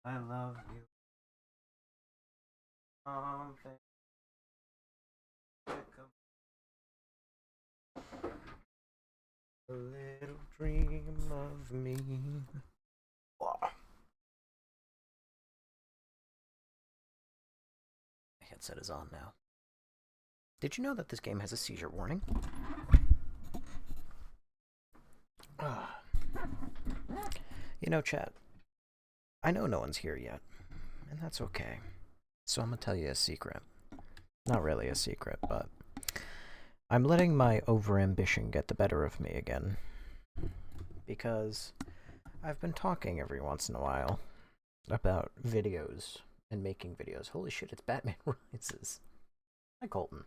I love you. Something a little dream of me. Oh, my headset is on now. Did you know that this game has a seizure warning? You know, chat, I know no one's here yet, and that's okay. So I'm gonna tell you a secret. Not really a secret, but I'm letting my overambition get the better of me again. Because I've been talking every once in a while about videos and making videos. Holy shit, it's Batman Rises. Hi, Colton.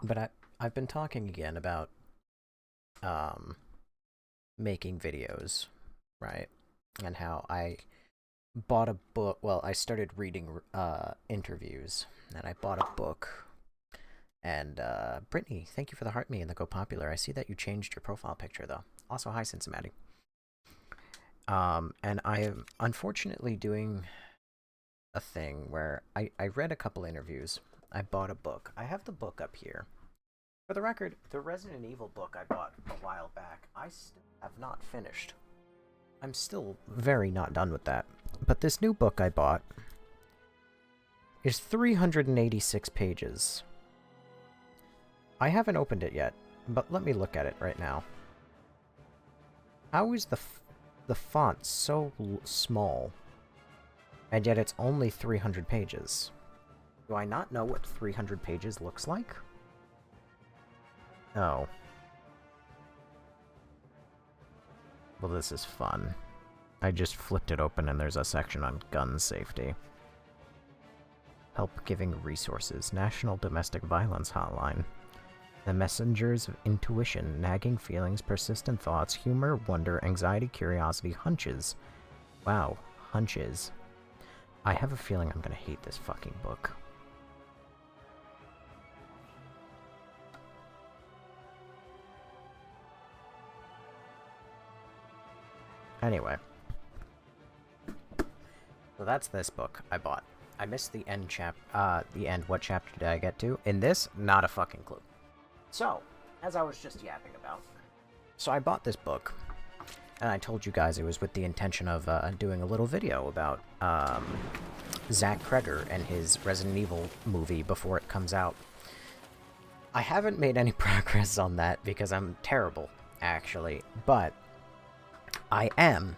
But I've been talking again about making videos, right? And how I bought a book. Well, I started reading interviews, and I bought a book. And Brittany, thank you for the heart me and the go popular. I see that you changed your profile picture though. Also, hi Cincinnati. And I am unfortunately doing a thing where I read a couple interviews. I bought a book. I have the book up here. For the record, the Resident Evil book I bought a while back, I still have not finished. I'm still very not done with that. But this new book I bought is 386 pages. I haven't opened it yet, but let me look at it right now. How is the font so small? And yet it's only 300 pages. Do I not know what 300 pages looks like? Oh. Well, this is fun. I just flipped it open and there's a section on gun safety. Help giving resources. National Domestic Violence Hotline. The messengers of intuition, nagging feelings, persistent thoughts, humor, wonder, anxiety, curiosity, hunches. Wow, hunches. I have a feeling I'm gonna hate this fucking book. Anyway. So that's this book I bought. I missed the end the end. What chapter did I get to? In this, not a fucking clue. So, as I was just yapping about, so I bought this book, and I told you guys it was with the intention of doing a little video about Zach Kreger and his Resident Evil movie before it comes out. I haven't made any progress on that because I'm terrible, actually, but I am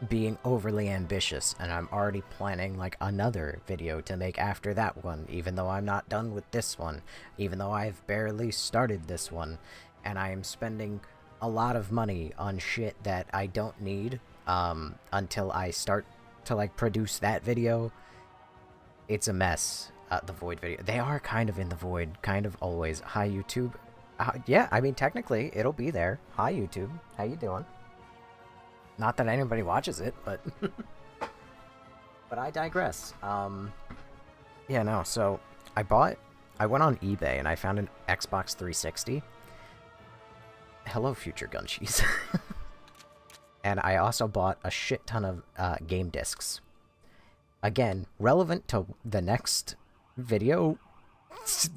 being overly ambitious, and I'm already planning like another video to make after that one, even though I'm not done with this one, even though I've barely started this one, and I am spending a lot of money on shit that I don't need until I start to like produce that video. It's a mess. The Void video. They are kind of in the Void, kind of always. Hi YouTube. Yeah, I mean technically it'll be there. Hi YouTube. How you doing? Not that anybody watches it, but but I digress. Yeah, no. So I went on eBay and I found an Xbox 360. Hello, future Gunchies. And I also bought a shit ton of game discs. Again, relevant to the next video.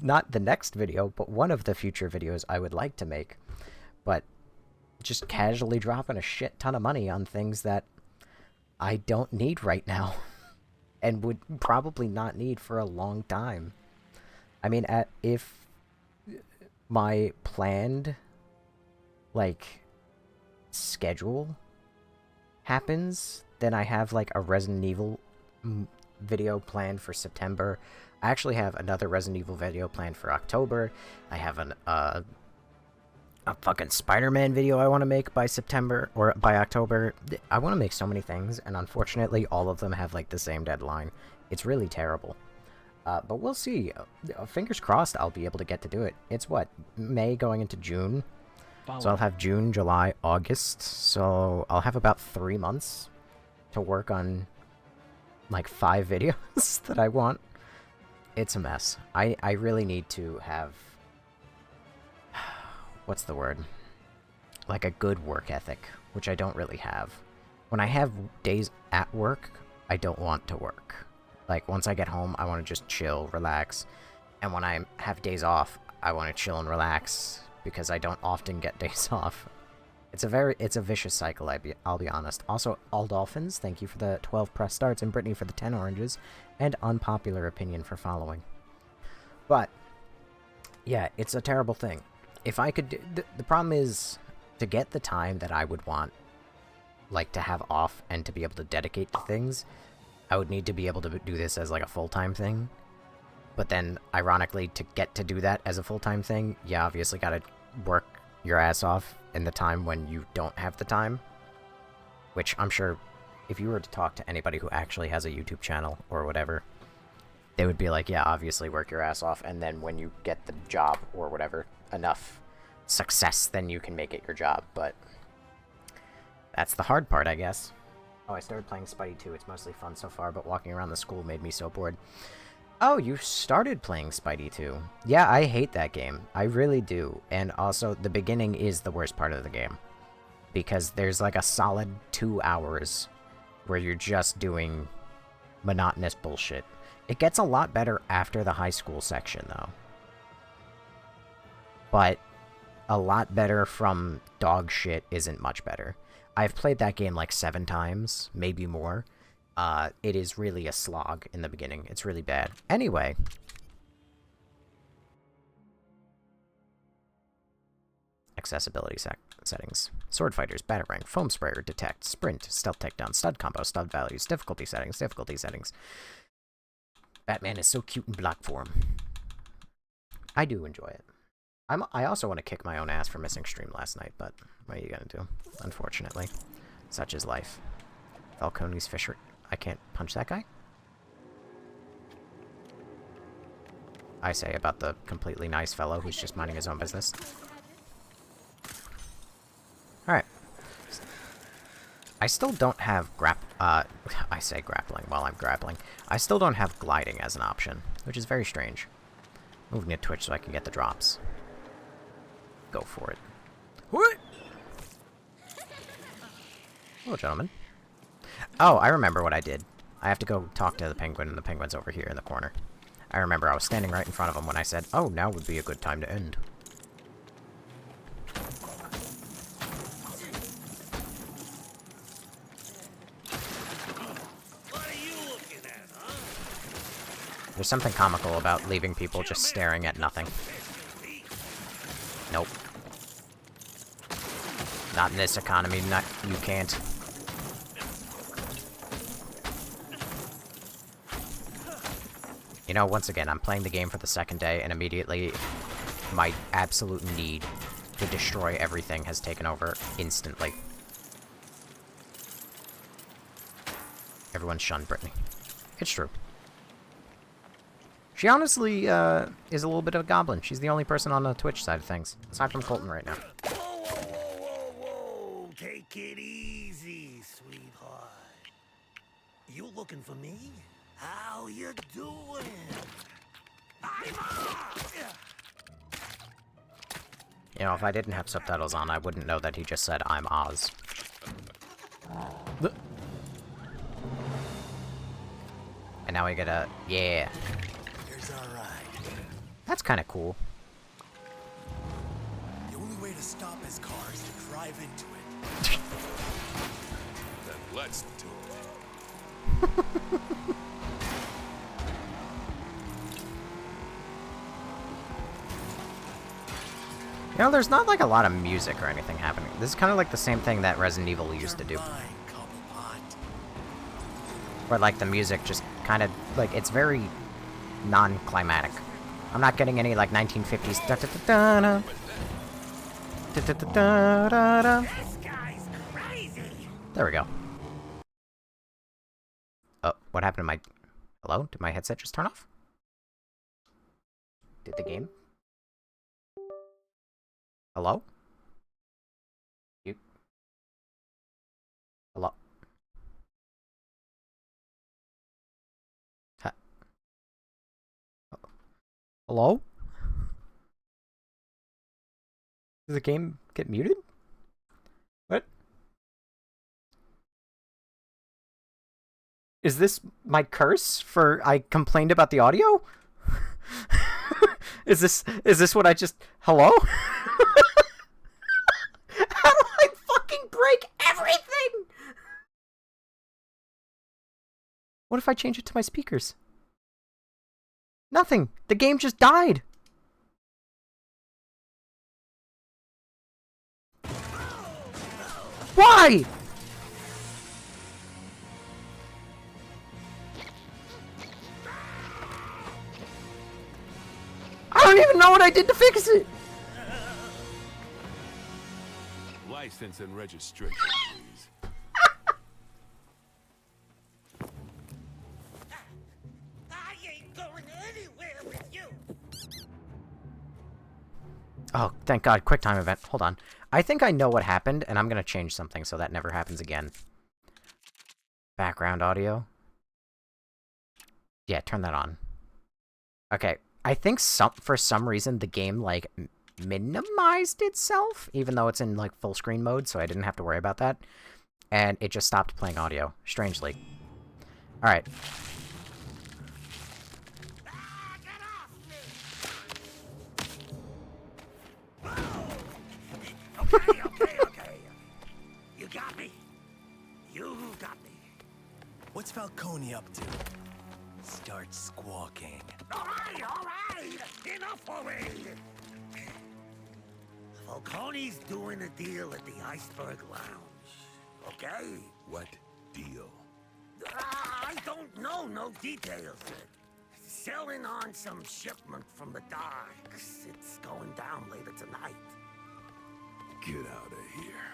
Not the next video, but one of the future videos I would like to make. But just casually dropping a shit ton of money on things that I don't need right now. And would probably not need for a long time. I mean, if my planned, like, schedule happens, then I have, like, a Resident Evil video planned for September. I actually have another Resident Evil video planned for October. I have a fucking Spider-Man video I want to make by September, or by October. I want to make so many things, and unfortunately all of them have, like, the same deadline. It's really terrible. But we'll see. Fingers crossed I'll be able to get to do it. It's, what, May going into June? So I'll have June, July, August. So I'll have about 3 months to work on, like, 5 videos that I want. It's a mess. I really need to have... what's the word? Like a good work ethic, which I don't really have. when I have days at work, I don't want to work. Like, once I get home, I want to just chill, relax. And when I have days off, I want to chill and relax, because I don't often get days off. It's a vicious cycle, I'll be honest. Also, All Dolphins, thank you for the 12 press starts, and Brittany for the 10 oranges, and Unpopular Opinion for following. But, yeah, it's a terrible thing. If I could do... The problem is, to get the time that I would want, like, to have off and to be able to dedicate to things, I would need to be able to do this as, like, a full-time thing. But then, ironically, to get to do that as a full-time thing, you obviously gotta work your ass off in the time when you don't have the time. Which, I'm sure, if you were to talk to anybody who actually has a YouTube channel, or whatever, they would be like, yeah, obviously work your ass off, and then when you get the job, or whatever, enough success, then you can make it your job, but... that's the hard part, I guess. Oh, I started playing Spidey 2. It's mostly fun so far, but walking around the school made me so bored. Oh, you started playing Spidey 2. Yeah, I hate that game. I really do. And also, the beginning is the worst part of the game. Because there's like a solid 2 hours where you're just doing monotonous bullshit. It gets a lot better after the high school section, though. But a lot better from dog shit isn't much better. I've played that game like 7 times, maybe more. It is really a slog in the beginning. It's really bad. Anyway. Accessibility settings. Sword fighters, batarang, foam sprayer, detect, sprint, stealth takedown, stud combo, stud values, difficulty settings. Batman is so cute in block form. I do enjoy it. I also want to kick my own ass for missing stream last night, but what are you gonna do? Unfortunately. Such is life. Falcone's Fisher. I can't punch that guy? I say about the completely nice fellow who's just minding his own business. Alright. I still don't have I say grappling while I'm grappling. I still don't have gliding as an option, which is very strange. Moving to Twitch so I can get the drops. Go for it. What? Hello, gentlemen. Oh, I remember what I did. I have to go talk to the penguin, and the penguin's over here in the corner. I remember I was standing right in front of him when I said, oh, now would be a good time to end. What are you looking at, huh? There's something comical about leaving people just staring at nothing. Nope. Not in this economy, you can't. You know, once again, I'm playing the game for the second day, and immediately my absolute need to destroy everything has taken over instantly. Everyone shunned Brittany. It's true. She honestly is a little bit of a goblin. She's the only person on the Twitch side of things, aside from Colton right now. Whoa. Take it easy, sweetheart. You looking for me? How you doing? You know, if I didn't have subtitles on, I wouldn't know that he just said, I'm Oz. And now we get a... yeah. Here's our ride. That's kind of cool. The only way to stop his car is to drive into it. Then let's do it. You know, there's not like a lot of music or anything happening. This is kind of like the same thing that Resident Evil used to do. Where like the music just kind of, like, it's very non-climatic. I'm not getting any like 1950s da-da-da-da-da. Da-da-da-da-da-da. This guy's crazy. There we go. Oh, what happened to my... hello? Did my headset just turn off? Did the game? Hello? You? Hello? Hello? Did the game get muted? What? Is this my curse for I complained about the audio? Is this what I just... Hello? How do I fucking break everything? What if I change it to my speakers? Nothing. The game just died. Why? I don't even know what I did to fix it. License and registration, please. I ain't going anywhere with you. Oh, thank God. Quick time event. Hold on. I think I know what happened, and I'm going to change something so that never happens again. Background audio. Yeah, turn that on. Okay. I think for some reason the game, like, minimized itself, even though it's in, like, full screen mode, so I didn't have to worry about that. And it just stopped playing audio, strangely. Alright. Get off me! Okay. You got me. You got me. What's Falcone up to? Start squawking. All right. Enough already. Falcone's doing a deal at the Iceberg Lounge. Okay? What deal? I don't know no details. Selling on some shipment from the docks. It's going down later tonight. Get out of here.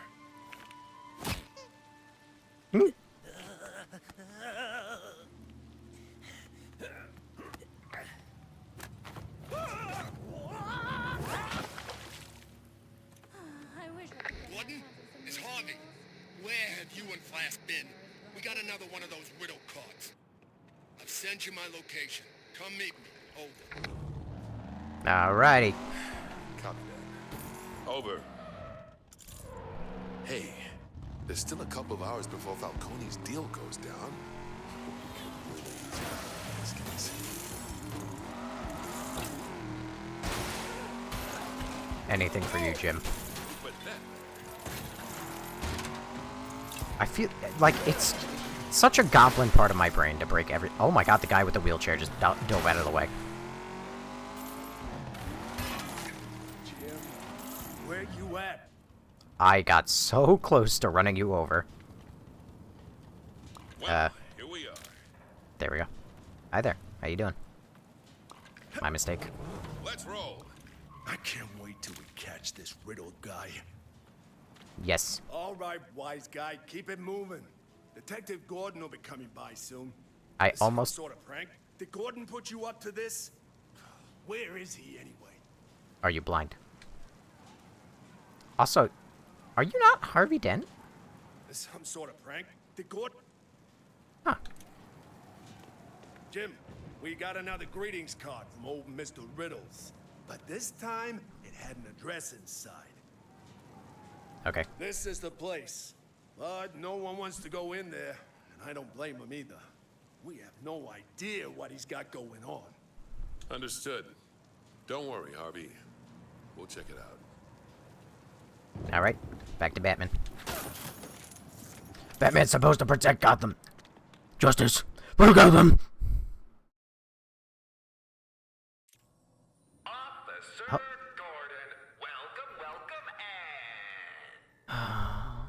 Warden, it's Harvey. Where have you and Flash been? We got another one of those widow cards. I've sent you my location. Come meet me. Over. Alrighty. Copy that. Over. Hey, there's still a couple of hours before Falcone's deal goes down. These guys. Anything for you, Jim. But then, I feel like it's such a goblin part of my brain to break every... Oh my God, the guy with the wheelchair just dove out of the way. Jim, where you at? I got so close to running you over. well, here we are. There we go. Hi there. How you doing? My mistake. Let's roll. I can't wait till we catch this riddled guy. Yes. All right, wise guy, keep it moving. Detective Gordon will be coming by soon. I This some almost... sort of prank? Did Gordon put you up to this? Where is he anyway? Are you blind? Also, are you not Harvey Dent? This some sort of prank? Did Gordon? Huh. Jim, we got another greetings card from old Mr. Riddles. But this time, it had an address inside. Okay. This is the place. But no one wants to go in there, and I don't blame him either. We have no idea what he's got going on. Understood. Don't worry, Harvey. We'll check it out. Alright. Back to Batman. Batman's supposed to protect Gotham. Justice for Gotham! Officer Oh. Gordon, welcome, and...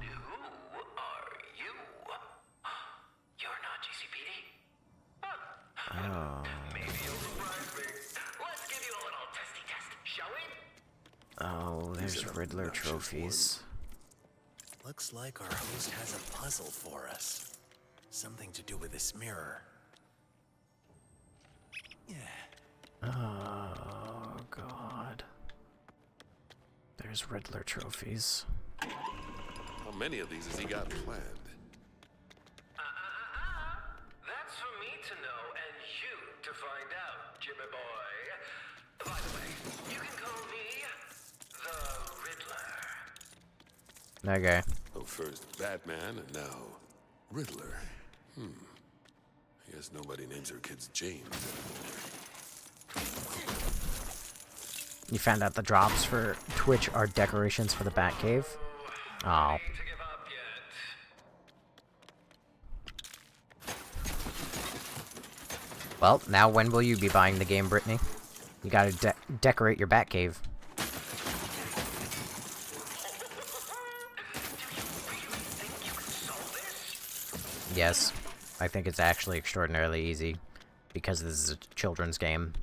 Who are you? You're not GCPD? Huh. Maybe you'll surprise me. Let's give you a little testy test, shall we? Oh, there's Riddler trophies. Looks like our host has a puzzle for us. Something to do with this mirror. Oh, God. There's Riddler trophies. How many of these has he got planned? That's for me to know and you to find out, Jimmy boy. By the way, you can call me the Riddler. Okay. Oh, first Batman and now Riddler. I guess nobody names their kids James anymore. You found out the drops for Twitch are decorations for the Batcave? Oh. To give up yet. Well, now when will you be buying the game, Brittany? You gotta decorate your Batcave. Yes, I think it's actually extraordinarily easy, because this is a children's game,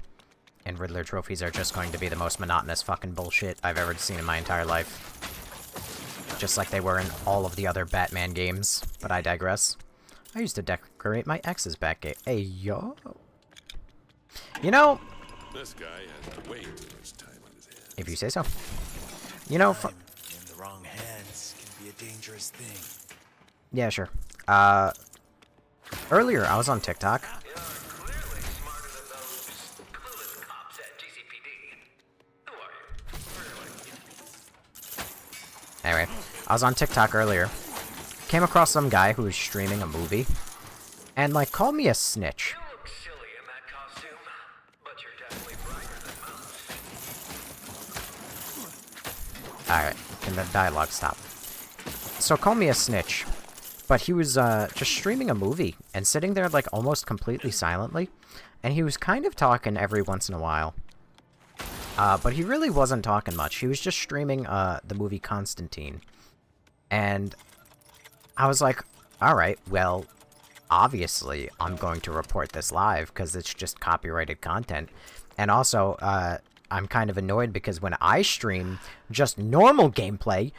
and Riddler trophies are just going to be the most monotonous fucking bullshit I've ever seen in my entire life. Just like they were in all of the other Batman games, but I digress. I used to decorate my ex's Batcave. Hey, yo. You know... This guy has way too much time on his hands. If you say so. You know... Time in the wrong hands can be a dangerous thing. Yeah, sure. Earlier, I was on TikTok. You're clearly smarter than those clueless cops at GCPD. Who are you? Really? Anyway, I was on TikTok earlier. Came across some guy who was streaming a movie. And, like, called me a snitch. You look silly in that costume, but you're definitely brighter than most. Alright, can the dialogue stop? So, call me a snitch. But he was, just streaming a movie, and sitting there, like, almost completely silently. And he was kind of talking every once in a while. But he really wasn't talking much. He was just streaming, the movie Constantine. And I was like, alright, well, obviously, I'm going to report this live, because it's just copyrighted content. And also, I'm kind of annoyed because when I stream just normal gameplay,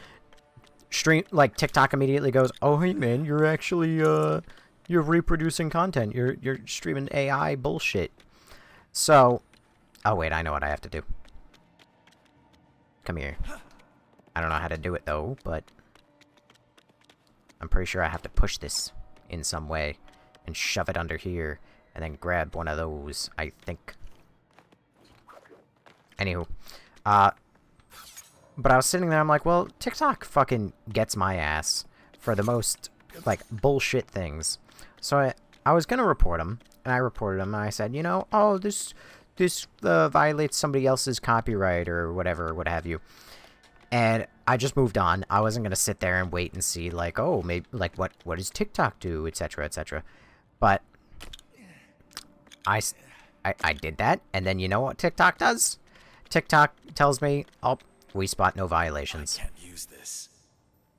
like, TikTok immediately goes, oh, hey, man, you're actually, you're reproducing content. You're streaming AI bullshit. So, oh, wait, I know what I have to do. Come here. I don't know how to do it, though, but I'm pretty sure I have to push this in some way and shove it under here and then grab one of those, I think. Anywho, but I was sitting there, I'm like, well, TikTok fucking gets my ass for the most, like, bullshit things. So I was gonna report him, and I reported him, and I said, you know, oh, this violates somebody else's copyright or whatever, what have you. And I just moved on. I wasn't gonna sit there and wait and see, like, oh, maybe, like, what does TikTok do, etc., etc. But I did that, and then you know what TikTok does? TikTok tells me, oh, we spot no violations. I can't use this.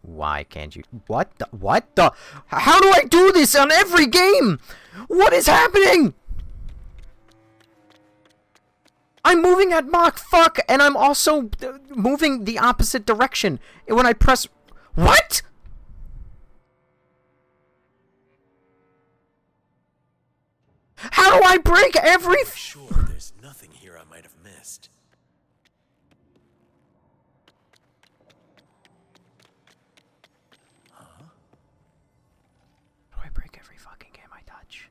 Why can't you? What the? How do I do this on every game? What is happening? I'm moving at Mach fuck, and I'm also moving the opposite direction when I press... What? How do I break every... Sure, there's nothing here I might have missed. How do I break every fucking game I touch?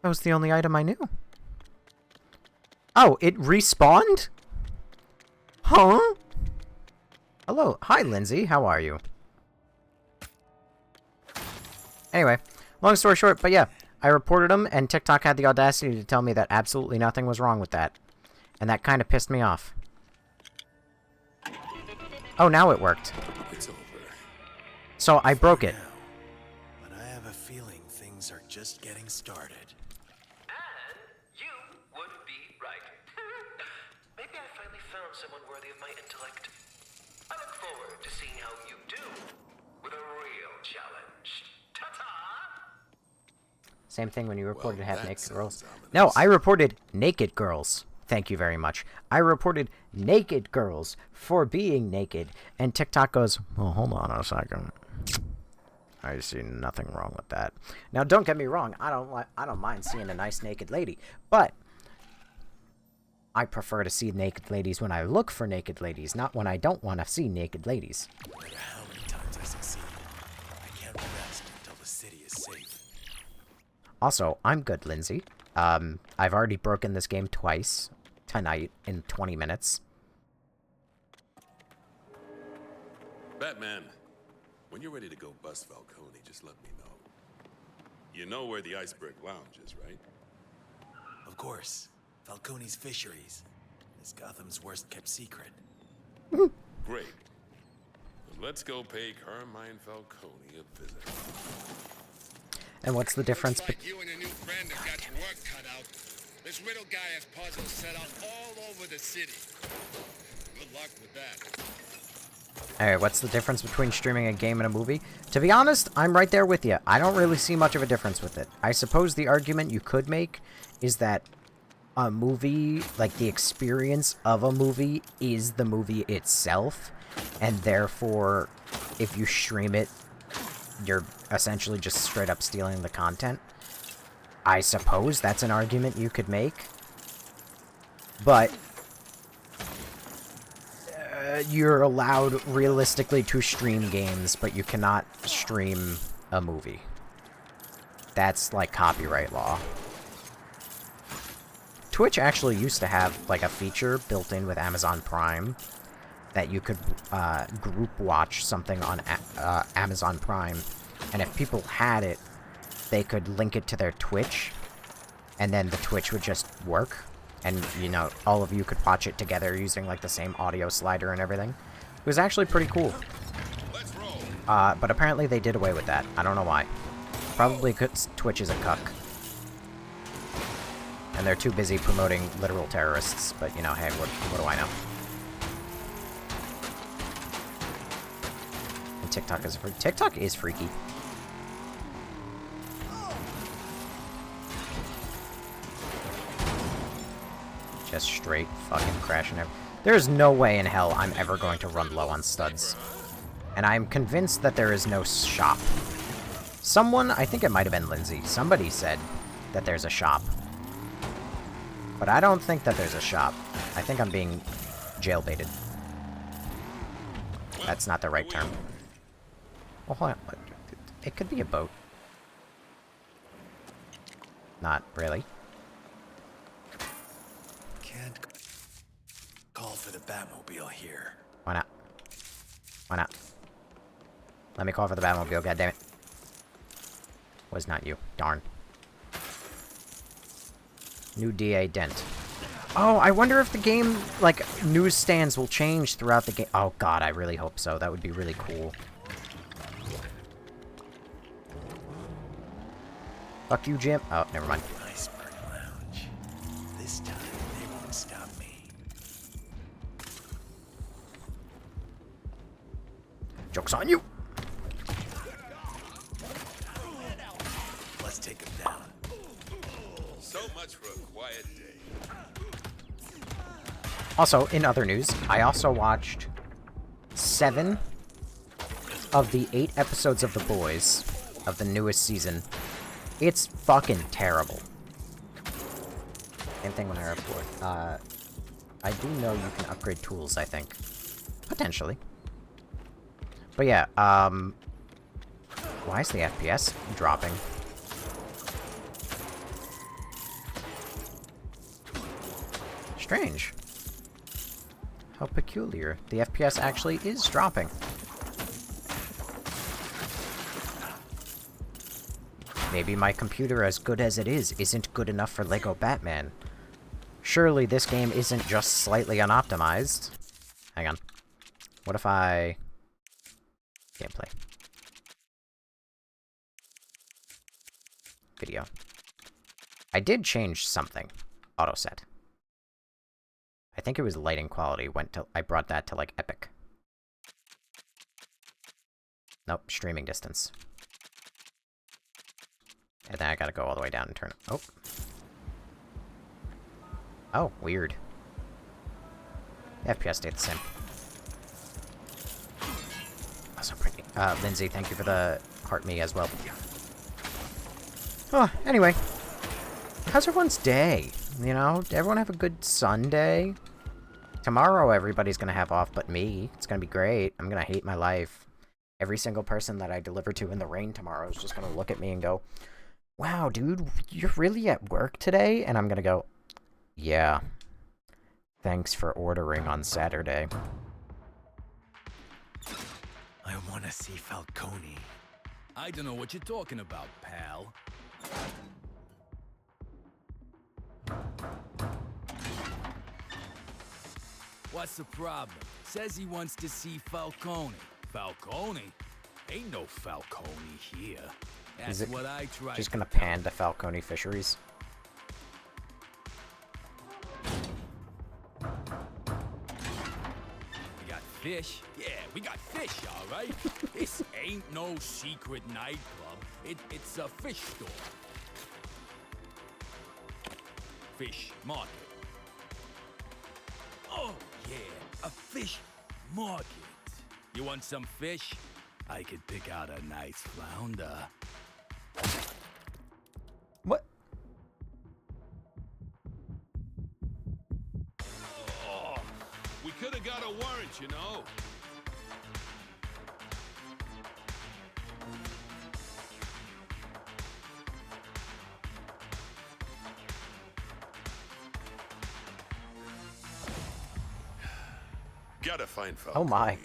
That was the only item I knew. Oh, it respawned? Huh? Hello. Hi, Lindsay. How are you? Anyway, long story short, but yeah, I reported him, and TikTok had the audacity to tell me that absolutely nothing was wrong with that. And that kind of pissed me off. Oh, now it worked. It's over. So I broke it. Now, but I have a feeling things are just getting started. And you would be right. Maybe I finally found someone worthy of my intellect. I look forward to seeing how you do with a real challenge. Ta-ta! Same thing when you reported Well, half that naked sounds girls. ominous. No, I reported naked girls. Thank you very much. I reported naked girls for being naked. And TikTok goes, well, hold on a second. I see nothing wrong with that. Now, don't get me wrong. I don't mind seeing a nice naked lady. But I prefer to see naked ladies when I look for naked ladies, not when I don't want to see naked ladies. No matter how many times I succeed, I can't rest until the city is safe. Also, I'm good, Lindsay. I've already broken this game twice tonight in 20 minutes. Batman, when you're ready to go bust Falcone, just let me know. You know where the Iceberg Lounge is, right? Of course. Falcone's Fisheries. It's Gotham's worst-kept secret. Great. But let's go pay Carmine Falcone a visit. And what's the difference? Looks like you and your new friend have got your work cut out. This riddle guy has puzzles set up all over the city. Good luck with that. Alright, what's the difference between streaming a game and a movie? To be honest, I'm right there with you. I don't really see much of a difference with it. I suppose the argument you could make is that a movie, like the experience of a movie, is the movie itself, and therefore, if you stream it, you're essentially just straight up stealing the content. I suppose that's an argument you could make. But you're allowed realistically to stream games, but you cannot stream a movie. That's like copyright law. Twitch actually used to have like a feature built in with Amazon Prime that you could group watch something on Amazon Prime, and if people had it, they could link it to their Twitch, and then the Twitch would just work, and, you know, all of you could watch it together using, like, the same audio slider and everything. It was actually pretty cool. But apparently they did away with that. I don't know why. Probably because Twitch is a cuck. And they're too busy promoting literal terrorists, but, you know, hey, what do I know? And TikTok is freaky. TikTok is freaky. Just straight fucking crashing everything. There's no way in hell I'm ever going to run low on studs. And I'm convinced that there is no shop. Someone, I think it might have been Lindsay, somebody said that there's a shop. But I don't think that there's a shop. I think I'm being jailbaited. That's not the right term. Well, hold on. It could be a boat. Not really. Can't call for the Batmobile here. Why not? Why not? Let me call for the Batmobile, goddammit. Was not you. Darn. New DA Dent. Oh, I wonder if the game, like, newsstands will change throughout the game. Oh, God, I really hope so. That would be really cool. Fuck you, Jim. Oh, never mind. Iceberg Lounge. This time, they won't stop me. Joke's on you! Let's take him down. So much for a quiet day. Also, in other news, I also watched 7 of the 8 episodes of The Boys, of the newest season. It's fucking terrible. Same thing when I report. I do know you can upgrade tools, I think. Potentially. But yeah, why is the FPS dropping? Strange. How peculiar. The FPS actually is dropping. Maybe my computer, as good as it is, isn't good enough for Lego Batman. Surely this game isn't just slightly unoptimized. Hang on. What if I... Gameplay. Video. I did change something. Auto set. I think it was lighting quality. I brought that to, like, epic. Nope, streaming distance. And then I gotta go all the way down and turn it. Oh. Oh, weird. The FPS stayed the same. Also pretty. Lindsay, thank you for the heart me as well. Oh, anyway. How's everyone's day? You know, everyone have a good Sunday? Tomorrow everybody's gonna have off but me. It's gonna be great. I'm gonna hate my life. Every single person that I deliver to in the rain tomorrow is just gonna look at me and go, wow, dude, you're really at work today? And I'm gonna go, yeah. Thanks for ordering on Saturday. I want to see Falcone. I don't know what you're talking about, pal. What's the problem? Says he wants to see Falcone. Falcone? Ain't no Falcone here. That's what I tried. Just gonna pan to Falcone Fisheries. We got fish? Yeah, we got fish, all right? This ain't no secret nightclub. It's a fish store. Fish market. Oh, yeah, a fish market. You want some fish? I could pick out a nice flounder. What? Oh, we could have got a warrant, you know. Gotta find Falcone. Oh my.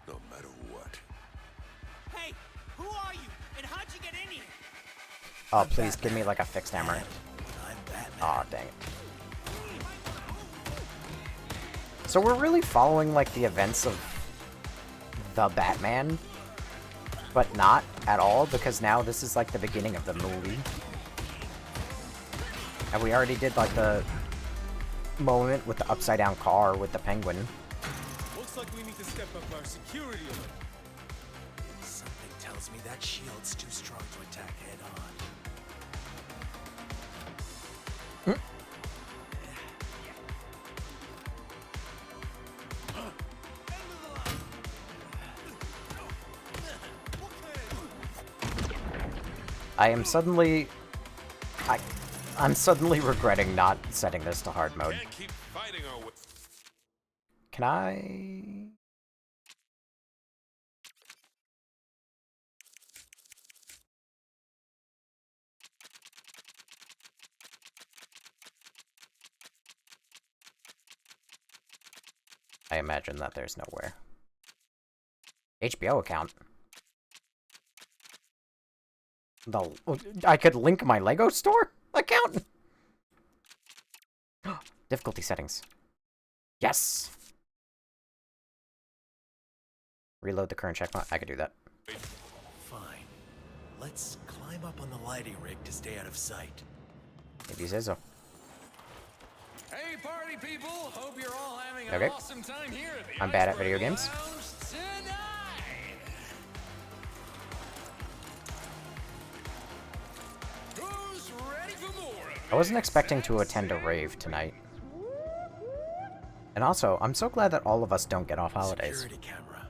No matter what. Hey, who are you? And how'd you get in here? Oh, please give me like a fixed hammer. I'm Batman. Aw, dang it. So we're really following like the events of the Batman, but not at all, because now this is like the beginning of the movie. And we already did like the moment with the upside down car with the penguin. Looks like we need to step up our security a little. Something tells me that shield's too strong to attack head on. I'm suddenly regretting not setting this to hard mode. Can't keep fighting our way. Can I? I imagine that there's nowhere. HBO account. No, I could link my Lego store account? Difficulty settings. Yes! Reload the current checkpoint. I could do that. Fine. Let's climb up on the lighting rig to stay out of sight. Maybe he says so. Hey, party people! Hope you're all having an Okay. awesome time here at the I'm bad at Iceberg video games. Lounge tonight. Who's ready for more of I wasn't it? expecting to attend a rave tonight. And also, I'm so glad that all of us don't get off holidays. Security camera.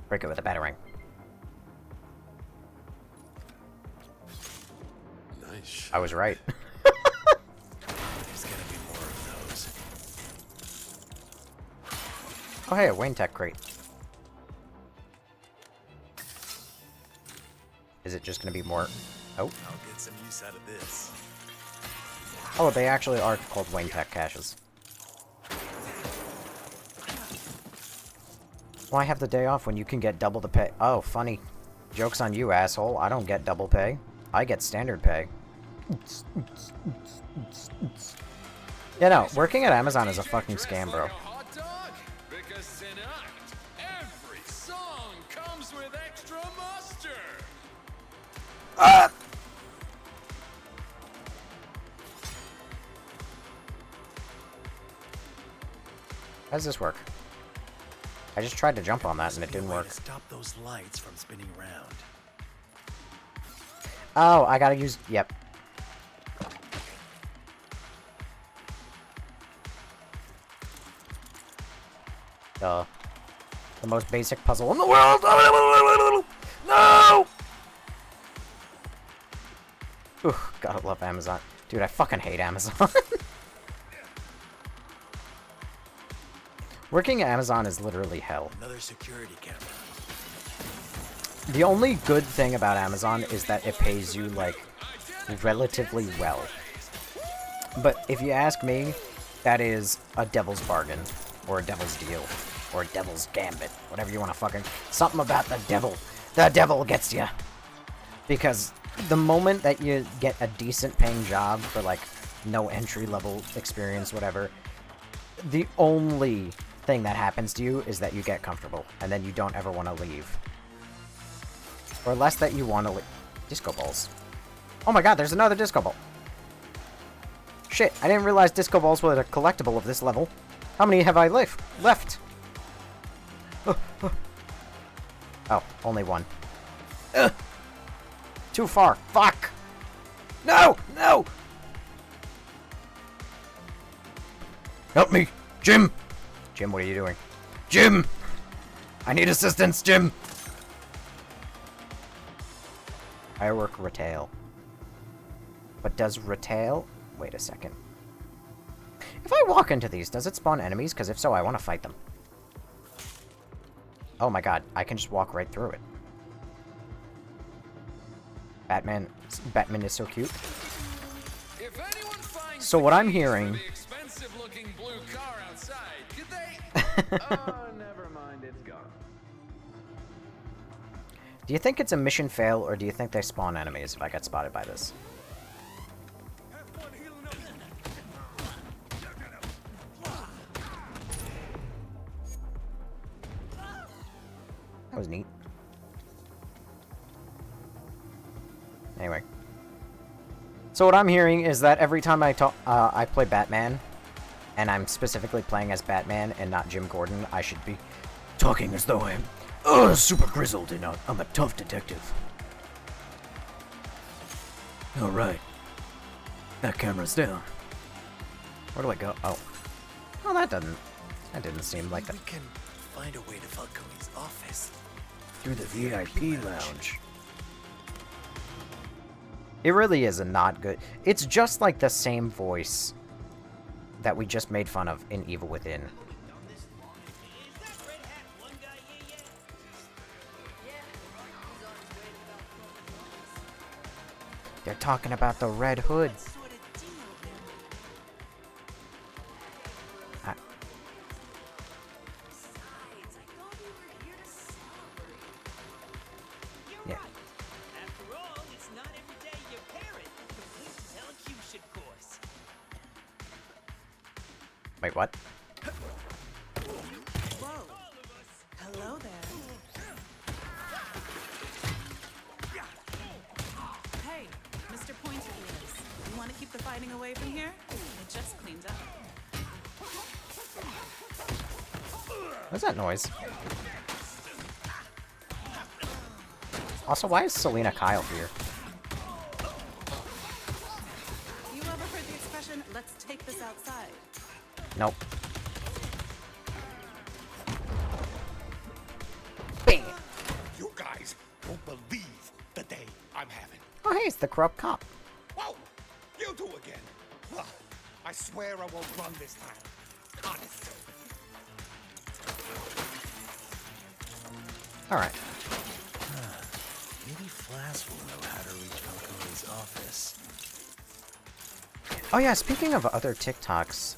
Break it with a batarang. Nice. I was right. There's gonna be more of those. Oh hey, a Wayne Tech crate. Is it just gonna be more? Oh. I'll get some use out of this. Oh, they actually are called Wayne Tech caches. Why have the day off when you can get double the pay? Oh, funny. Joke's on you, asshole. I don't get double pay. I get standard pay. Yeah, no, working at Amazon is a fucking scam, bro. Because tonight, every song comes with extra mustard. How does this work? I just tried to jump on that and it didn't Way work. to stop those lights from spinning round. Oh, I gotta use... Yep. The most basic puzzle in the world! No! Ooh, gotta love Amazon. Dude, I fucking hate Amazon. Working at Amazon is literally hell. Another security camera. The only good thing about Amazon is that it pays you, like, relatively well. But if you ask me, that is a devil's bargain, or a devil's deal. or Devil's Gambit, whatever you want to fucking... Something about the devil. The devil gets you. Because the moment that you get a decent paying job for, like, no entry-level experience, whatever, the only thing that happens to you is that you get comfortable, and then you don't ever want to leave. Or less that you want to leave. Disco balls. Oh my god, there's another disco ball. Shit, I didn't realize disco balls were a collectible of this level. How many have I left? Oh, only one. Ugh. Too far. Fuck! No! No! Help me! Jim! Jim, what are you doing? Jim! I need assistance, Jim! Firework retail. But does retail... Wait a second. If I walk into these, does it spawn enemies? Because if so, I want to fight them. Oh my god, I can just walk right through it. Batman is so cute. If anyone finds So what I'm hearing... expensive-looking blue car outside, could they... Oh, never mind, it's gone. Do you think it's a mission fail, or do you think they spawn enemies if I get spotted by this? That was neat. Anyway. So what I'm hearing is that every time I play Batman, and I'm specifically playing as Batman and not Jim Gordon, I should be talking as though I'm super grizzled and I'm a tough detective. Alright. That camera's down. Where do I go? Oh. Oh, that didn't seem like that. We can find a way to Falcone's office. Through the VIP lounge. It really is a not good... It's just like the same voice that we just made fun of in Evil Within. They're talking about the Red Hood. Yeah. After all, it's not every day your parent completes his elocution course. Wait, what? Whoa. Hello there. Hey, Mr. Pointer Ears. You want to keep the fighting away from here? It just cleaned up. What's that noise? Also, why is Selena Kyle here? You ever heard the expression, let's take this outside? Nope. Bam! You guys won't believe the day I'm having. Oh, hey, it's the corrupt cop. Whoa! You two again. Ugh, I swear I won't run this time. Honest. Alright. Maybe Flash will know how to reach Falcone's office. Oh yeah, speaking of other TikToks,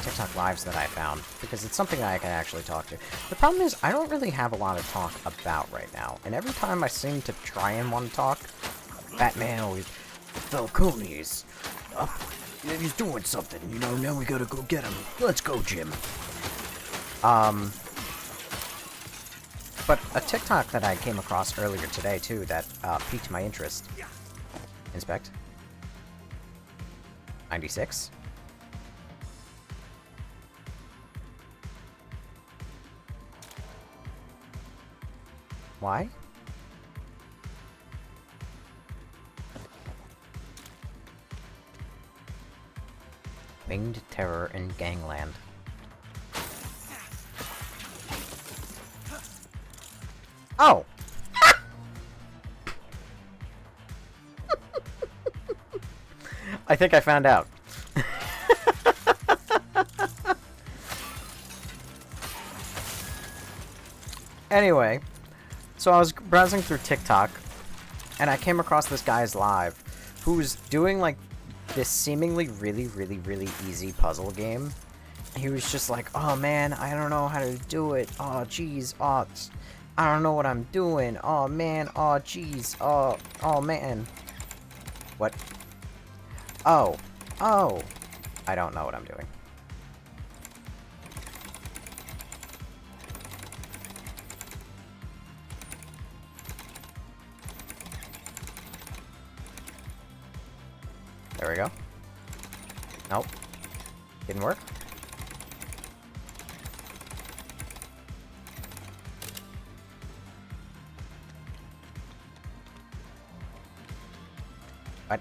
TikTok lives that I found, because it's something I can actually talk to. The problem is, I don't really have a lot to talk about right now, and every time I seem to try and want to talk, Batman always, Falcone's up, he's doing something, you know, now we gotta go get him. Let's go, Jim. But a TikTok that I came across earlier today, too, that piqued my interest. Inspect. 96. Why? Winged Terror in Gangland. Oh! I think I found out. Anyway, so I was browsing through TikTok, and I came across this guy's live, who's doing, like, this seemingly really easy puzzle game, he was just like, oh man, I don't know how to do it. Oh jeez, oh, I don't know what I'm doing. Oh man, oh jeez, oh man. What? Oh, I don't know what I'm doing. There we go. Nope. Didn't work. What?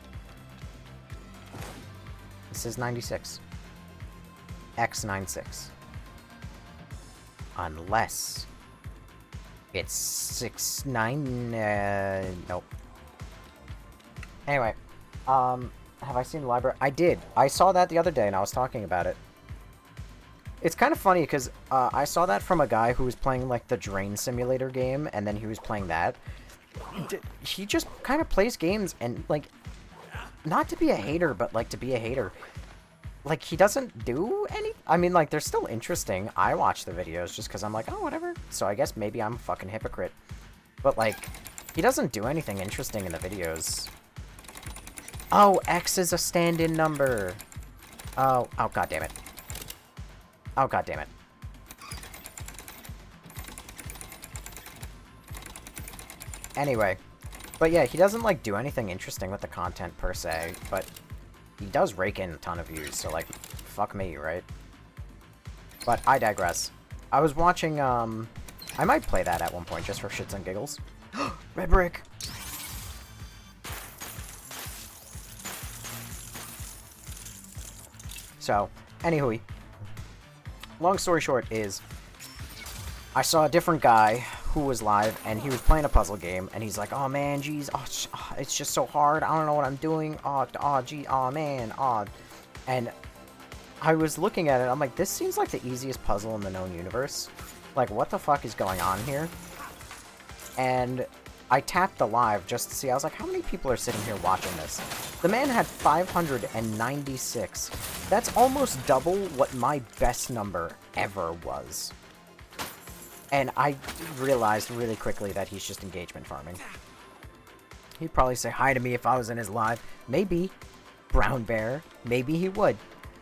This is 96. X96. Unless it's 69. Nope. Anyway, have I seen the library? I did. I saw that the other day and I was talking about it. It's kind of funny because I saw that from a guy who was playing like the Drain Simulator game, and then he was playing that. He just kind of plays games and like, not to be a hater, but like to be a hater. Like, he doesn't do any... I mean, like, they're still interesting. I watch the videos just because I'm like, oh, whatever. So I guess maybe I'm a fucking hypocrite. But, like, he doesn't do anything interesting in the videos. Oh, X is a stand-in number. Oh, god damn it. Oh, god damn it. Anyway. But yeah, he doesn't, like, do anything interesting with the content, per se. But he does rake in a ton of views, so, like, fuck me, right? But I digress. I was watching, I might play that at one point, just for shits and giggles. Red brick! So, anywho, long story short is, I saw a different guy who was live, and he was playing a puzzle game, and he's like, oh man, geez, it's just so hard, I don't know what I'm doing, gee, man, and I was looking at it, I'm like, this seems like the easiest puzzle in the known universe. Like, what the fuck is going on here? And I tapped the live just to see, I was like, how many people are sitting here watching this? The man had 596. That's almost double what my best number ever was. And I realized really quickly that he's just engagement farming. He'd probably say hi to me if I was in his live. Maybe. Brown Bear. Maybe he would.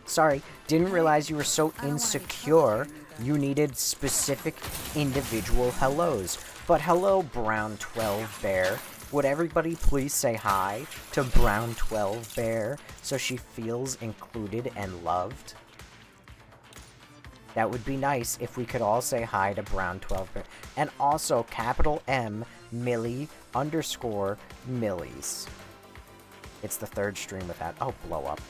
Sorry, didn't realize you were so insecure you needed specific individual hellos. But hello, Brown 12 Bear. Would everybody please say hi to Brown 12 Bear so she feels included and loved? That would be nice if we could all say hi to Brown 12 Bear. And also, capital M, Millie _ Millies. It's the third stream with that. Oh, blow up.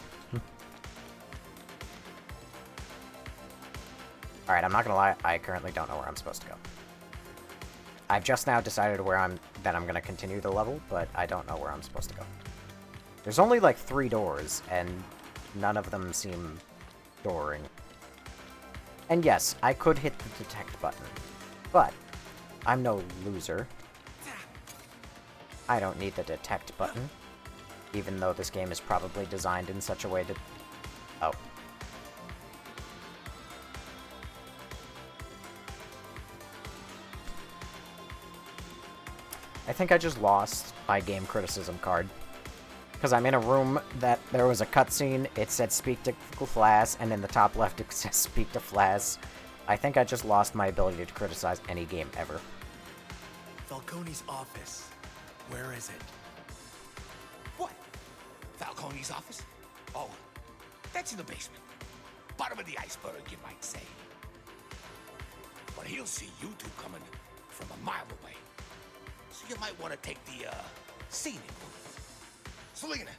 Alright, I'm not gonna lie, I currently don't know where I'm supposed to go. I've just now decided that I'm gonna continue the level, but I don't know where I'm supposed to go. There's only like 3 doors, and none of them seem dooring. And yes, I could hit the detect button, but I'm no loser. I don't need the detect button, even though this game is probably designed in such a way that... Oh. I think I just lost my game criticism card. Because I'm in a room that there was a cutscene, it said speak to Flass, and in the top left it says speak to Flass. I think I just lost my ability to criticize any game ever. Falcone's office. Where is it? What? Falcone's office? Oh, that's in the basement. Bottom of the iceberg, you might say. But he'll see you two coming from a mile away. So you might want to take the, scenic route. Selena,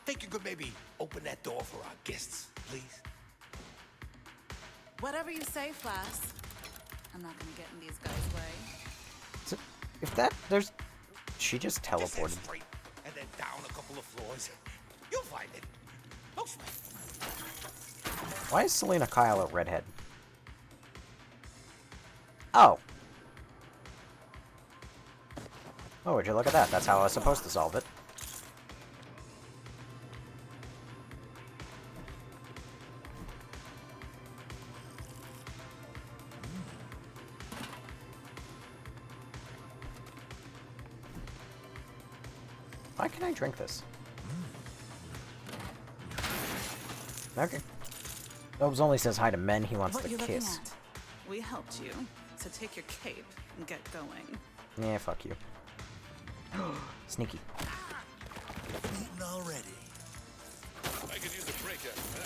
think you could maybe open that door for our guests, please? Whatever you say, Flass. I'm not gonna get in these guys' way. So, if that, there's... She just teleported. Just head straight, and then down a couple of floors. You'll find it. No sweat. Why is Selena Kyle a redhead? Oh. Oh, would you look at that? That's how I was supposed to solve it. Why can I drink this? Okay. Obes only says hi to men he wants What to you looking kiss. at? We helped you, so take your cape and get going. Yeah, fuck you. Sneaky. Eating already. I could use a break after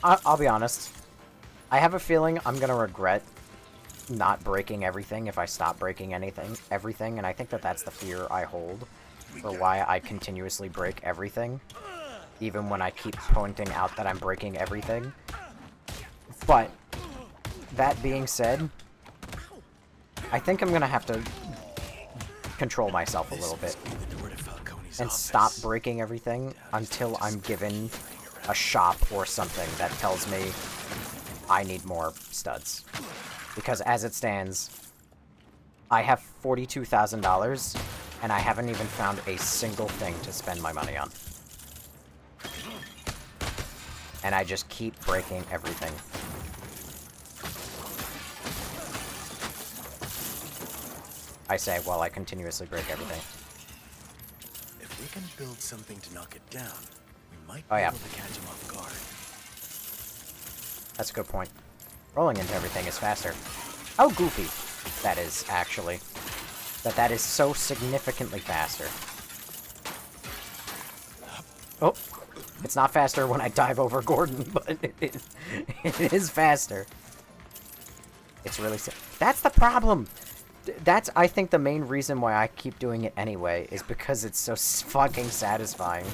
that. I'll be honest. I have a feeling I'm gonna regret not breaking everything if I stop breaking everything, and I think that that's the fear I hold for why I continuously break everything, even when I keep pointing out that I'm breaking everything. But, that being said, I think I'm gonna have to control myself a little bit and stop breaking everything until I'm given a shop or something that tells me I need more studs. Because as it stands, I have $42,000 and I haven't even found a single thing to spend my money on. And I just keep breaking everything. I say while I continuously break everything. If we can build something to knock it down, we might Oh, be yeah. able to catch him off guard. That's a good point. Rolling into everything is faster. How goofy that is, actually. That is so significantly faster. Oh, it's not faster when I dive over Gordon, but it is faster. It's really... That's the problem! That's, I think, the main reason why I keep doing it anyway, is because it's so fucking satisfying.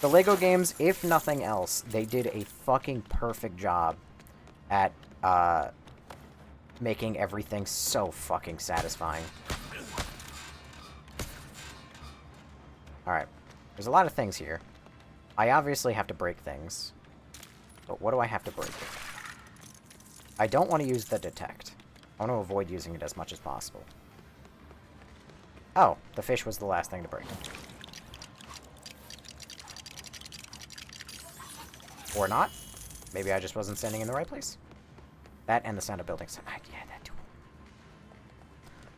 The LEGO games, if nothing else, they did a fucking perfect job at, making everything so fucking satisfying. Alright. There's a lot of things here. I obviously have to break things. But what do I have to break? I don't want to use the detect. I want to avoid using it as much as possible. Oh, the fish was the last thing to break. Or not. Maybe I just wasn't standing in the right place. That and the sound of buildings. Yeah, that too.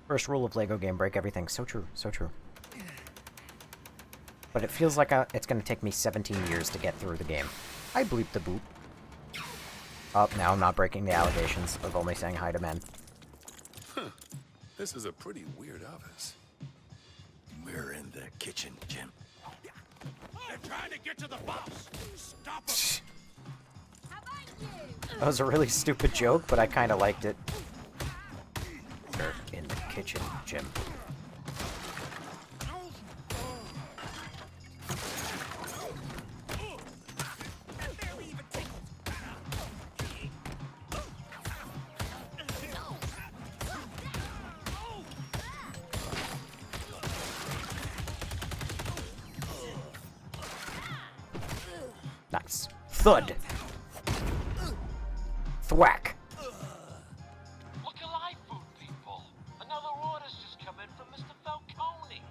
First rule of LEGO game, break everything. So true, so true. But it feels like it's going to take me 17 years to get through the game. I bleep the boop. Oh, now I'm not breaking the allegations of only saying hi to men. Huh. This is a pretty weird office. We're in the kitchen, Jim. They're trying to get to the boss. Stop them. That was a really stupid joke, but I kind of liked it. We're in the kitchen, Jim. Nice. Thud! Thwack! Look alive, food people. Another order's just come in from Mr. Falcone.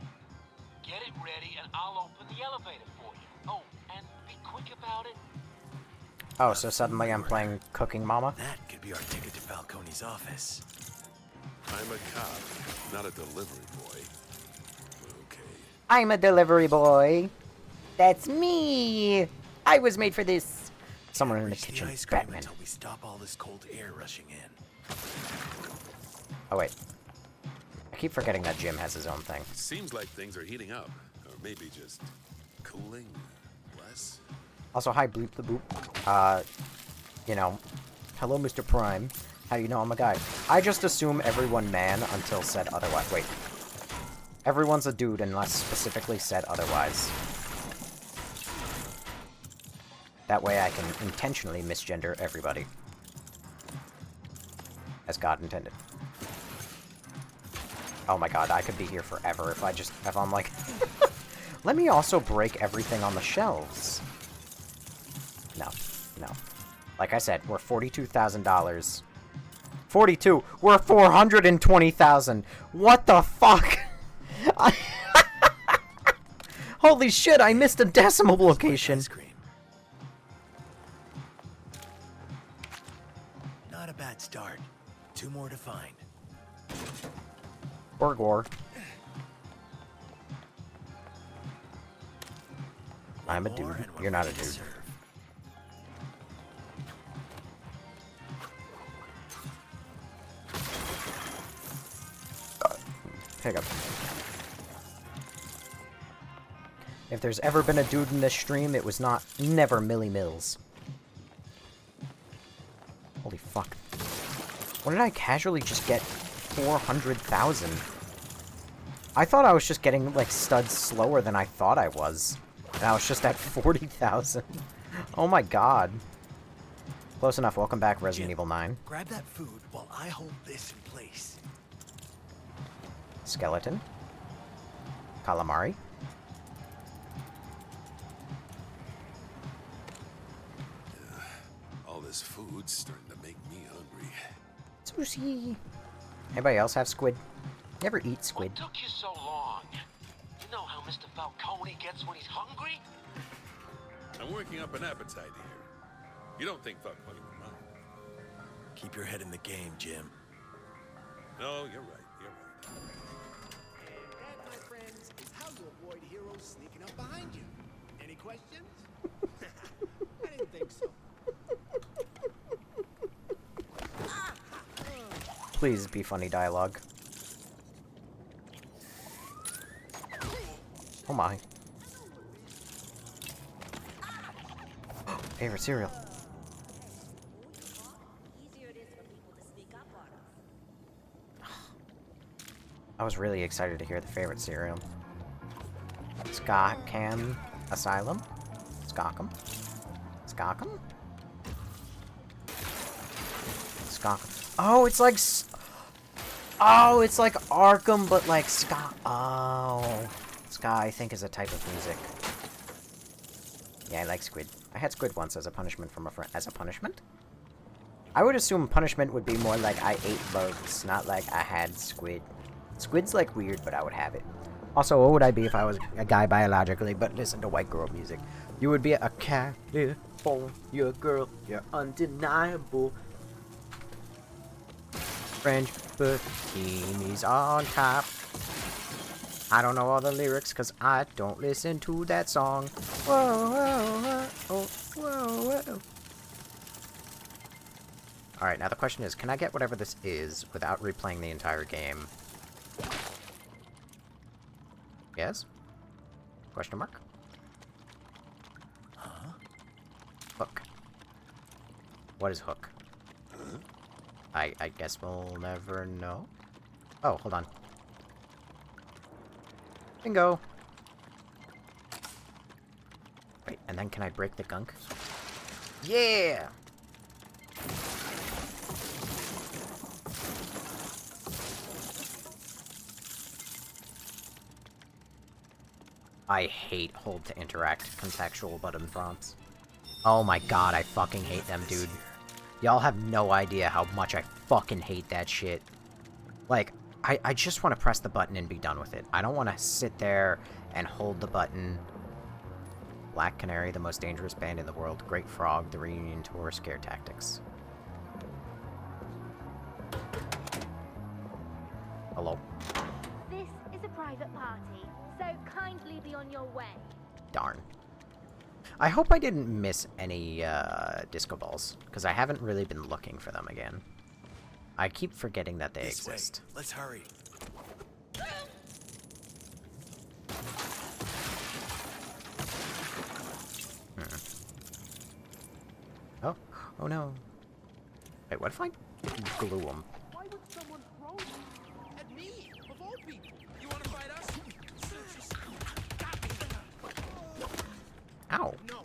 Get it ready and I'll open the elevator for you. Oh, and be quick about it. Oh, so suddenly I'm playing Cooking Mama? That could be our ticket to Falcone's office. I'm a cop, not a delivery boy. Okay. I'm a delivery boy! That's me! I was made for this! Somewhere in the Reach kitchen, ice cream Batman. until we stop all this cold air rushing in. Oh, wait. I keep forgetting that Jim has his own thing. Seems like things are heating up, or maybe just cooling less. Also, hi, Bloop the Boop. You know, hello, Mr. Prime. How do you know I'm a guy? I just assume everyone man until said otherwise. Wait. Everyone's a dude unless specifically said otherwise. That way I can intentionally misgender everybody. As God intended. Oh my god, I could be here forever if I'm like... Let me also break everything on the shelves. No. No. Like I said, we're $42,000. 42! We're $420,000! What the fuck? Holy shit, I missed a decimal location! Not a bad start. 2 more to find. Or gore. I'm a dude. You're not a dude. Pick up. If there's ever been a dude in this stream, it was never Millie Mills. Holy fuck. When did I casually just get 400,000? I thought I was just getting, like, studs slower than I thought I was. And I was just at 40,000. Oh my god. Close enough. Welcome back, Resident Evil 9. Grab that food while I hold this in place. Skeleton. Calamari. All this food's starting to make me hungry. Sushi. Anybody else have squid? Never eat squid. What took you so long? You know how Mr. Falcone gets when he's hungry? I'm working up an appetite here. You don't think Falcone would mind? Keep your head in the game, Jim. No, you're right. You're right. That, my friends, is how you avoid heroes sneaking up behind you. Any questions? I didn't think so. Please be funny dialogue. Oh my. Favorite cereal. I was really excited to hear the favorite cereal. Skockham Asylum? Skockham? Skockham? Skockham. Oh, it's like... Oh, it's like Arkham, but like ska. Oh. Ska, I think, is a type of music. Yeah, I like squid. I had squid once as a punishment from a friend. As a punishment? I would assume punishment would be more like I ate bugs, not like I had squid. Squid's like weird, but I would have it. Also, what would I be if I was a guy biologically, but listen to white girl music? You would be a California girl. You're undeniable. French bikinis on top. I don't know all the lyrics because I don't listen to that song. Whoa, whoa, whoa, whoa, whoa. Alright, now the question is, can I get whatever this is without replaying the entire game? Yes? Question mark? Huh? Hook. What is hook? I guess we'll never know. Oh, hold on. Bingo! Wait, and then can I break the gunk? Yeah! I hate hold to interact contextual button prompts. Oh my god, I fucking hate them, dude. Y'all have no idea how much I fucking hate that shit. Like, I just want to press the button and be done with it. I don't want to sit there and hold the button. Black Canary, the most dangerous band in the world. Great Frog, the reunion tour, Scare Tactics. Hello. This is a private party, so kindly be on your way. Darn. I hope I didn't miss any disco balls, because I haven't really been looking for them again. I keep forgetting that they exist. Way. Let's hurry. Oh, oh no. Wait, what if I glue them? Why would someone throw you? At me, of all people. You want to fight us? Ow. No.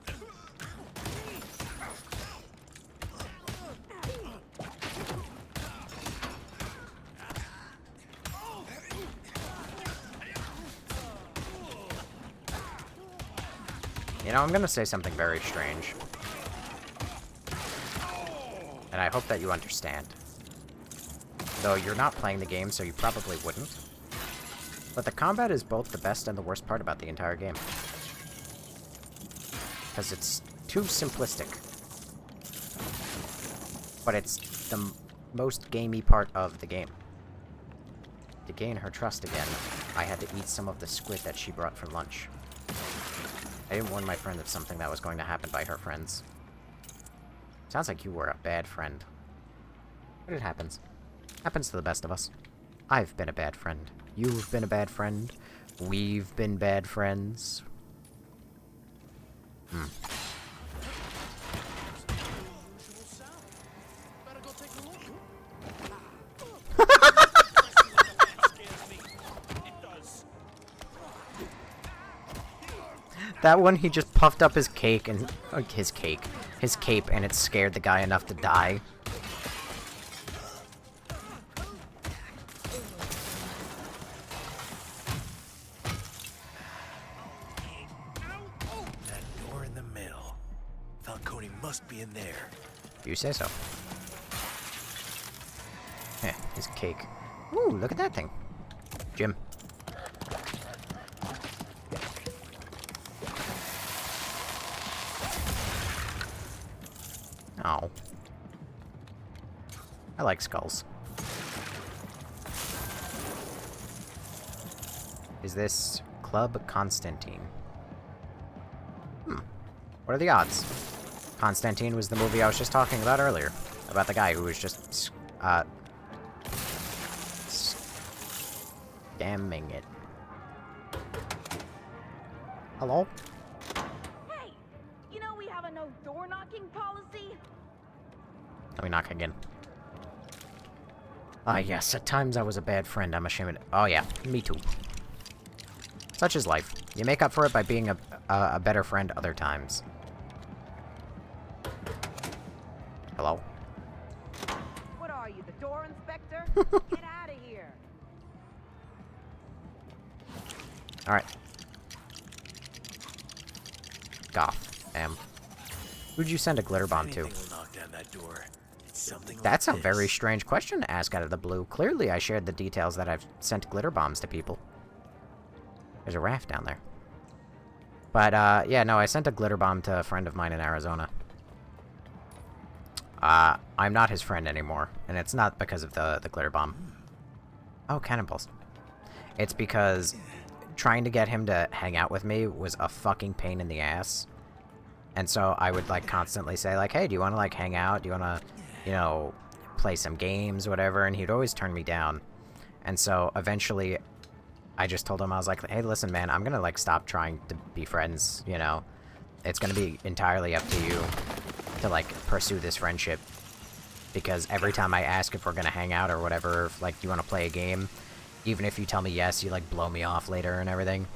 You know, I'm gonna say something very strange. And I hope that you understand. Though you're not playing the game, so you probably wouldn't. But the combat is both the best and the worst part about the entire game. Because it's too simplistic. But it's the most gamey part of the game. To gain her trust again, I had to eat some of the squid that she brought for lunch. I didn't warn my friend of something that was going to happen by her friends. Sounds like you were a bad friend. But it happens. Happens to the best of us. I've been a bad friend. You've been a bad friend. We've been bad friends. That one, he just puffed up his cake and his cape, and it scared the guy enough to die. That door in the middle. Falcone must be in there. You say so. Heh, his cake. Ooh, look at that thing. Jim. Oh. I like skulls. Is this Club Constantine? What are the odds? Constantine was the movie I was just talking about earlier. About the guy who was just, scamming it. Hello? Hey! You know we have a no door knocking policy? Let me knock again. Ah, yes, at times I was a bad friend, I'm ashamed of it. Oh yeah, me too. Such is life. You make up for it by being a better friend other times. Hello? What are you, the door inspector? Get out of here. Alright. Goth. Who'd you send a glitter bomb to? Knock down that door. It's something That's like a very strange question to ask out of the blue. Clearly I shared the details that I've sent glitter bombs to people. There's a raft down there. But, yeah, no, I sent a glitter bomb to a friend of mine in Arizona. I'm not his friend anymore, and it's not because of the glitter bomb. Oh, cannonballs. It's because trying to get him to hang out with me was a fucking pain in the ass. And so I would, like, constantly say, like, hey, do you want to, like, hang out? Do you want to, you know, play some games, whatever? And he'd always turn me down. And so eventually I just told him, I was like, hey, listen, man, I'm gonna, like, stop trying to be friends, you know? It's gonna be entirely up to you to, like, pursue this friendship. Because every time I ask if we're gonna hang out or whatever, if, like, you want to play a game, even if you tell me yes, you, like, blow me off later and everything.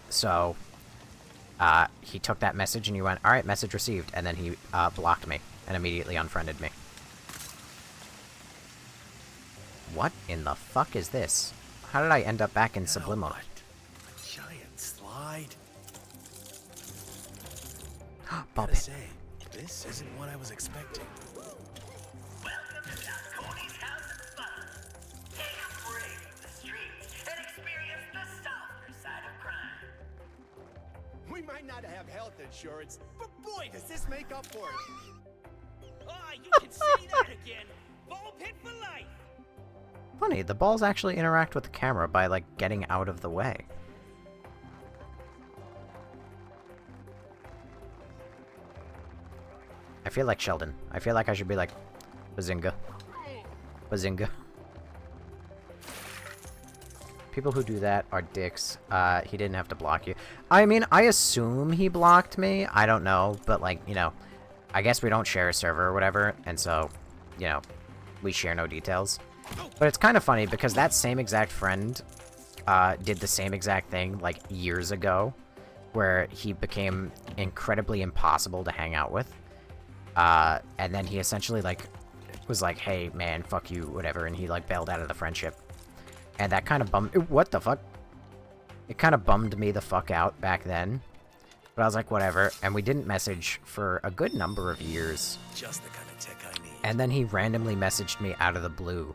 So, he took that message and he went, alright, message received, and then he, blocked me and immediately unfriended me. What in the fuck is this? How did I end up back in Subliminal? A giant slide. Bump Gotta it. say, this isn't what I was expecting. Welcome to Falcone's House of Fun. Take a break from the streets and experience the softer side of crime. We might not have health insurance, but boy, does this make up for it. Ah, you can say that again. Ball pit for life. Funny, the balls actually interact with the camera by, like, getting out of the way. I feel like Sheldon. I feel like I should be like, Bazinga. Bazinga. People who do that are dicks. He didn't have to block you. I mean, I assume he blocked me. I don't know, but, like, you know, I guess we don't share a server or whatever, and so, you know, we share no details. But it's kind of funny because that same exact friend did the same exact thing, like, years ago, where he became incredibly impossible to hang out with. And then he essentially, like, was like, hey, man, fuck you, whatever, and he, like, bailed out of the friendship. And that kind of bummed... What the fuck? It kind of bummed me the fuck out back then. But I was like, whatever. And we didn't message for a good number of years. Just the kind of tech I need. And then he randomly messaged me out of the blue.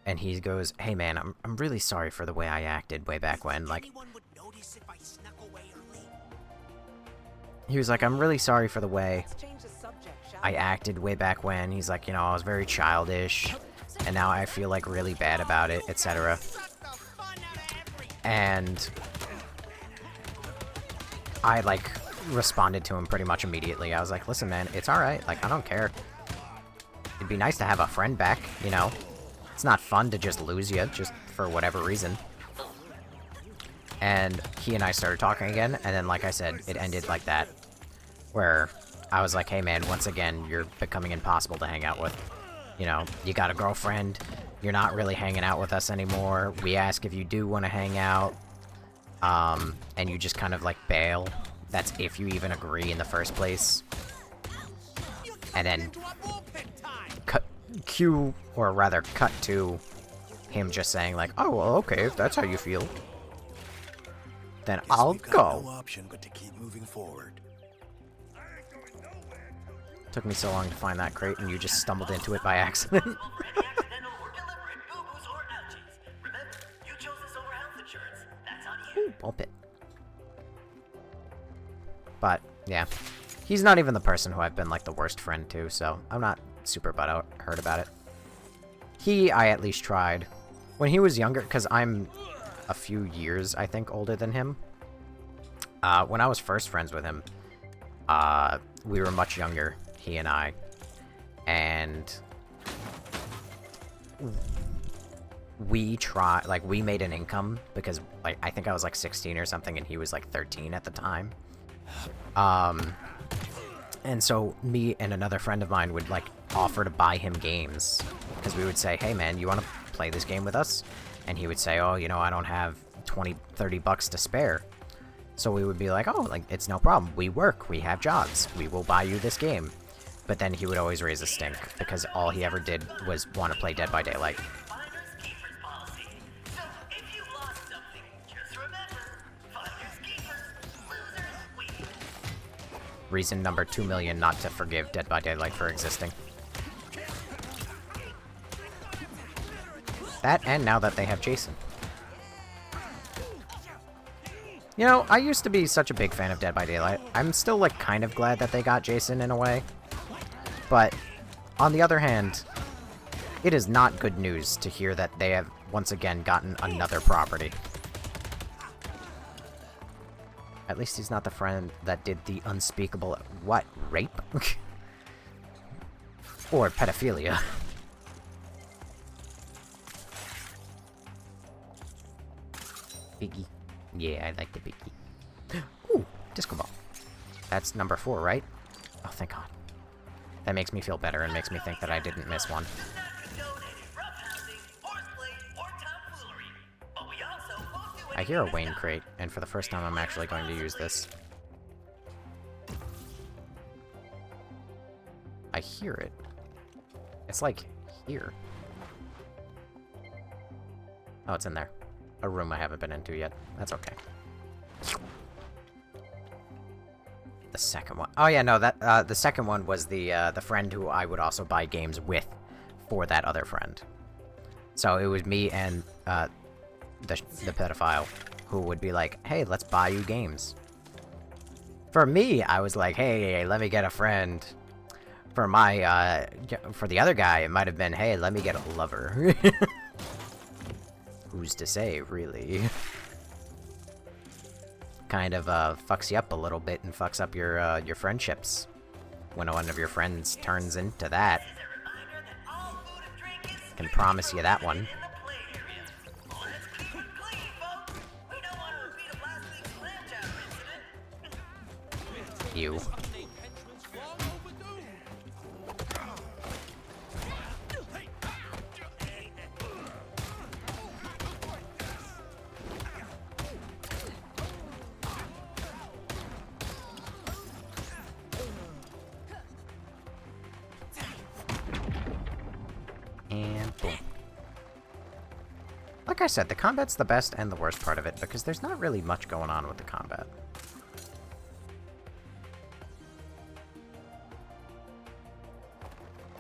And he goes, hey, man, I'm really sorry for the way I acted way back when. Like, Would notice if I snuck away early. he was like, I'm really sorry for the way Let's change the subject, shall I acted way back when. He's like, you know, I was very childish. and now I feel like really bad about it, etc. And I like responded to him pretty much immediately. I was like, listen man, it's alright, like I don't care. It'd be nice to have a friend back, you know? It's not fun to just lose you, just for whatever reason. And he and I started talking again, and then like I said, it ended like that. Where I was like, hey man, once again, you're becoming impossible to hang out with. You know, you got a girlfriend, you're not really hanging out with us anymore, we ask if you do want to hang out, and you just kind of like bail. That's if you even agree in the first place. And then cut to him just saying like, oh well, okay, if that's how you feel, then I'll go. No option but to keep moving forward. Took me so long to find that crate, and you just stumbled into it by accident. Ooh, ball pit. But, yeah. He's not even the person who I've been, like, the worst friend to, so I'm not super hurt about it. I at least tried. When he was younger, because I'm a few years, I think, older than him. When I was first friends with him, we were much younger, he and I. And we made an income because, like, I think I was, like, 16 or something, and he was, like, 13 at the time. And so me and another friend of mine would, like, offer to buy him games. Because we would say, hey, man, you want to play this game with us? And he would say, oh, you know, I don't have 20, 30 bucks to spare. So we would be like, oh, like, it's no problem. We work. We have jobs. We will buy you this game. But then he would always raise a stink, because all he ever did was want to play Dead by Daylight. Reason number 2 million not to forgive Dead by Daylight for existing. That, and now that they have Jason. You know, I used to be such a big fan of Dead by Daylight. I'm still, like, kind of glad that they got Jason in a way. But, on the other hand, it is not good news to hear that they have, once again, gotten another property. At least he's not the friend that did the unspeakable, what, rape? Or pedophilia. Biggie. Yeah, I like the biggie. Ooh, disco ball. That's number 4, right? Oh, thank God. That makes me feel better and makes me think that I didn't miss one. I hear a Wayne crate, and for the first time I'm actually going to use this. I hear it. It's like here. Oh, it's in there. A room I haven't been into yet. That's okay. The second one. Oh yeah, no, that the second one was the friend who I would also buy games with for that other friend. So it was me and the pedophile who would be like, hey, let's buy you games. For me, I was like, hey, let me get a friend. For my for the other guy, it might have been, hey, let me get a lover. Who's to say, really? Kind of fucks you up a little bit and fucks up your friendships when one of your friends turns into that. Can promise you that one. You. And boom. Like I said, the combat's the best and the worst part of it, because there's not really much going on with the combat.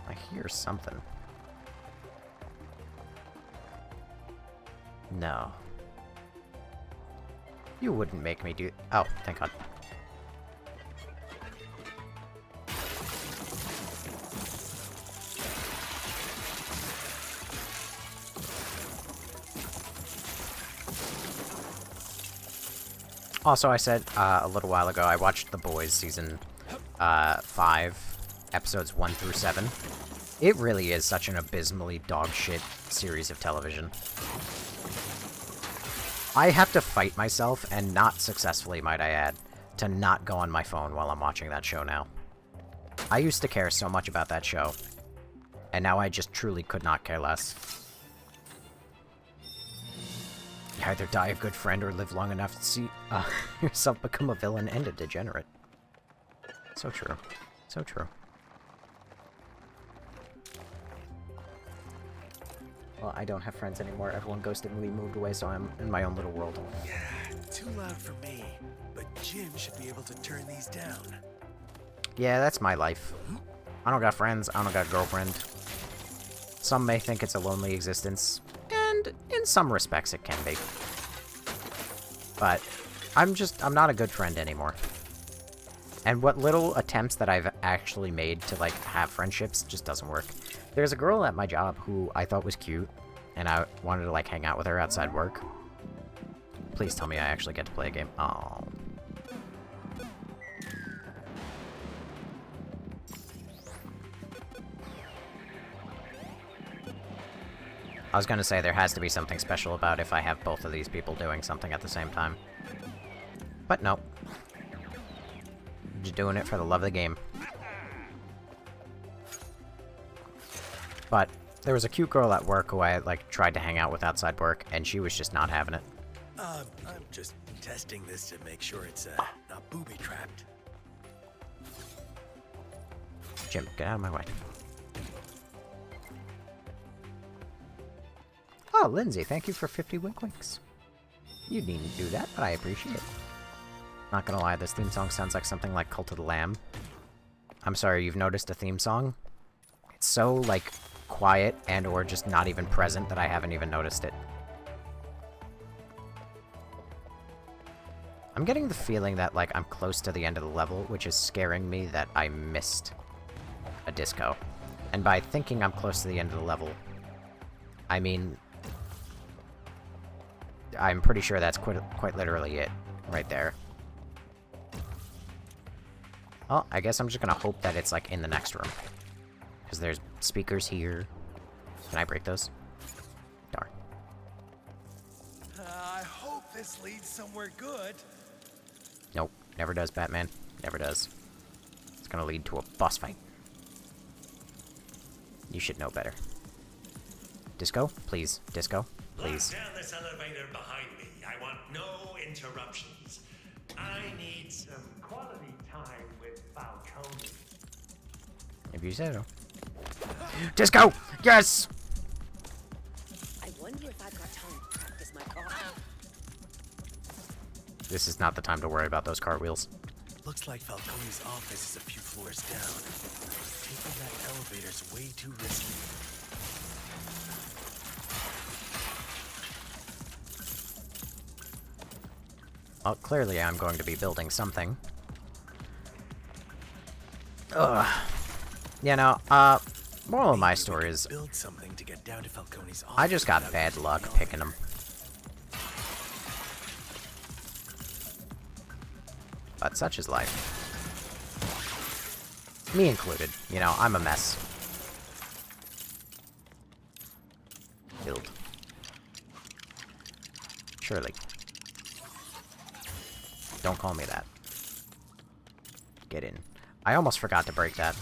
I hear something. No. You wouldn't make me do... Oh, thank God. Also, I said a little while ago, I watched The Boys season 5, episodes 1 through 7. It really is such an abysmally dog-shit series of television. I have to fight myself, and not successfully, might I add, to not go on my phone while I'm watching that show now. I used to care so much about that show, and now I just truly could not care less. You either die a good friend or live long enough to see yourself become a villain and a degenerate. So true. So true. Well, I don't have friends anymore. Everyone ghosted me, moved away, so I'm in my own little world. Yeah, too loud for me. But Jim should be able to turn these down. Yeah, that's my life. I don't got friends, I don't got a girlfriend. Some may think it's a lonely existence, and in some respects it can be. But I'm not a good friend anymore. And what little attempts that I've actually made to, like, have friendships just doesn't work. There's a girl at my job who I thought was cute, and I wanted to, like, hang out with her outside work. Please tell me I actually get to play a game. Oh. I was gonna say there has to be something special about if I have both of these people doing something at the same time. But nope. Just doing it for the love of the game. But there was a cute girl at work who I, like, tried to hang out with outside work, and she was just not having it. I'm just testing this to make sure it's not booby-trapped. Jim, get out of my way. Oh, Lindsay, thank you for 50 winks. You needn't do that, but I appreciate it. Not gonna lie, this theme song sounds like something like Cult of the Lamb. I'm sorry, you've noticed a theme song? It's so, like, quiet and or just not even present that I haven't even noticed it. I'm getting the feeling that, like, I'm close to the end of the level, which is scaring me that I missed a disco. And by thinking I'm close to the end of the level, I mean, I'm pretty sure that's quite literally it, right there. Well, I guess I'm just gonna hope that it's, like, in the next room. Because there's speakers here. Can I break those? Darn. I hope this leads somewhere good. Nope, never does, Batman. Never does. It's gonna lead to a boss fight. You should know better. Disco? Please. Disco? Please. Lock down this elevator behind me. I want no interruptions. I need some quality time with Falcone. If you say so. Disco! Yes! I wonder if I've got time to practice my car. This is not the time to worry about those cartwheels. Looks like Falcone's office is a few floors down. Taking that elevator's way too risky. Well, clearly I'm going to be building something. Ugh. You know, moral of my story is, Build something to get down to Falcone's office. I just got bad luck picking them. But such is life. Me included. You know, I'm a mess. Build. Surely. Don't call me that. Get in. I almost forgot to break that.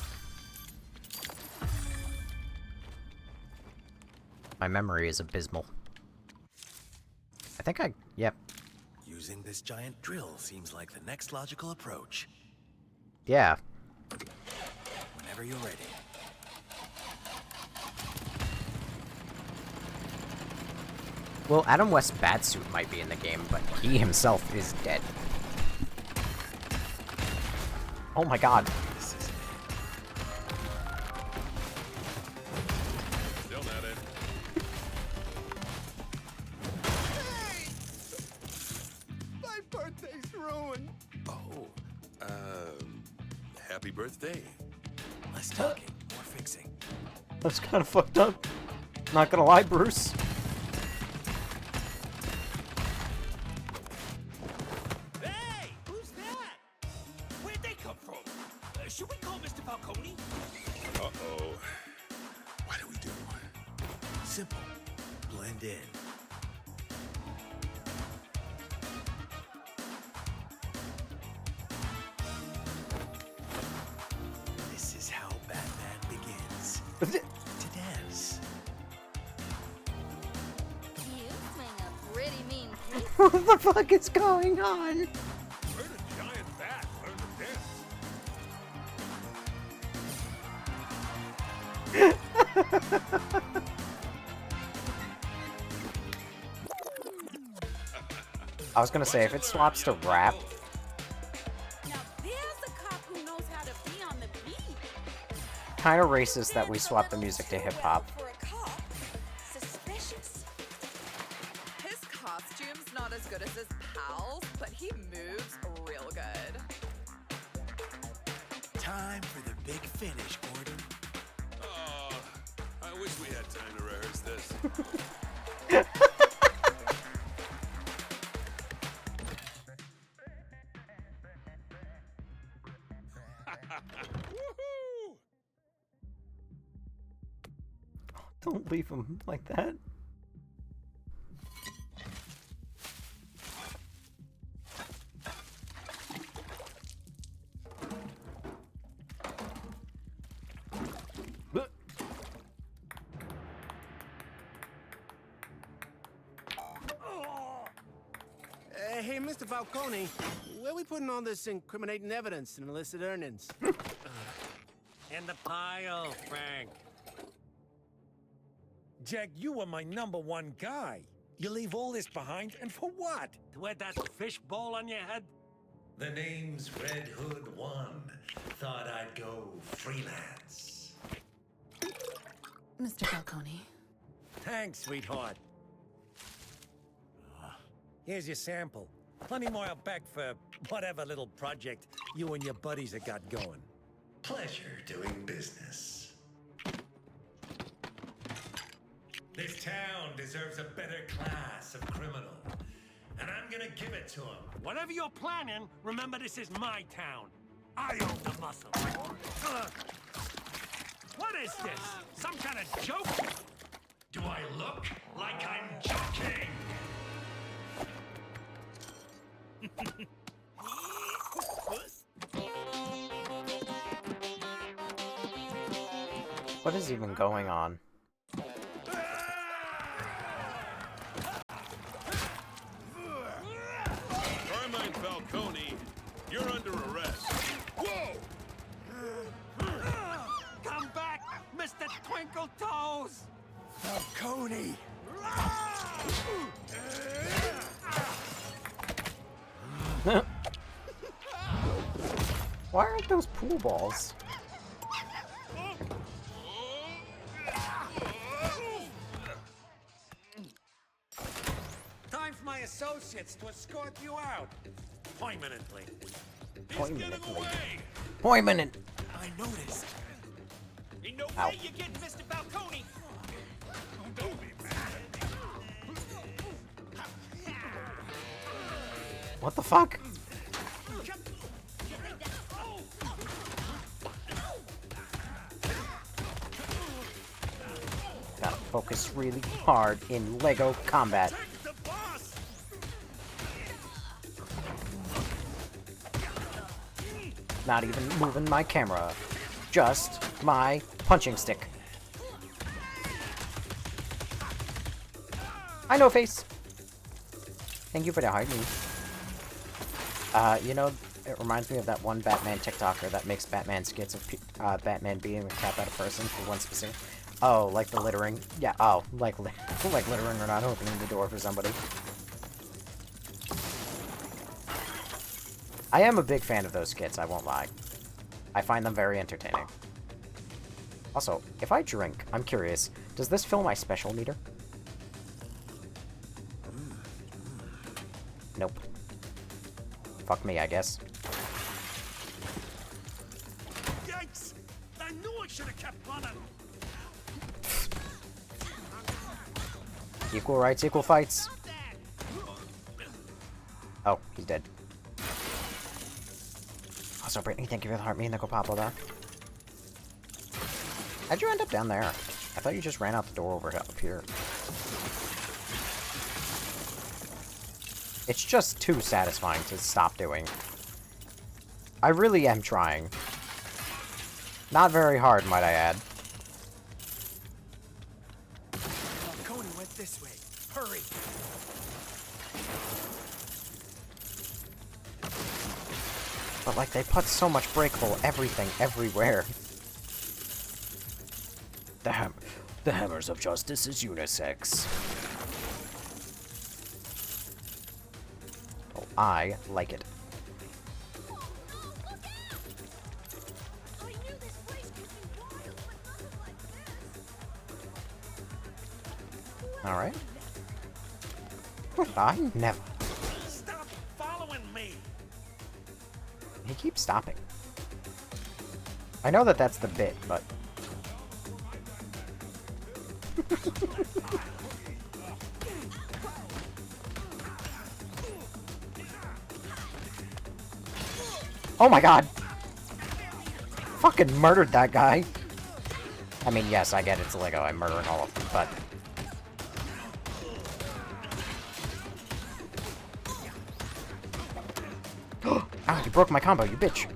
My memory is abysmal. I think yep. Using this giant drill seems like the next logical approach. Yeah. Whenever you're ready. Well, Adam West's Batsuit might be in the game, but he himself is dead. Oh my god. Still not it. My birthday's ruined. Oh, happy birthday. Less talking, more fixing. That's kind of fucked up. Not gonna lie, Bruce. Should we call Mr. Falcone? Uh-oh. What do we do? Simple. Blend in. This is how Batman begins. To dance. You swing a pretty mean kick. What the fuck is going on? Where did giant bat learn to dance? I was gonna say, if it swaps to rap, Now there's a cop who knows how to be on the beat. kinda racist that we swap the music to hip-hop. For a cop, suspicious. His costume's not as good as his pals, but he moves real good. Time for the big finish, Gordon. Oh, I wish we had time to rehearse this. Woohoo! Don't leave him like that. Hey, Mr. Falcone, where we putting all this incriminating evidence and illicit earnings? In the pile, Frank. Jack, you were my #1 guy. You leave all this behind, and for what? To wear that fish bowl on your head? The name's Red Hood 1. Thought I'd go freelance. Mr. Falcone. Thanks, sweetheart. Here's your sample. Plenty more out back for whatever little project you and your buddies have got going. Pleasure doing business. This town deserves a better class of criminal, and I'm gonna give it to him. Whatever you're planning, remember this is my town. I own the muscle. What is this? Some kind of joke? Do I look like I'm joking? What is even going on? Carmine Falcone, you're under arrest. Whoa! Come back, Mr. Twinkle Toes! Falcone! Why aren't those pool balls? Time for my associates to escort you out. Permanently. Poignantly. Poignant. I noticed. Ain't no Ow. way you get Mr. Falcone. Don't be mad at me. What the fuck? Gotta focus really hard in Lego combat. Not even moving my camera. Just my punching stick. I know face. Thank you for the heart me. You know, it reminds me of that one Batman TikToker that makes Batman skits of Batman beating the crap out of a person for one specific. Oh, like the littering. Yeah. Oh, like like littering or not opening the door for somebody. I am a big fan of those skits. I won't lie. I find them very entertaining. Also, if I drink, I'm curious. Does this fill my special meter? Nope. Fuck me, I guess. Yikes! I knew I should have kept running. Equal rights, equal fights. Oh, he's dead. Also, Brittany, thank you for the heart. Me and Nickel Pablo there. How'd you end up down there? I thought you just ran out the door over up here. It's just too satisfying to stop doing. I really am trying. Not very hard, might I add. Coney went this way. Hurry. But, like, they put so much breakable everything everywhere. The hammers of justice is unisex. Oh, I like it. Alright. I never. Stop following me! He keeps stopping. I know that that's the bit, but... Oh my god! Fucking murdered that guy! I mean, yes, I get it's Lego, I'm murdering all of them, but... Ah, you broke my combo, you bitch!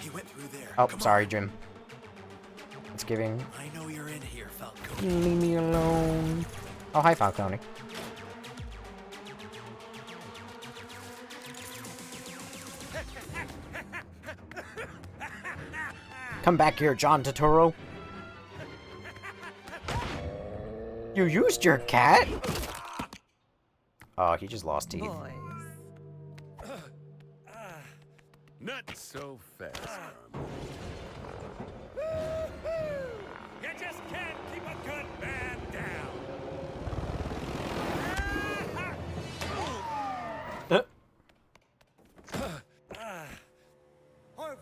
He went through there. Oh, Come sorry, on. Jim. It's giving... I know you're in here, Falcone. Leave me alone. Oh, hi, Falcone. Come back here, John Turturro. You used your cat? Oh, he just lost teeth. Not so fast, You just can't keep a good man down. Harvey!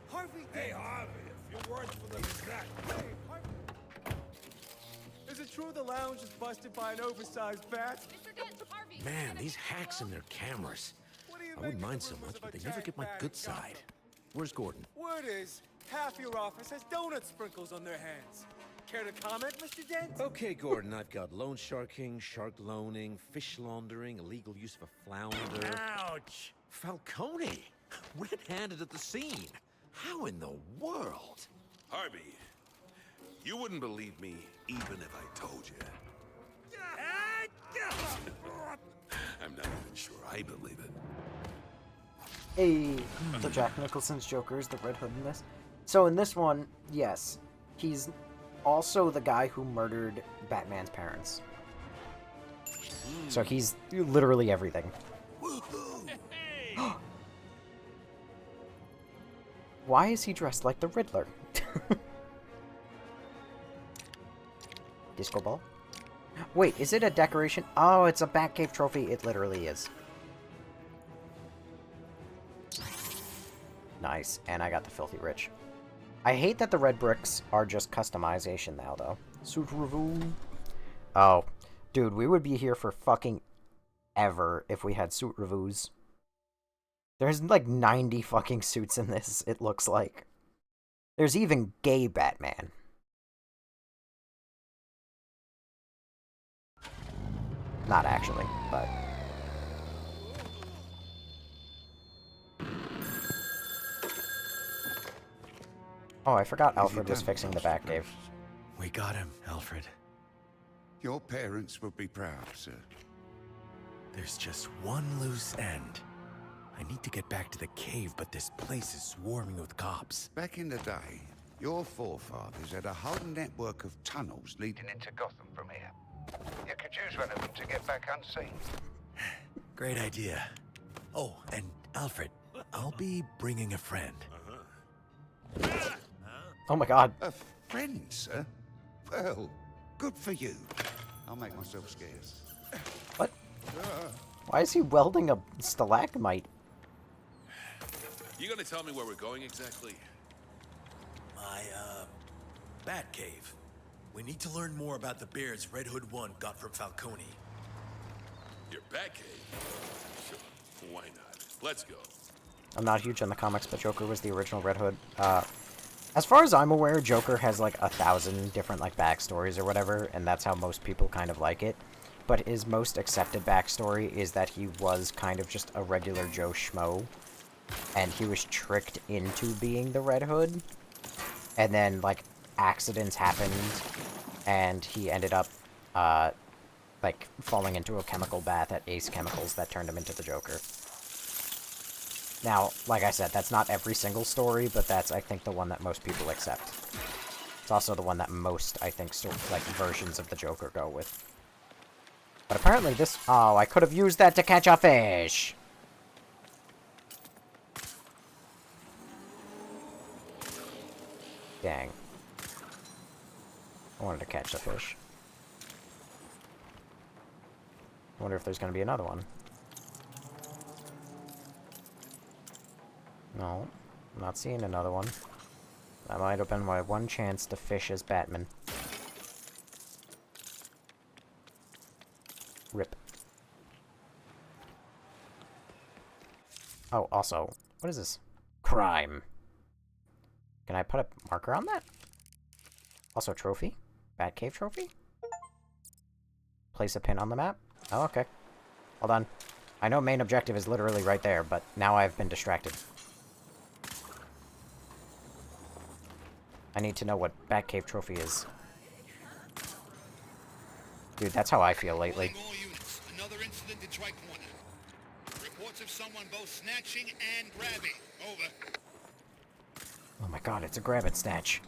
Harvey! Hey, Harvey, a few words for the Gazette. Hey, Harvey! Is it true the lounge is busted by an oversized bat? Man, these hacks and their cameras. I wouldn't mind so much, but they never get my good side. Where's Gordon? Word is, half your office has donut sprinkles on their hands. Care to comment, Mr. Dent? Okay, Gordon, I've got loan sharking, shark loaning, fish laundering, illegal use of a flounder. Ouch! Falcone! Red-handed at the scene! How in the world? Harvey, you wouldn't believe me even if I told you. I'm not even sure I believe it. Hey, so Jack Nicholson's Joker is the Red Hood in this. So in this one, yes, he's also the guy who murdered Batman's parents. So he's literally everything. Why is he dressed like the Riddler? Disco ball? Wait, is it a decoration? Oh, it's a Batcave trophy. It literally is. Nice, and I got the Filthy Rich. I hate that the red bricks are just customization now, though. Suit review. Oh, dude, we would be here for fucking ever if we had suit reviews. There's like 90 fucking suits in this, it looks like. There's even gay Batman. Not actually, but... Oh, I forgot Alfred was fixing the Batcave. We got him, Alfred. Your parents will be proud, sir. There's just one loose end. I need to get back to the cave, but this place is swarming with cops. Back in the day, your forefathers had a whole network of tunnels leading into Gotham from here. You could use one of them to get back unseen. Great idea. Oh, and Alfred, I'll be bringing a friend. Oh my god. A friend, sir? Well, good for you. I'll make myself scarce. What? Why is he welding a stalagmite? You gonna tell me where we're going exactly? My, Batcave. We need to learn more about the bears Red Hood 1 got from Falcone. Your Batcave? Sure, why not? Let's go. I'm not huge on the comics, but Joker was the original Red Hood. As far as I'm aware, Joker has like 1,000 different like backstories or whatever, and that's how most people kind of like it. But his most accepted backstory is that he was kind of just a regular Joe Schmo, and he was tricked into being the Red Hood, and then like accidents happened, and he ended up like falling into a chemical bath at Ace Chemicals that turned him into the Joker. Now, like I said, that's not every single story, but that's, I think, the one that most people accept. It's also the one that most, I think, like, versions of the Joker go with. But apparently this... Oh, I could have used that to catch a fish! Dang. I wanted to catch the fish. I wonder if there's going to be another one. No, I'm not seeing another one. That might have been my one chance to fish as Batman. Rip. Oh, also, what is this? Crime. Can I put a marker on that? Also, trophy? Batcave trophy? Place a pin on the map? Oh, okay. Hold on. I know main objective is literally right there, but now I've been distracted. I need to know what Batcave trophy is. Dude, that's how I feel lately. All units. Another incident in Tricorner. Reports of someone both snatching and grabbing. Over. Oh my god, it's a grab and snatch.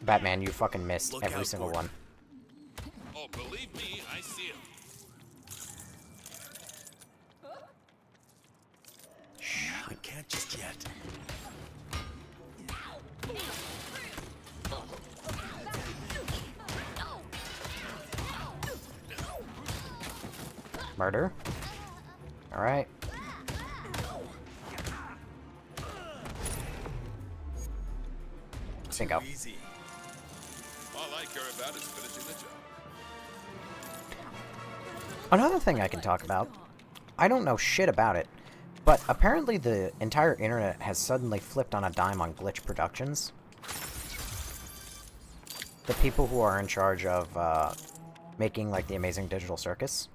Batman, you fucking missed every single one. Oh, believe me, I see him. I can't just yet. Murder? Alright. Bingo. Easy. All I care about is finishing the job. Another thing I can talk about, I don't know shit about it, but apparently the entire internet has suddenly flipped on a dime on Glitch Productions. The people who are in charge of making, like, the Amazing Digital Circus.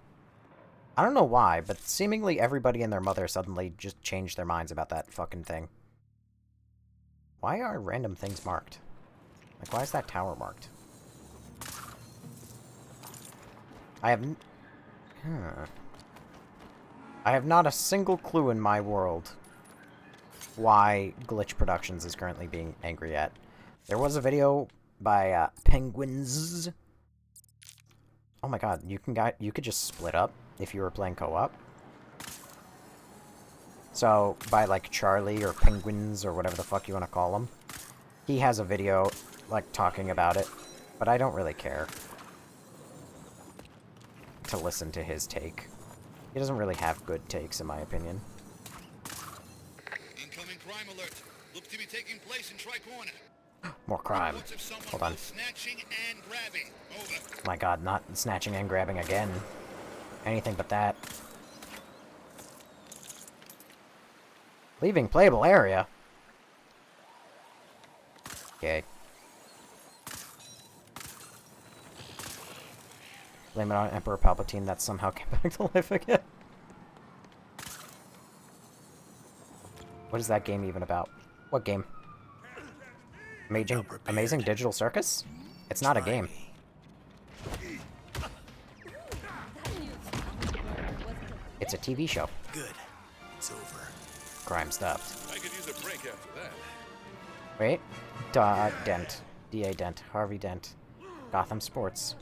I don't know why, but seemingly everybody and their mother suddenly just changed their minds about that fucking thing. Why are random things marked? Like, why is that tower marked? I have not a single clue in my world why Glitch Productions is currently being angry at. There was a video by Penguins. Oh my god, you could just split up if you were playing co-op. So, by like Charlie or Penguins or whatever the fuck you want to call him, he has a video like talking about it, but I don't really care to listen to his take. He doesn't really have good takes, in my opinion. Incoming crime alert. Looks to be taking place in Tricorner. More crime. Hold on. Snatching and grabbing. Over. Oh my god, not snatching and grabbing again. Anything but that. Leaving playable area? Okay. Blame it on Emperor Palpatine that somehow came back to life again. What is that game even about? What game? Amazing Digital Circus? It's not a game. It's a TV show. Good. It's over. Crime stopped. I could use a break after that. Wait. Dent. D.A. Dent. Harvey Dent. Gotham Sports.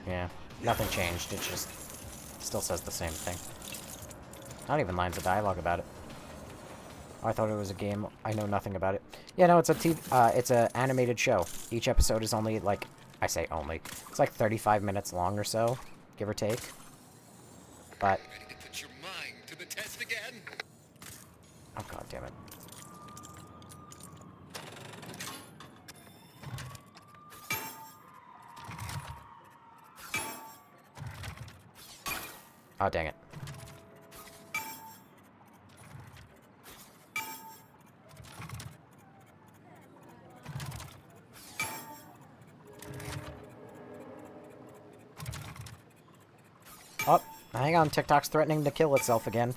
Yeah. Nothing changed. It just still says the same thing. Not even lines of dialogue about it. Oh, I thought it was a game. I know nothing about it. Yeah, no, it's an animated show. Each episode is only, like, I say only. It's like 35 minutes long or so, give or take. but... Ready to put your mind to the test again? Oh, god damn it. Oh, dang it. Oh, hang on, TikTok's threatening to kill itself again.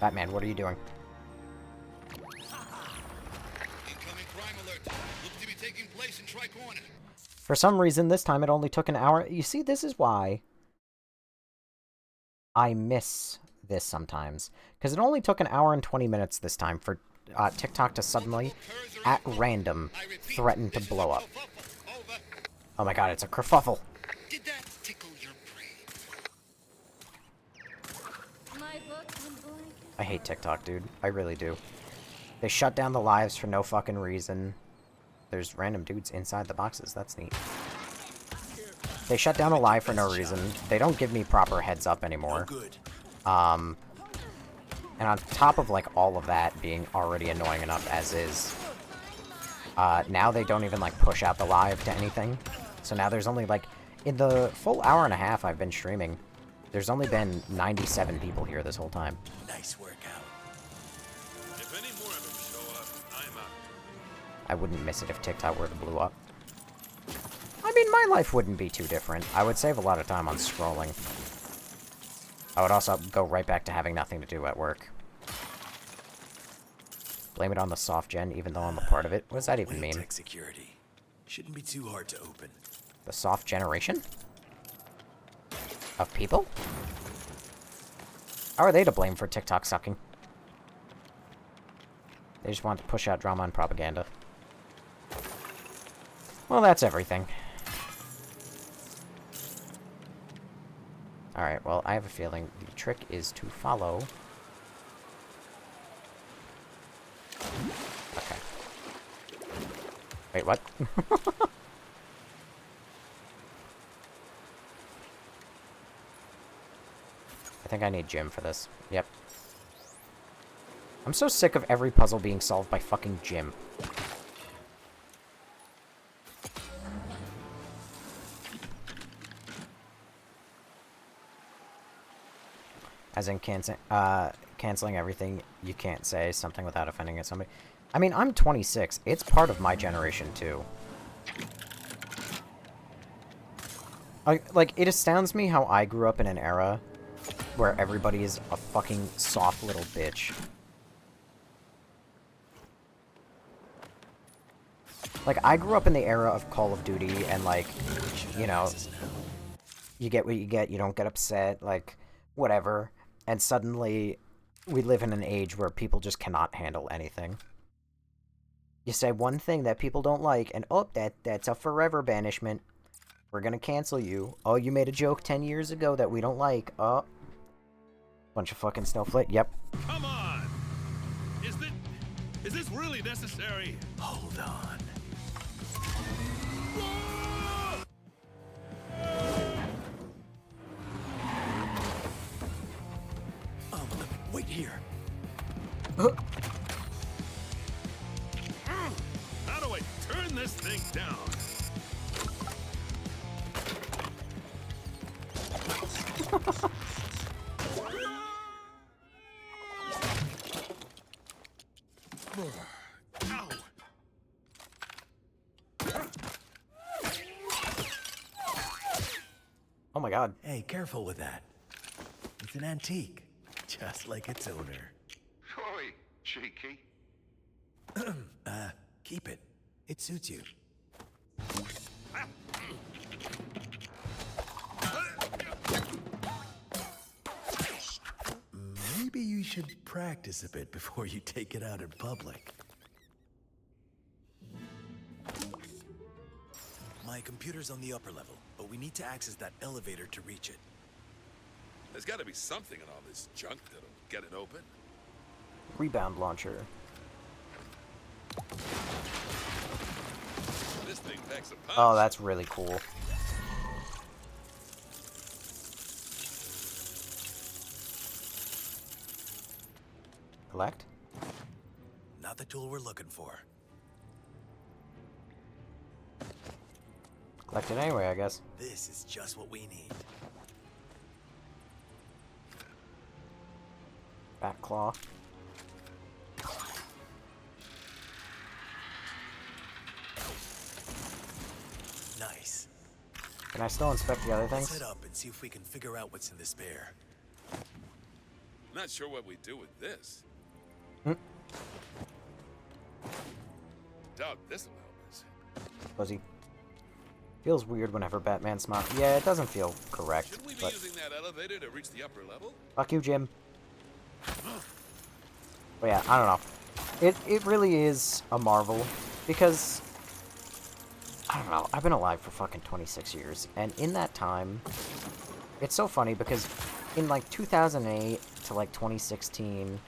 Batman, what are you doing? Incoming crime alert. Looks to be taking place in Tri-Corner. For some reason, this time it only took an hour. You see, this is why I miss this sometimes. Because it only took an hour and 20 minutes this time for TikTok to suddenly, at random, threaten to blow up. Oh my god, it's a kerfuffle. Did that tickle your brain? I hate TikTok, dude. I really do. They shut down the lives for no fucking reason. There's random dudes inside the boxes. That's neat. They shut down the live for no reason. They don't give me proper heads up anymore. And on top of, like, all of that being already annoying enough as is, now they don't even, like, push out the live to anything. So now there's only, like, in the full hour and a half I've been streaming, there's only been 97 people here this whole time. Nice workout. If any more of them show up, I'm out. I wouldn't miss it if TikTok were to blow up. I mean, my life wouldn't be too different. I would save a lot of time on scrolling. I would also go right back to having nothing to do at work. Blame it on the soft gen, even though I'm a part of it. What does that even mean? Tech security. Shouldn't be too hard to open. The soft generation? Of people? How are they to blame for TikTok sucking? They just want to push out drama and propaganda. Well, that's everything. Alright, well, I have a feeling the trick is to follow. Okay. Wait, what? I think I need Jim for this. Yep. I'm so sick of every puzzle being solved by fucking Jim. As in canceling everything you can't say something without offending somebody. I mean, I'm 26. It's part of my generation, too. Like, it astounds me how I grew up in an era where everybody is a fucking soft little bitch. Like, I grew up in the era of Call of Duty, and, like, you know, you get what you get, you don't get upset, like, whatever. And suddenly, we live in an age where people just cannot handle anything. You say one thing that people don't like, and oh, that's a forever banishment. We're gonna cancel you. Oh, you made a joke 10 years ago that we don't like. Oh. Bunch of fucking snowflake. Yep. Come on! Is this really necessary? Hold on. Wait here. How do I turn this thing down? Ow. Oh my god. Hey, careful with that. It's an antique, just like its owner. Oi, cheeky. Keep it. It suits you. Maybe you should practice a bit before you take it out in public. My computer's on the upper level, but we need to access that elevator to reach it. There's got to be something in all this junk that'll get it open. Rebound launcher. This thing packs a punch. Oh, that's really cool. Collect? Not the tool we're looking for. Collect it anyway, I guess. This is just what we need. Bat claw. Nice. Can I still inspect the other things? Let's head up and see if we can figure out what's in this bear. Not sure what we do with this. Doubt this'll help us. Fuzzy. Feels weird whenever Batman smiles. Yeah, it doesn't feel correct. Should we be but... using that elevator to reach the upper level? Fuck you, Jim. But yeah, I don't know. It really is a marvel because I don't know. I've been alive for fucking 26 years, and in that time, it's so funny because in like 2008 to like 2016,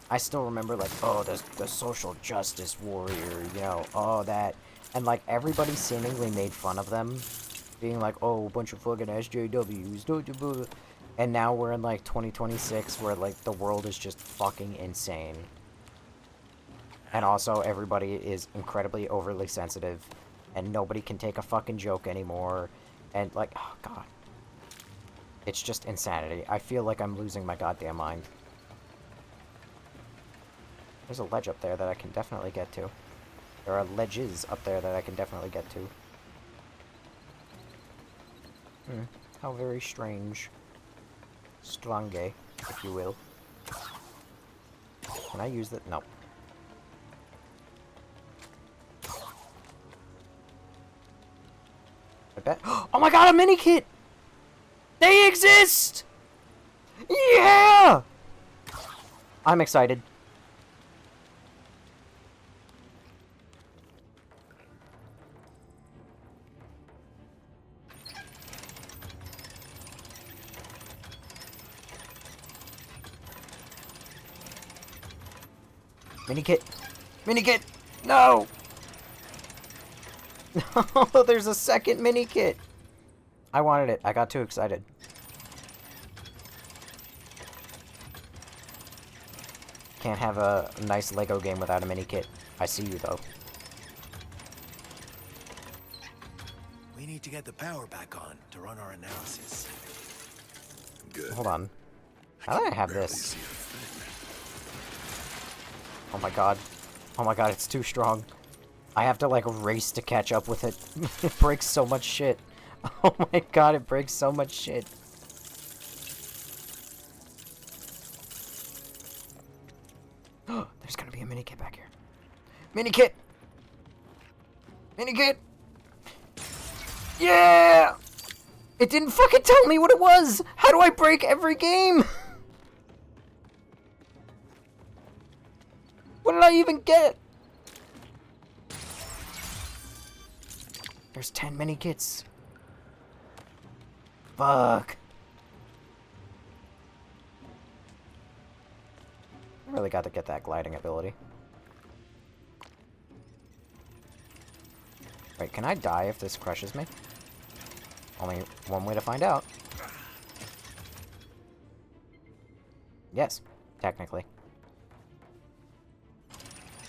I still remember like, oh, the social justice warrior, you know, oh that, and like everybody seemingly made fun of them, being like, oh, a bunch of fucking SJWs, and now we're in like 2026 where like the world is just fucking insane. And also everybody is incredibly overly sensitive and nobody can take a fucking joke anymore. And like, oh god. It's just insanity. I feel like I'm losing my goddamn mind. There's a ledge up there that I can definitely get to. There are ledges up there that I can definitely get to. How very strange. Strange, if you will. Can I use that? No. I bet. Oh my god, a mini kit! They exist! Yeah! I'm excited. Mini kit! Mini kit! No! No, there's a second mini kit! I wanted it. I got too excited. Can't have a nice Lego game without a mini kit. I see you, though. We need to get the power back on to run our analysis. Good. Hold on. How do I have this? Oh my god. Oh my god, it's too strong. I have to, like, race to catch up with it. It breaks so much shit. Oh my god, it breaks so much shit. There's gonna be a mini kit back here. Mini kit! Mini kit! Yeah! It didn't fucking tell me what it was! How do I break every game? What did I even get? There's 10 mini kits. Fuck. I really got to get that gliding ability. Wait, can I die if this crushes me? Only one way to find out. Yes, technically.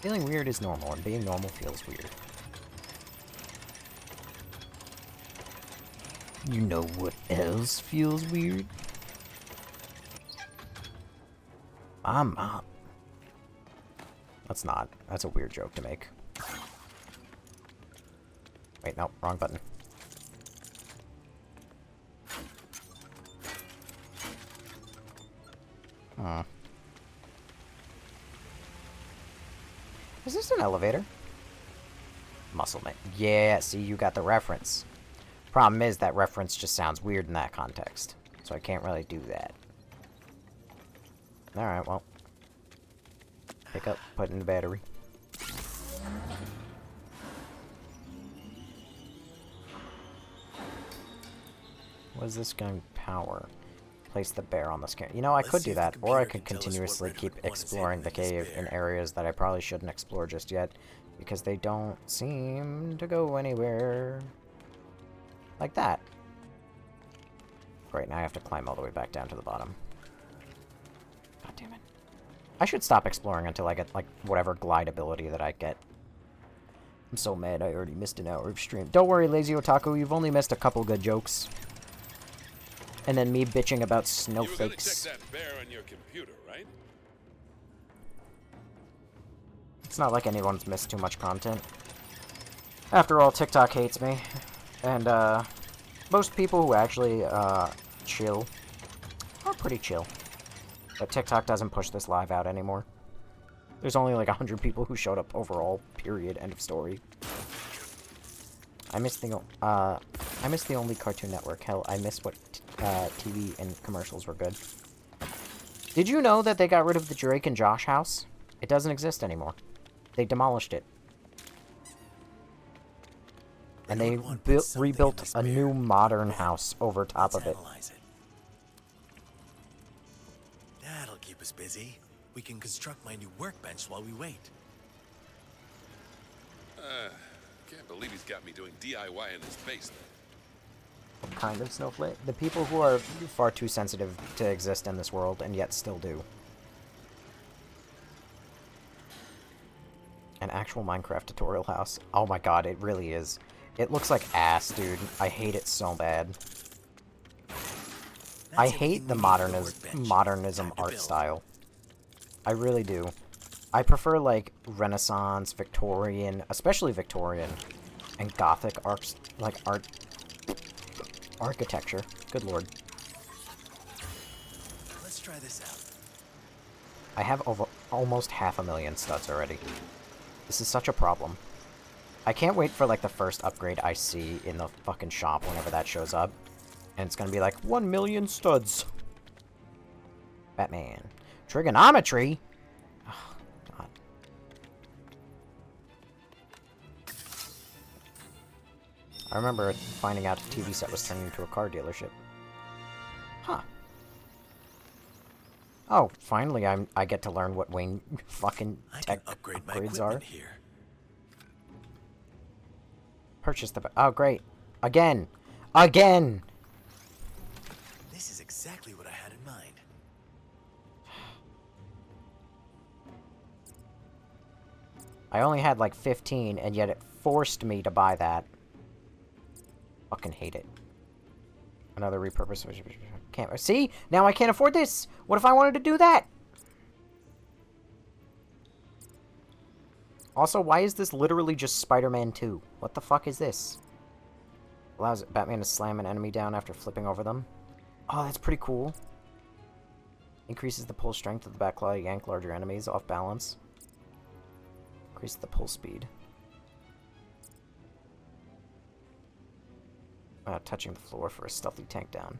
Feeling weird is normal, and being normal feels weird. You know what else feels weird? My mom. That's not. That's a weird joke to make. Wait, no, wrong button. Is this an elevator? Muscle man. Yeah, see, you got the reference. Problem is, that reference just sounds weird in that context. So I can't really do that. Alright, well. Pick up, put in the battery. What is this going to power? Place the bear on the scanner. You know, I could do that, or I could continuously keep exploring the cave in areas that I probably shouldn't explore just yet, because they don't seem to go anywhere. Like that. Great, now I have to climb all the way back down to the bottom. God damn it. I should stop exploring until I get, like, whatever glide ability that I get. I'm so mad I already missed an hour of stream. Don't worry, Lazy Otaku, you've only missed a couple good jokes. And then me bitching about snowflakes. You were gonna check that bear on your computer, right? It's not like anyone's missed too much content. After all, TikTok hates me. And, most people who actually, chill are pretty chill. But TikTok doesn't push this live out anymore. There's only like 100 people who showed up overall, period, end of story. I miss the only Cartoon Network. Hell, I miss what TV and commercials were good. Did you know that they got rid of the Drake and Josh house? It doesn't exist anymore. They demolished it. And they rebuilt a new modern house over top of it. That'll keep us busy. We can construct my new workbench while we wait. Can't believe he's got me doing DIY in his basement. What kind of snowflake? The people who are far too sensitive to exist in this world, and yet still do. An actual Minecraft tutorial house. Oh my god, it really is. It looks like ass, dude. I hate it so bad. I hate the modernism art style. I really do. I prefer, like, Renaissance, Victorian, especially Victorian, and Gothic architecture. Good lord. Let's try this out. I have almost 500,000 studs already. This is such a problem. I can't wait for, like, the first upgrade I see in the fucking shop whenever that shows up. And it's gonna be like, 1,000,000 studs. Batman. Trigonometry? Oh, God. I remember finding out a TV set was turning into a car dealership. Huh. Oh, finally I get to learn what Wayne fucking tech upgrades are. Here. Purchase the... Oh, great. Again! Again! This is exactly what I had in mind. I only had like 15, and yet it forced me to buy that. Fucking hate it. Another repurpose. Can't see? Now I can't afford this! What if I wanted to do that? Also, why is this literally just Spider-Man 2? What the fuck is this? Allows Batman to slam an enemy down after flipping over them. Oh, that's pretty cool. Increases the pull strength of the Batclaw to yank larger enemies off balance. Increases the pull speed. Touching the floor for a stealthy tank down.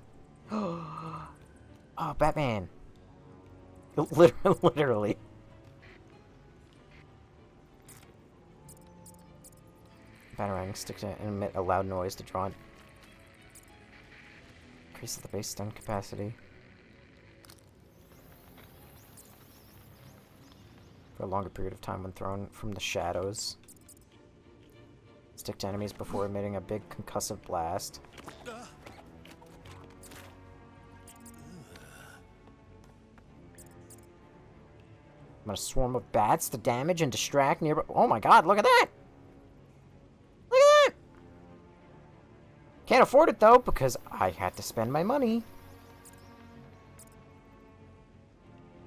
Oh, Batman! Literally. Batarang sticks to emit a loud noise to draw it. Increases the base stun capacity. For a longer period of time when thrown from the shadows. Stick to enemies before emitting a big concussive blast. I'm gonna swarm of bats to damage and distract nearby. Oh my god, look at that! Look at that! Can't afford it though, because I had to spend my money.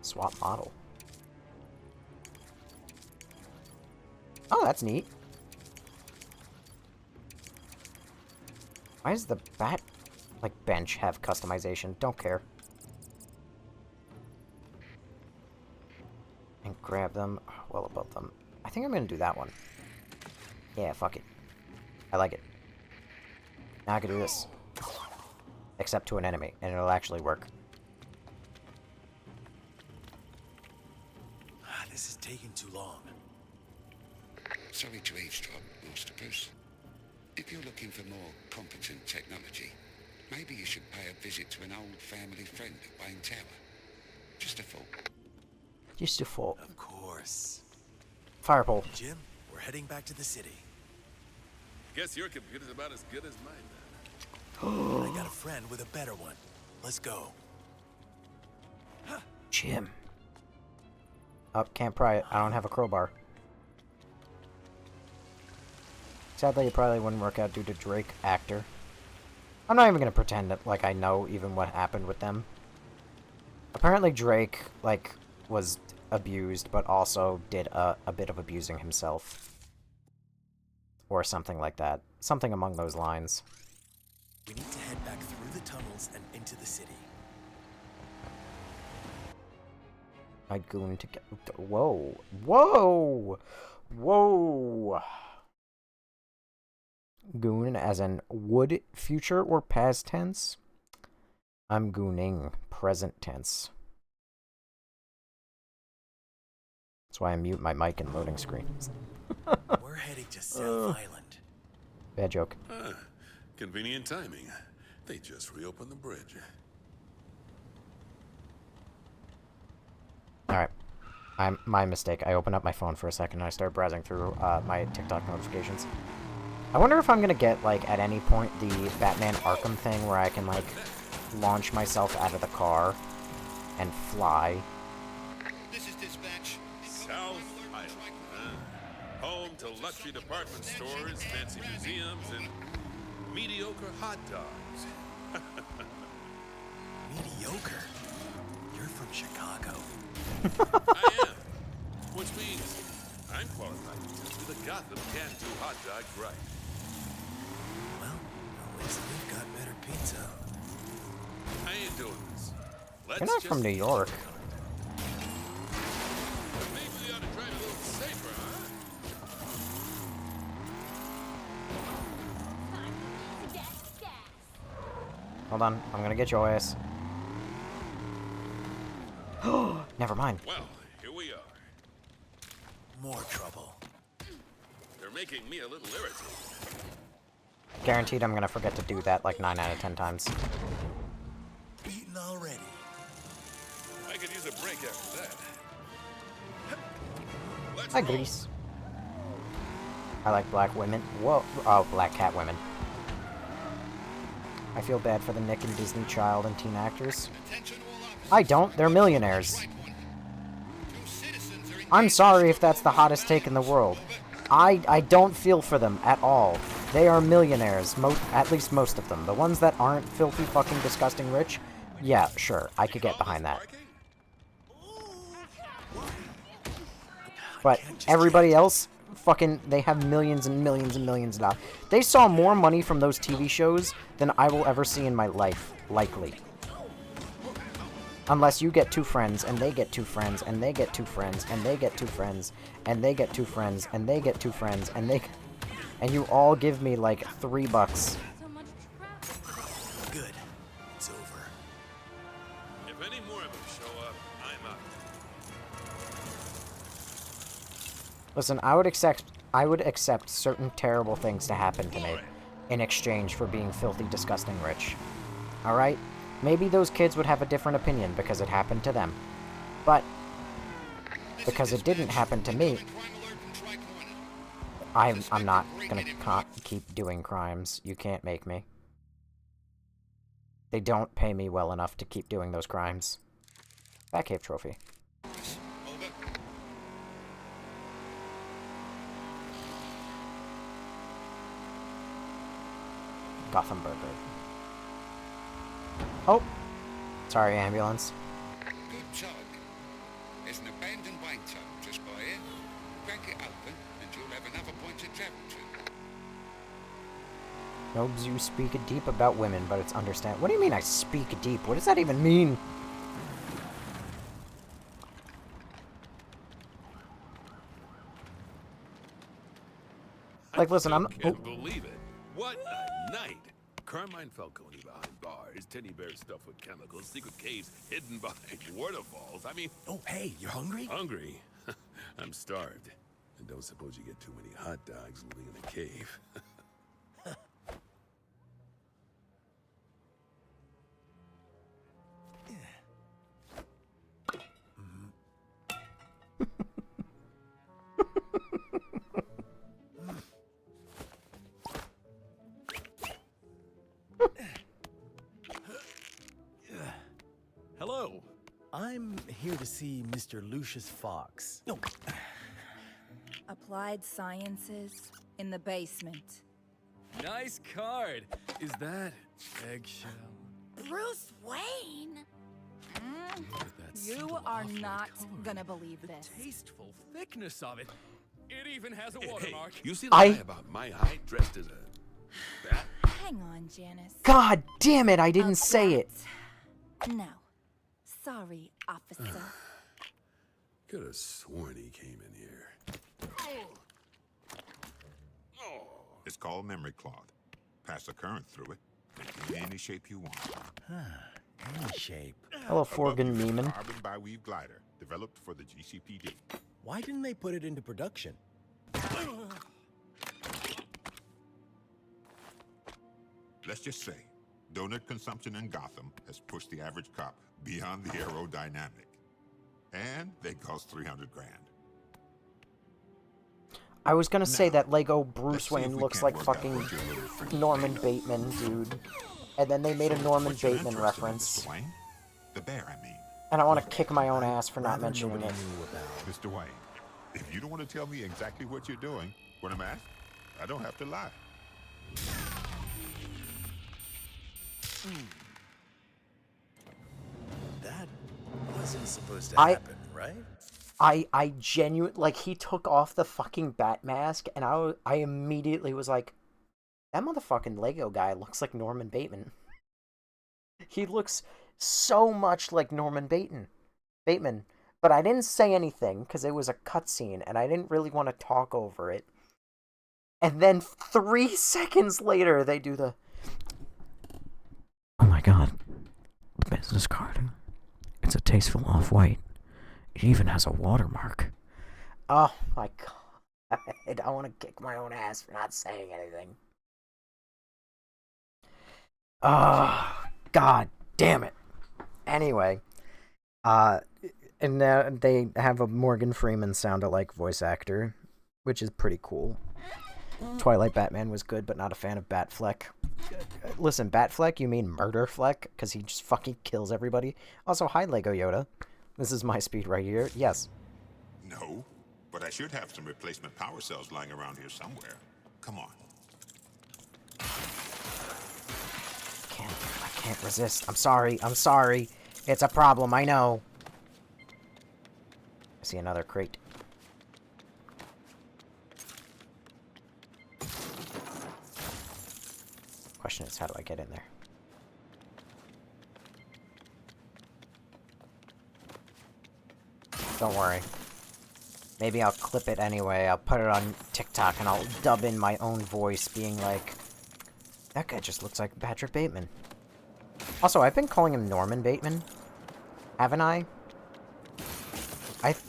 Swap model. Oh, that's neat. Why does the bat, like, bench have customization? Don't care. And grab them well above them. I think I'm gonna do that one. Yeah, fuck it. I like it. Now I can do this. Except to an enemy, and it'll actually work. This is taking too long. Sorry to eavesdrop, Master Bruce. If you're looking for more competent technology, maybe you should pay a visit to an old family friend at Wayne Tower. Just a thought. Just a thought. Of course. Fireball. Jim, we're heading back to the city. Guess your computer's about as good as mine then. I got a friend with a better one. Let's go. Jim. Oh, can't pry it. I don't have a crowbar. Sadly, it probably wouldn't work out due to Drake, actor. I'm not even gonna pretend that, like, I know even what happened with them. Apparently Drake, like, was abused, but also did a bit of abusing himself. Or something like that. Something among those lines. We need to head back through the tunnels and into the city. I'd goon to get... Whoa! Whoa! Whoa! Goon as in would future or past tense? I'm gooning present tense. That's why I mute my mic in loading screens. We're heading to South Island. Bad joke. Convenient timing. They just reopened the bridge. Alright. My mistake. I opened up my phone for a second and I started browsing through my TikTok notifications. I wonder if I'm gonna get, like, at any point the Batman Arkham thing where I can, like, launch myself out of the car and fly. This is dispatch. South Island. Home to luxury department stores, fancy museums, and mediocre hot dogs. Mediocre? You're from Chicago. I am. Which means I'm qualified to tell you that Gotham can't do hot dogs right. Well, at least we've got better pizza. I ain't doing this. You're not from New York. Maybe we ought to drive a little safer, huh? Hold on. I'm gonna get your ass. Never mind. Well, here we are. More trouble. They're making me a little irritated. Guaranteed I'm gonna forget to do that like 9 out of 10 times. Beaten already. I could use a break after that. Hi, Grease. I like black women. Whoa. Oh, black cat women. I feel bad for the Nick and Disney child and teen actors. I don't. They're millionaires. I'm sorry if that's the hottest take in the world. I don't feel for them at all. They are millionaires. At least most of them. The ones that aren't filthy fucking disgusting rich, yeah, sure. I could get behind that. But everybody else, fucking, they have millions and millions and millions of dollars. They saw more money from those TV shows than I will ever see in my life, likely. Unless you get 2 friends, and they get 2 friends, and they get 2 friends, and they get 2 friends, and they get 2 friends, and they get 2 friends, and they... And you all give me, like, $3. Good. It's over. If any more of them show up, I'm out. Listen, I would accept certain terrible things to happen to me in exchange for being filthy, disgusting rich. Alright? Maybe those kids would have a different opinion because it happened to them. But, because it didn't happen to me, I'm not gonna keep doing crimes. You can't make me. They don't pay me well enough to keep doing those crimes. Batcave trophy. Gotham Burger. Oh! Sorry, ambulance. Good job. There's an abandoned wine tub just by here. Crack it open and you'll have another point to travel to. Nobs, you speak deep about women, but it's understand. What do you mean I speak deep? What does that even mean? Like, listen, I'm... I can't believe it. What a night. Carmine Falcone behind bars, teddy bears stuffed with chemicals, secret caves hidden behind waterfalls. I mean... Oh, hey, you're hungry? Hungry? I'm starved. And don't suppose you get too many hot dogs living in a cave. Hello. I'm I'm here to see Mr. Lucius Fox. No. Applied Sciences in the basement. Nice card. Is that eggshell? Bruce Wayne? You are not gonna believe this. Tasteful thickness of it. It even has a Hey, watermark. you see the guy about my height dressed as a bat? Hang on, Janice. God damn it, I didn't say it. No. Sorry, officer. Could have sworn he came in here. It's called memory cloth. Pass a current through it. Take it in any shape you want. Any shape. Hello, Forgan Meeman. Carbon bi-weave glider, developed for the GCPD. Why didn't they put it into production? Let's just say, donut consumption in Gotham has pushed the average cop beyond the aerodynamic. And they cost 300 grand. I was gonna say that Lego let's Bruce see if Wayne we looks can't like work out fucking what your little friend Norman Bateman, dude. And then they made a Norman What you're Bateman interested in, reference. Mr. Wayne? The bear, I mean. And I want to kick my own ass for not mentioning it. Mr. Wayne, if you don't want to tell me exactly what you're doing when I'm asked, I don't have to lie. That wasn't supposed to happen, right? I genuinely, like, he took off the fucking bat mask, and I immediately was like, that motherfucking Lego guy looks like Norman Bateman. He looks so much like Norman Bateman. But I didn't say anything, because it was a cutscene, and I didn't really want to talk over it. And then 3 seconds later, they do the... Oh my god. The business card. It's a tasteful off-white. It even has a watermark. Oh my god. I want to kick my own ass for not saying anything. Oh, god damn it. Anyway. And now they have a Morgan Freeman sound-alike voice actor, which is pretty cool. Twilight Batman was good, but not a fan of Batfleck. Listen, Batfleck, you mean Murder Fleck? Because he just fucking kills everybody. Also, hi, Lego Yoda. This is my speed right here. Yes. No, but I should have some replacement power cells lying around here somewhere. Come on. I can't resist. I'm sorry. It's a problem, I know. I see another crate. Question is, how do I get in there? Don't worry. Maybe I'll clip it anyway. I'll put it on TikTok and I'll dub in my own voice being like, that guy just looks like Patrick Bateman. Also, I've been calling him Norman Bateman. Haven't I?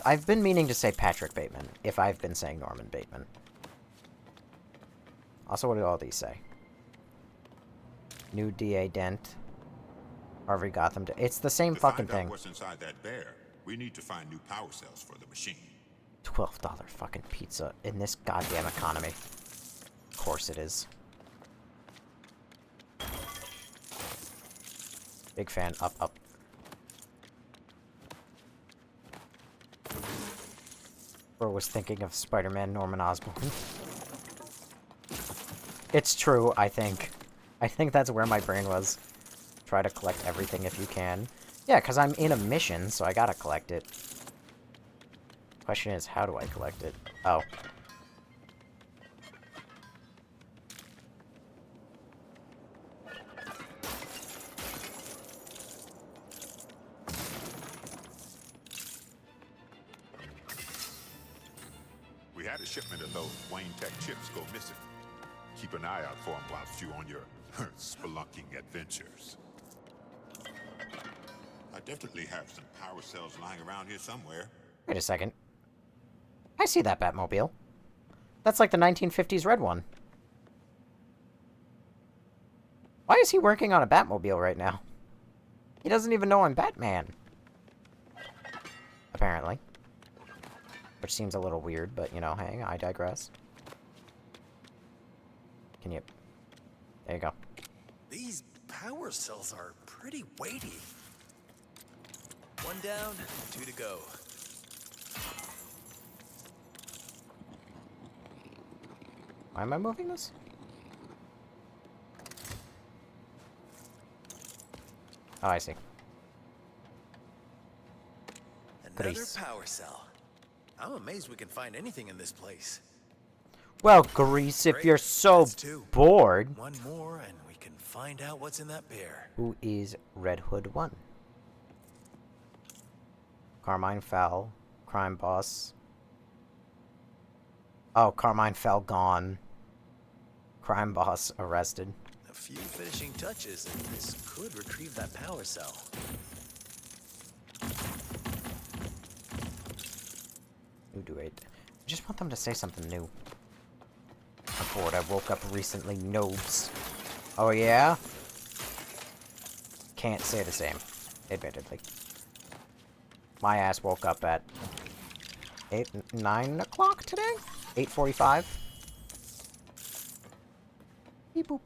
I've been meaning to say Patrick Bateman, if I've been saying Norman Bateman. Also, what do all these say? New DA Dent. Harvey Gotham. It's the same fucking thing. What's inside that bear? We need to find new power cells for the machine. $12 fucking pizza in this goddamn economy. Of course it is. Big fan. Up, up. Or was thinking of Spider-Man Norman Osborn. It's true, I think. I think that's where my brain was. Try to collect everything if you can. Yeah, because I'm in a mission, so I gotta collect it. Question is, how do I collect it? Oh. We had a shipment of those Wayne Tech chips go missing. Keep an eye out for them whilst you're on your spelunking adventures. I definitely have some power cells lying around here somewhere. Wait a second. I see that Batmobile. That's like the 1950s red one. Why is he working on a Batmobile right now? He doesn't even know I'm Batman. Apparently. Which seems a little weird, but, you know, hey, I digress. Can you... There you go. These power cells are pretty weighty. One down, 2 to go. Why am I moving this? Oh, I see. Another Grease. power cell. I'm amazed we can find anything in this place. Well, Grease, if Great, you're so that's 2. bored. One more, and we can find out what's in that bear. Who is Red Hood 1? Carmine Fowl. Crime Boss. Oh, Carmine Fowl gone. Crime Boss arrested. A few finishing touches, and this could retrieve that power cell. Who do it? I just want them to say something new. I'm bored. I woke up recently. Nobs. Oh, yeah? Can't say the same, admittedly. My ass woke up at 9 o'clock today? 8:45? Beep boop.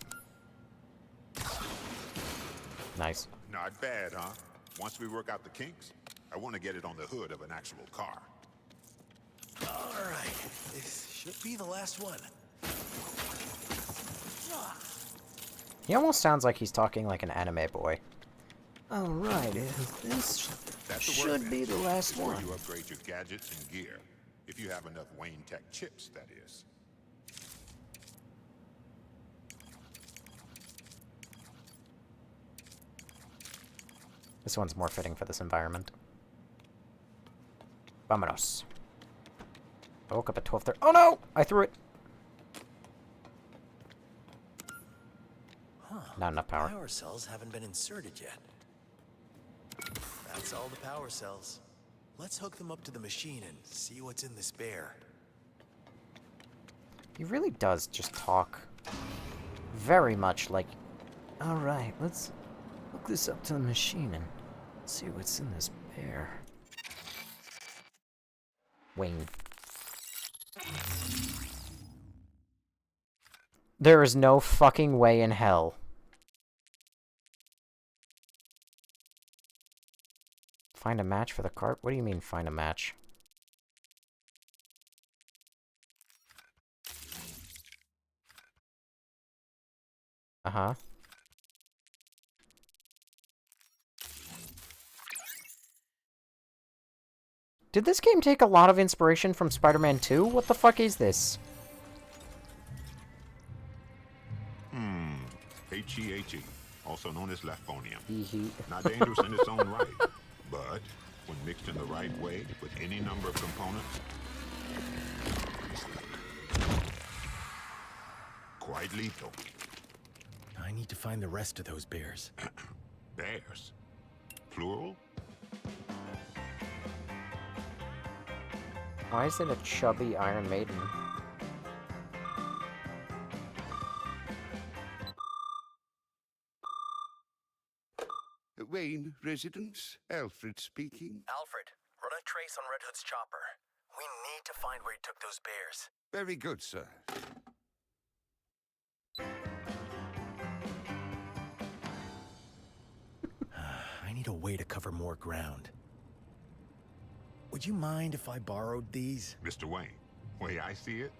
Nice. Not bad, huh? Once we work out the kinks, I want to get it on the hood of an actual car. Alright, this should be the last one. He almost sounds like he's talking like an anime boy. Alright, this should be the last Before one. you upgrade your gadgets and gear, if you have enough Wayne Tech chips, that is. This one's more fitting for this environment. Vámonos. I woke up at 12:30. Oh no! I threw it! Huh. Not enough power. Power cells haven't been inserted yet. That's all the power cells. Let's hook them up to the machine and see what's in this bear. He really does just talk very much like, alright, let's hook this up to the machine and see what's in this bear. Wayne. There is no fucking way in hell. Find a match for the cart? What do you mean, find a match? Uh-huh. Did this game take a lot of inspiration from Spider-Man 2? What the fuck is this? HEHE, also known as Lefonium. Hee. Not dangerous in its own right, but when mixed in the right way with any number of components, quite lethal. I need to find the rest of those bears. Bears? Plural? Why is it a chubby Iron Maiden? Wayne residence, Alfred speaking. Alfred, run a trace on Red Hood's chopper. We need to find where he took those bears. Very good, sir. I need a way to cover more ground. Would you mind if I borrowed these? Mr. Wayne, way I see it,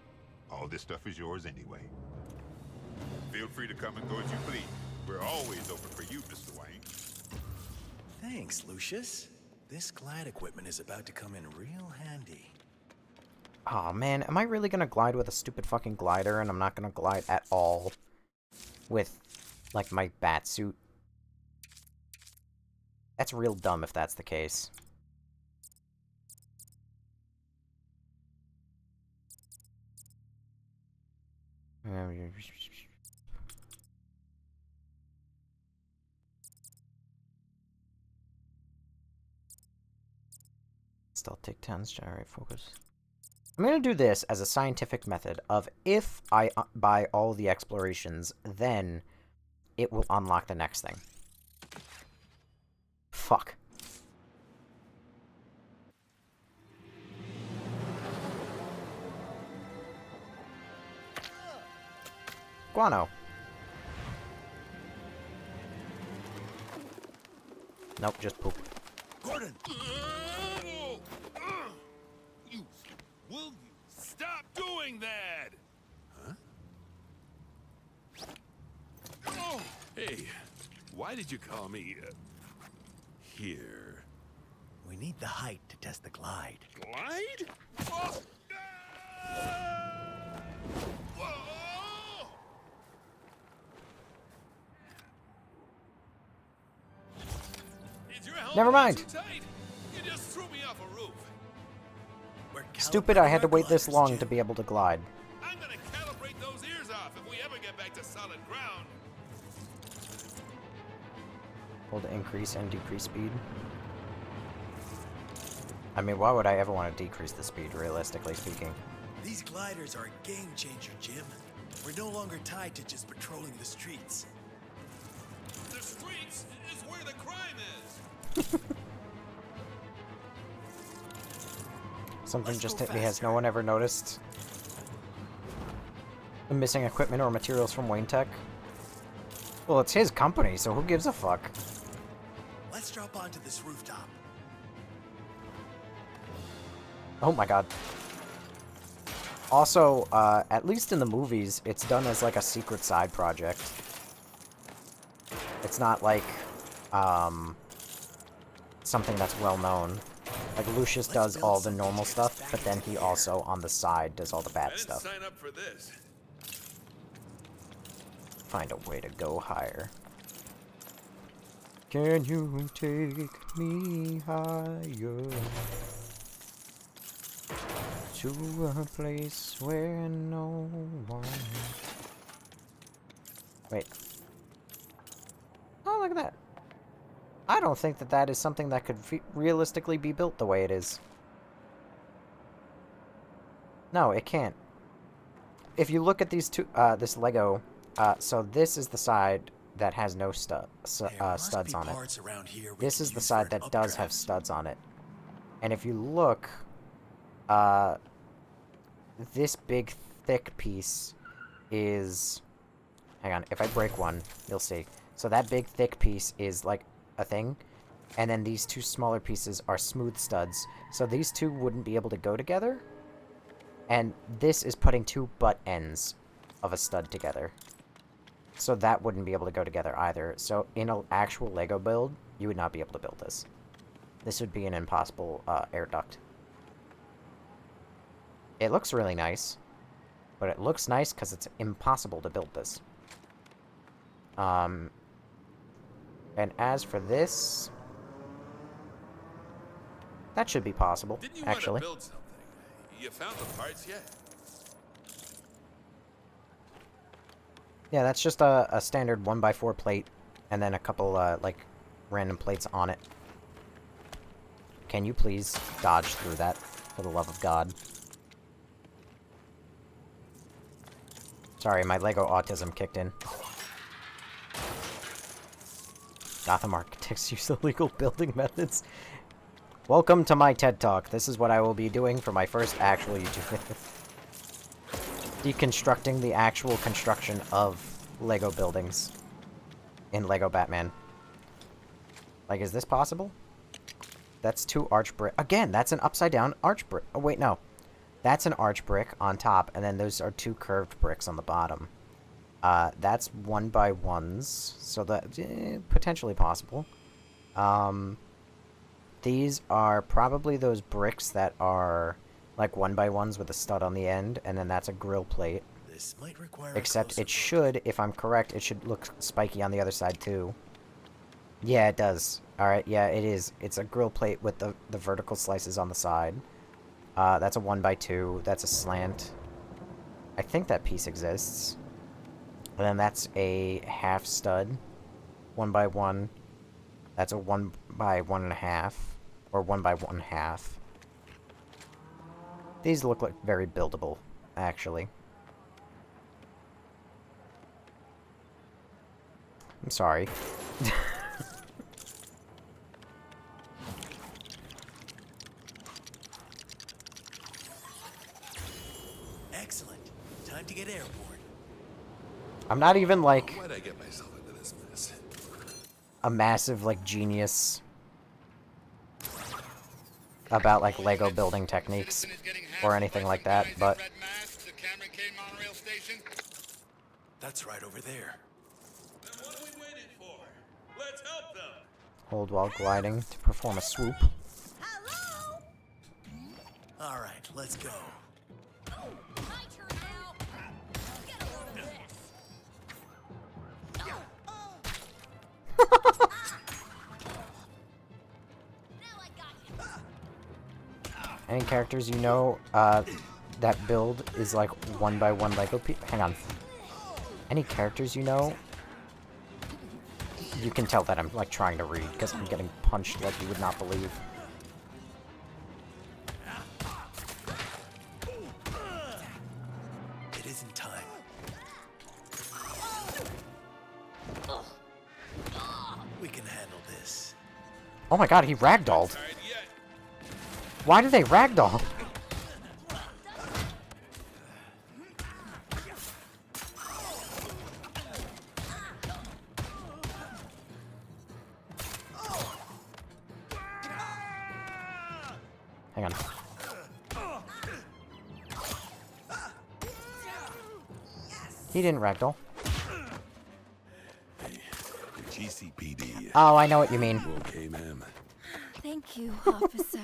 all this stuff is yours anyway. Feel free to come and go as you please. We're always open for you, Mr. Wayne. Thanks, Lucius. This glide equipment is about to come in real handy. Aw, man, am I really gonna glide with a stupid fucking glider and I'm not gonna glide at all with, like, my bat suit? That's real dumb if that's the case. Still take 10s, generate focus. I'm gonna do this as a scientific method of if I buy all the explorations, then it will unlock the next thing. Fuck. Guano. Nope, just poop. Gordon! Will you stop doing that? Huh? Oh! Hey, why did you call me, here? We need the height to test the glide. Glide? Oh. Whoa! Is your helmet Never mind. too tight? You just threw me off a roof. Stupid, I had to wait this long to be able to glide. I'm gonna calibrate those ears off if we ever get back to solid ground. Hold increase and decrease speed. I mean, why would I ever want to decrease the speed, realistically speaking? These gliders are a game changer, Jim. We're no longer tied to just patrolling the streets. The streets is where the crime is. Something just hit me. Has no one ever noticed the missing equipment or materials from Wayne Tech? Well, it's his company, so who gives a fuck? Let's drop onto this rooftop. Oh my god. Also, at least in the movies, it's done as like a secret side project. It's not like, something that's well known. Like, Lucius does all the normal stuff, but then he also, on the side, does all the bad stuff. Sign up for this. Find a way to go higher. Can you take me higher? To a place where no one... Wait. Oh, look at that. I don't think that that is something that could realistically be built the way it is. No, it can't. If you look at these two, this Lego, so this is the side that has no studs on it. This is the side that does have studs on it. And if you look, this big thick piece is... Hang on, if I break one, you'll see. So that big thick piece is like a thing, and then these two smaller pieces are smooth studs. So these two wouldn't be able to go together, and this is putting two butt ends of a stud together. So that wouldn't be able to go together either. So in an actual Lego build, you would not be able to build this. This would be an impossible air duct. It looks really nice, but it looks nice because it's impossible to build this. And as for this, that should be possible, Didn't you actually. Want to build something? You found the parts yet? Yeah, that's just a standard 1x4 plate, and then a couple, like, random plates on it. Can you please dodge through that, for the love of God? Sorry, my Lego autism kicked in. Gotham architects use illegal building methods. Welcome to my TED Talk. This is what I will be doing for my first actual YouTube video. Deconstructing the actual construction of Lego buildings in Lego Batman. Like, is this possible? That's two arch brick. Again, that's an upside down arch brick. Oh, wait, no. That's an arch brick on top, and then those are two curved bricks on the bottom. That's 1x1s, so that's potentially possible. These are probably those bricks that are like 1x1s with a stud on the end, and then that's a grill plate. This might require Except it should, if I'm correct, it should look spiky on the other side too. Yeah, it does. Alright, yeah, it is. It's a grill plate with the vertical slices on the side. That's a 1x2. That's a slant. I think that piece exists. And then that's a half stud. 1x1. That's a 1x1.5. Or 1x1.5. These look like very buildable, actually. I'm sorry. Excellent. Time to get airborne. I'm not even like Why'd I get myself into this mess? a massive like genius about like Lego building techniques or anything like that, but That's right over there. What are we waiting for? Let's help them. hold while gliding to perform a swoop. All right, let's go. Any characters you know that build is like 1x1 Lego piece? Hang on. Any characters you know? You can tell that I'm like trying to read because I'm getting punched like you would not believe. It isn't time. We can handle this. Oh my god, he ragdolled. Why do they ragdoll? Hang on. He didn't ragdoll. GCPD. Oh, I know what you mean. Okay, ma'am. Thank you, officer.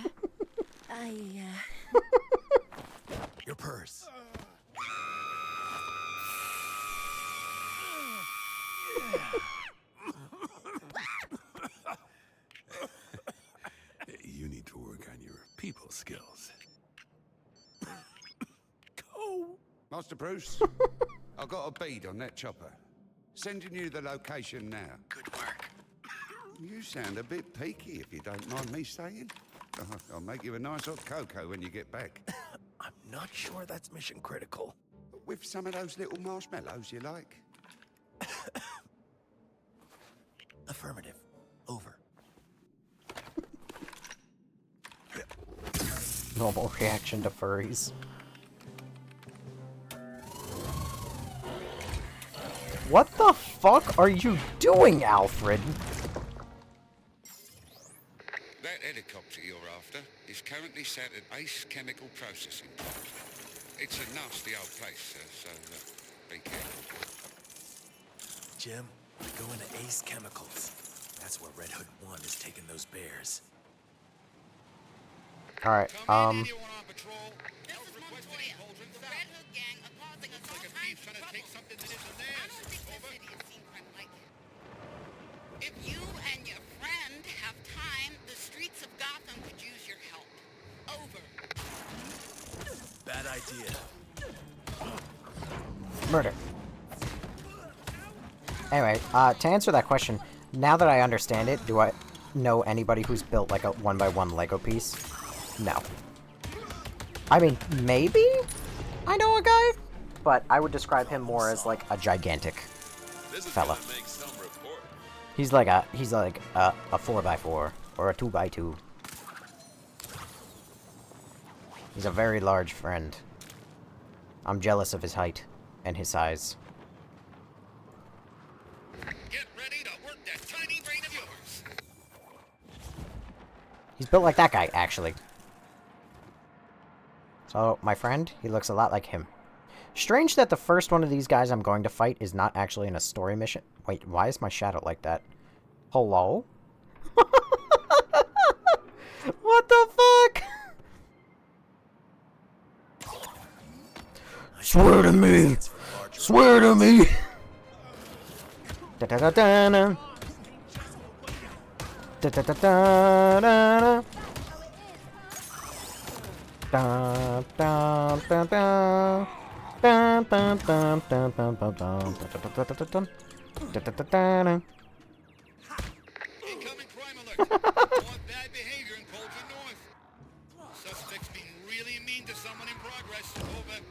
Your purse. You need to work on your people skills. Master Bruce, I got a bead on that chopper. Sending you the location now. Good work. You sound a bit peaky, if you don't mind me saying. I'll make you a nice hot cocoa when you get back. I'm not sure that's mission critical. With some of those little marshmallows you like. Affirmative. Over. Normal reaction to furries. What the fuck are you doing, Alfred? That helicopter you're after is currently sat at Ace Chemical Processing. It's a nasty old place, so be careful. Jim, we're going to Ace Chemicals. That's where Red Hood 1 is taking those bears. Alright, If you and your friend have time, the streets of Gotham could use your help. Over. Bad idea. Murder. Anyway, to answer that question, now that I understand it, do I know anybody who's built like a 1x1 Lego piece? No. I mean, maybe I know a guy, but I would describe him more as like a gigantic fella. He's like a 4x4 or a 2x2. He's a very large friend. I'm jealous of his height and his size. Get ready to work that tiny brain of yours. He's built like that guy, actually. So, my friend, he looks a lot like him. Strange that the first one of these guys I'm going to fight is not actually in a story mission. Wait, why is my shadow like that? Hello? What the fuck? Swear to me! Swear to me! Da da da da da. Da da da da da. Da da da da. Dun dun dun dun dun dun dun dun dun dun dun. Incoming crime alert. Bad behavior in Colton North. Suspect's being really mean to someone in progress. Over.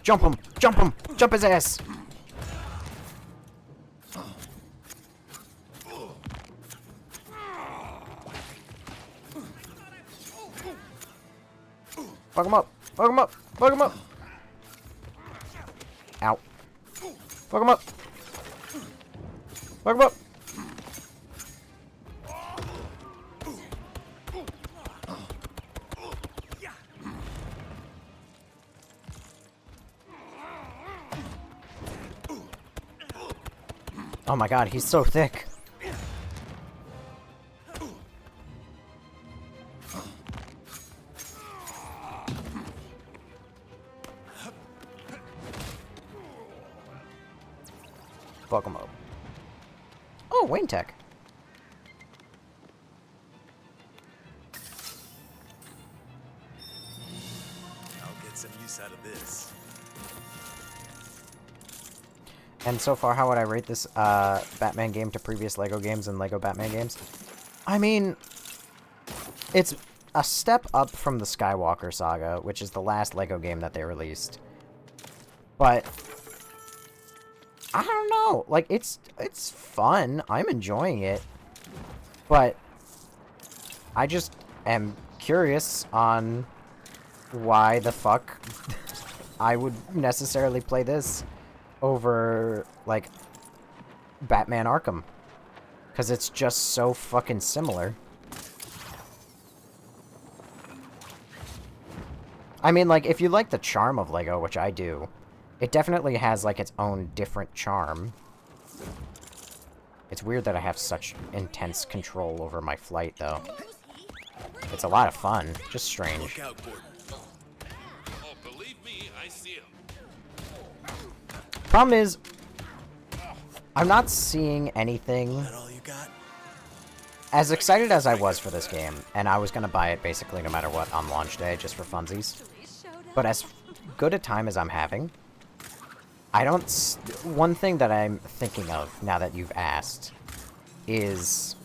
Jump him! Jump him! Jump his ass! Fuck him up! Fuck him up! Fuck him up! Ow. Fuck him up! Fuck him up! Oh my god, he's so thick. Fuck him up. Oh, Wayne Tech. I'll get some use out of this. And so far, how would I rate this Batman game to previous LEGO games and LEGO Batman games? I mean, it's a step up from the Skywalker Saga, which is the last LEGO game that they released. But I don't know. Like, it's fun. I'm enjoying it. But I just am curious on why the fuck I would necessarily play this over, like, Batman Arkham. Because it's just so fucking similar. I mean, like, if you like the charm of LEGO, which I do, it definitely has, like, its own different charm. It's weird that I have such intense control over my flight, though. It's a lot of fun. Just strange. Look out, Gordon. Oh, believe me, I see him. Problem is, I'm not seeing anything. As excited as I was for this game, and I was going to buy it basically no matter what on launch day, just for funsies. But as good a time as I'm having, I don't... One thing that I'm thinking of, now that you've asked, is...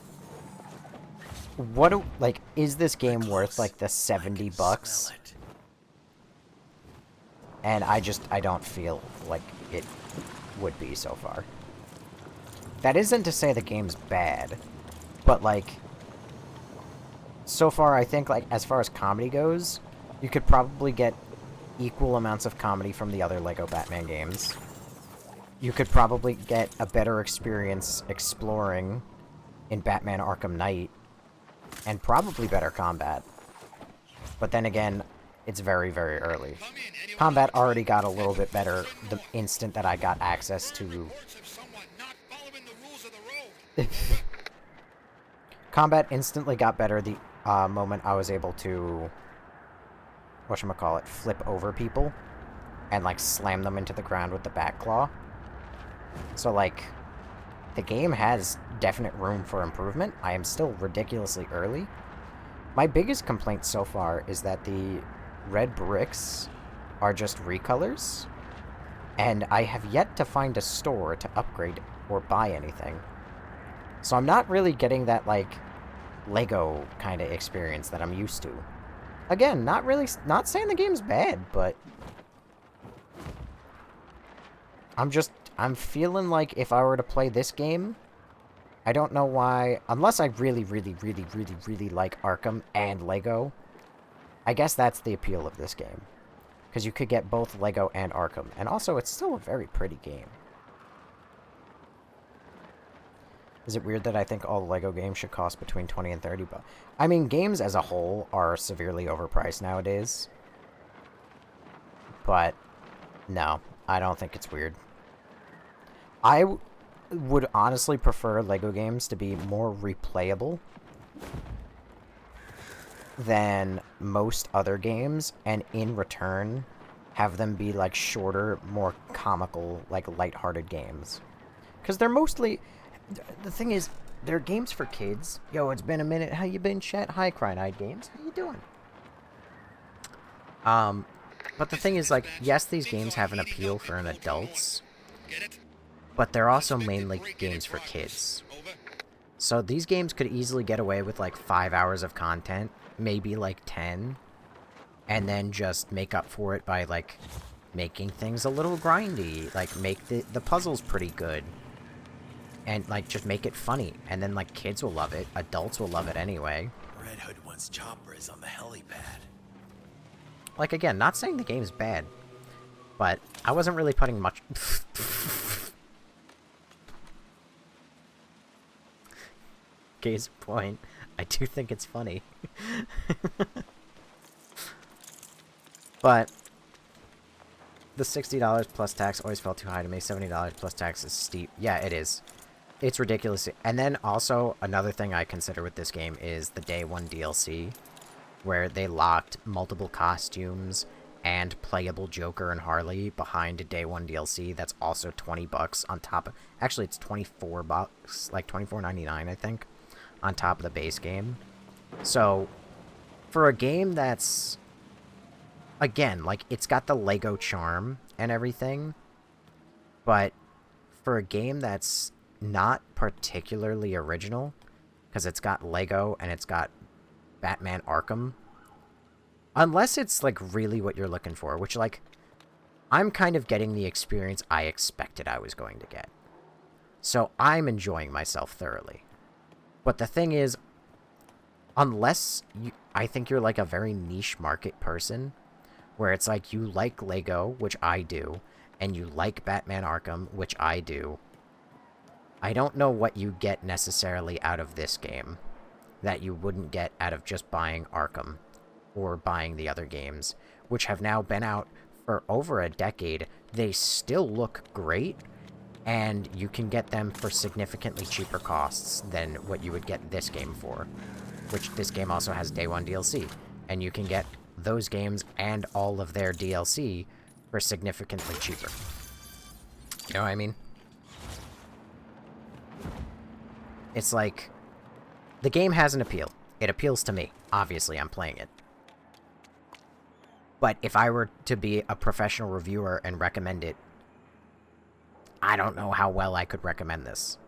Like, is this game worth, like, the $70? And I don't feel like it would be so far. That isn't to say the game's bad, but, like, so far I think, like, as far as comedy goes, you could probably get equal amounts of comedy from the other LEGO Batman games. You could probably get a better experience exploring in Batman Arkham Knight, and probably better combat. But then again, it's very, very early. Combat already got a little bit better the instant that I got access to... Combat instantly got better the moment I was able to... whatchamacallit, flip over people and, like, slam them into the ground with the back claw. So, like, the game has definite room for improvement. I am still ridiculously early. My biggest complaint so far is that the red bricks are just recolors, and I have yet to find a store to upgrade or buy anything. So I'm not really getting that, like, LEGO kind of experience that I'm used to. Again, not saying the game's bad, but I'm feeling like if I were to play this game, I don't know why, unless I really, really, really, really, really like Arkham and LEGO, I guess that's the appeal of this game. Because you could get both LEGO and Arkham, and also it's still a very pretty game. Is it weird that I think all LEGO games should cost between 20 and 30 bucks? I mean, games as a whole are severely overpriced nowadays. But, no, I don't think it's weird. I would honestly prefer LEGO games to be more replayable than most other games, and in return, have them be, like, shorter, more comical, like, lighthearted games. Because they're mostly... The thing is, they're games for kids. Yo, it's been a minute. How you been, chat? Hi, Crying-Eyed Games. How you doing? But the thing is, like, yes, these games have an appeal for an adults, but they're also mainly games for kids. So these games could easily get away with, like, 5 hours of content, maybe, like, 10, and then just make up for it by, like, making things a little grindy, like, make the puzzles pretty good. And, like, just make it funny. And then, like, kids will love it. Adults will love it anyway. Red Hood wants choppers on the helipad. Like, again, not saying the game's bad. But I wasn't really putting much... Case point. I do think it's funny. But... the $60 plus tax always felt too high to me. $70 plus tax is steep. Yeah, it is. It's ridiculous. And then also, another thing I consider with this game is the Day 1 DLC, where they locked multiple costumes and playable Joker and Harley behind a Day 1 DLC that's also $20 on top of... Actually, it's $24, like $24.99, I think, on top of the base game. So, for a game that's... Again, like, it's got the Lego charm and everything, but for a game that's not particularly original, because it's got Lego and it's got Batman Arkham, unless it's, like, really what you're looking for, which, like, I'm kind of getting the experience I expected I was going to get. So I'm enjoying myself thoroughly. But the thing is, unless you... I think you're, like, a very niche market person, where it's like you like Lego, which I do, and you like Batman Arkham, which I do, I don't know what you get necessarily out of this game that you wouldn't get out of just buying Arkham or buying the other games, which have now been out for over a decade. They still look great, and you can get them for significantly cheaper costs than what you would get this game for, which this game also has Day 1 DLC, and you can get those games and all of their DLC for significantly cheaper. You know what I mean? It's like, the game has an appeal. It appeals to me. Obviously, I'm playing it. But if I were to be a professional reviewer and recommend it, I don't know how well I could recommend this.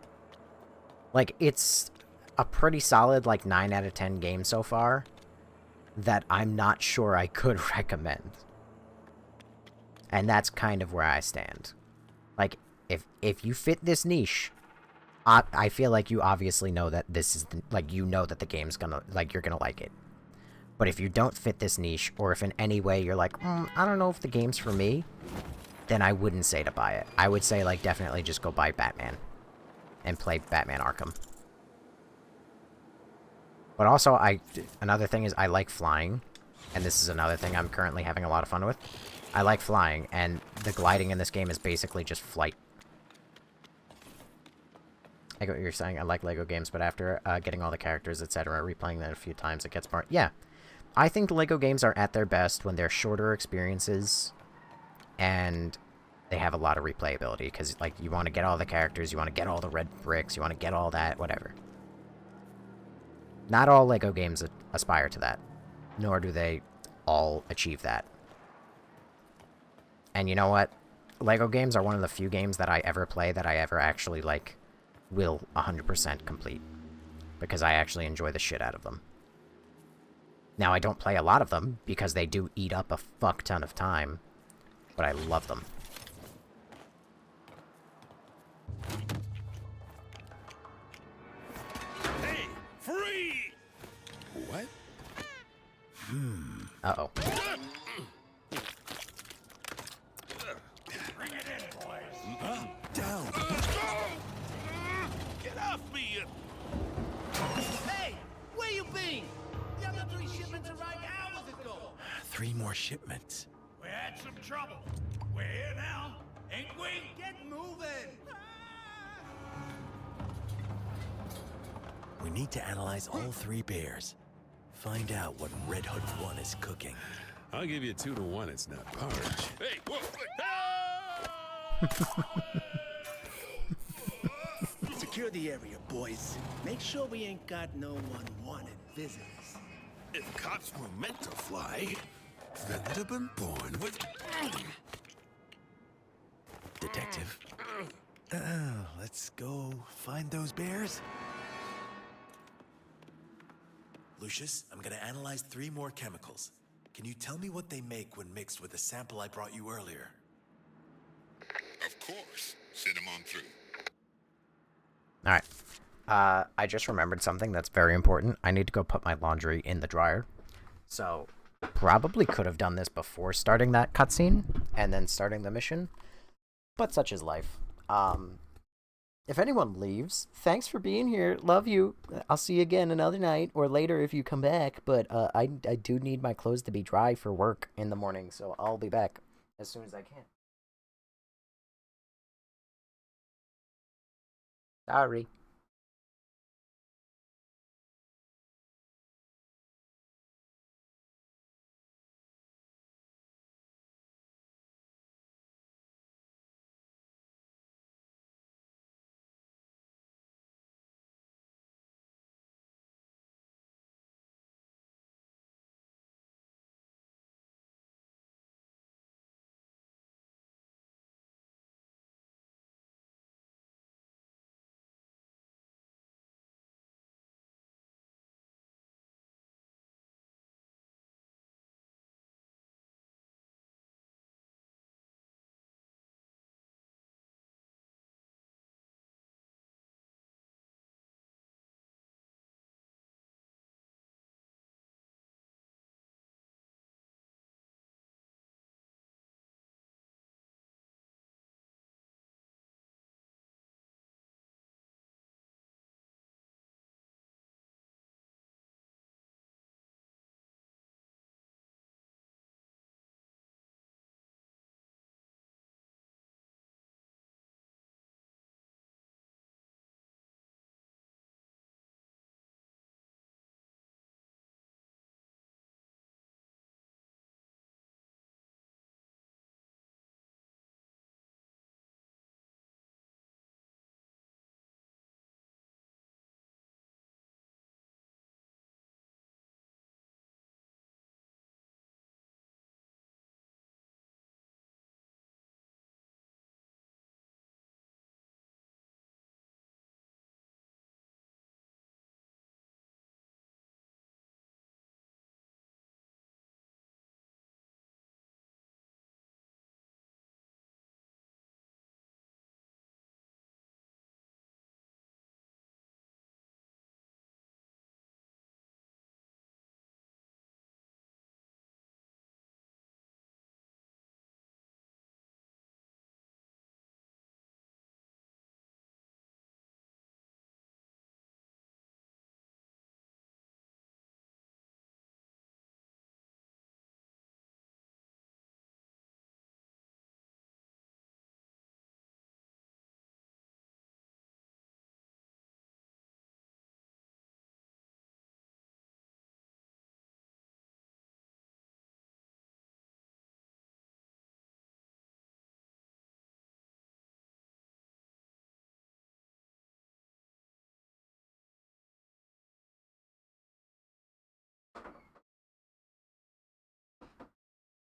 Like, it's a pretty solid, like, 9 out of 10 game so far that I'm not sure I could recommend. And that's kind of where I stand. Like, if you fit this niche, I feel like you obviously know that this is, like, you know that the game's gonna, like, you're gonna like it. But if you don't fit this niche, or if in any way you're like, I don't know if the game's for me, then I wouldn't say to buy it. I would say, like, definitely just go buy Batman and play Batman Arkham. But also, another thing is I like flying, and this is another thing I'm currently having a lot of fun with. I like flying, and the gliding in this game is basically just flight. I get what you're saying. I like Lego games, but after getting all the characters, etc., replaying them a few times, it gets boring. Yeah. I think Lego games are at their best when they're shorter experiences, and they have a lot of replayability, because, like, you want to get all the characters, you want to get all the red bricks, you want to get all that, whatever. Not all Lego games aspire to that, nor do they all achieve that. And you know what? Lego games are one of the few games that I ever play that I ever actually, like, will 100% complete. Because I actually enjoy the shit out of them. Now, I don't play a lot of them, because they do eat up a fuck ton of time. But I love them. Hey, free! What? Uh-oh. Bring it in, boys. Huh? Down. Get off me! Hey, where you been? The other 3 shipments arrived hours ago. 3 more shipments. We had some trouble. We're here now, ain't we? Get moving. We need to analyze all 3 bears. Find out what Red Hood 1 is cooking. I'll give you 2 to 1. It's not porridge. Hey, whoa! Secure the area, boys. Make sure we ain't got no unwanted visitors. If cops were meant to fly, then they'd have been born with... Detective. Let's go find those bears. Lucius, I'm gonna analyze 3 more chemicals. Can you tell me what they make when mixed with the sample I brought you earlier? Of course. Send them on through. Alright. I just remembered something that's very important. I need to go put my laundry in the dryer. So, probably could have done this before starting that cutscene, and then starting the mission. But such is life. If anyone leaves, thanks for being here. Love you. I'll see you again another night, or later if you come back. But I do need my clothes to be dry for work in the morning, so I'll be back as soon as I can. Sorry.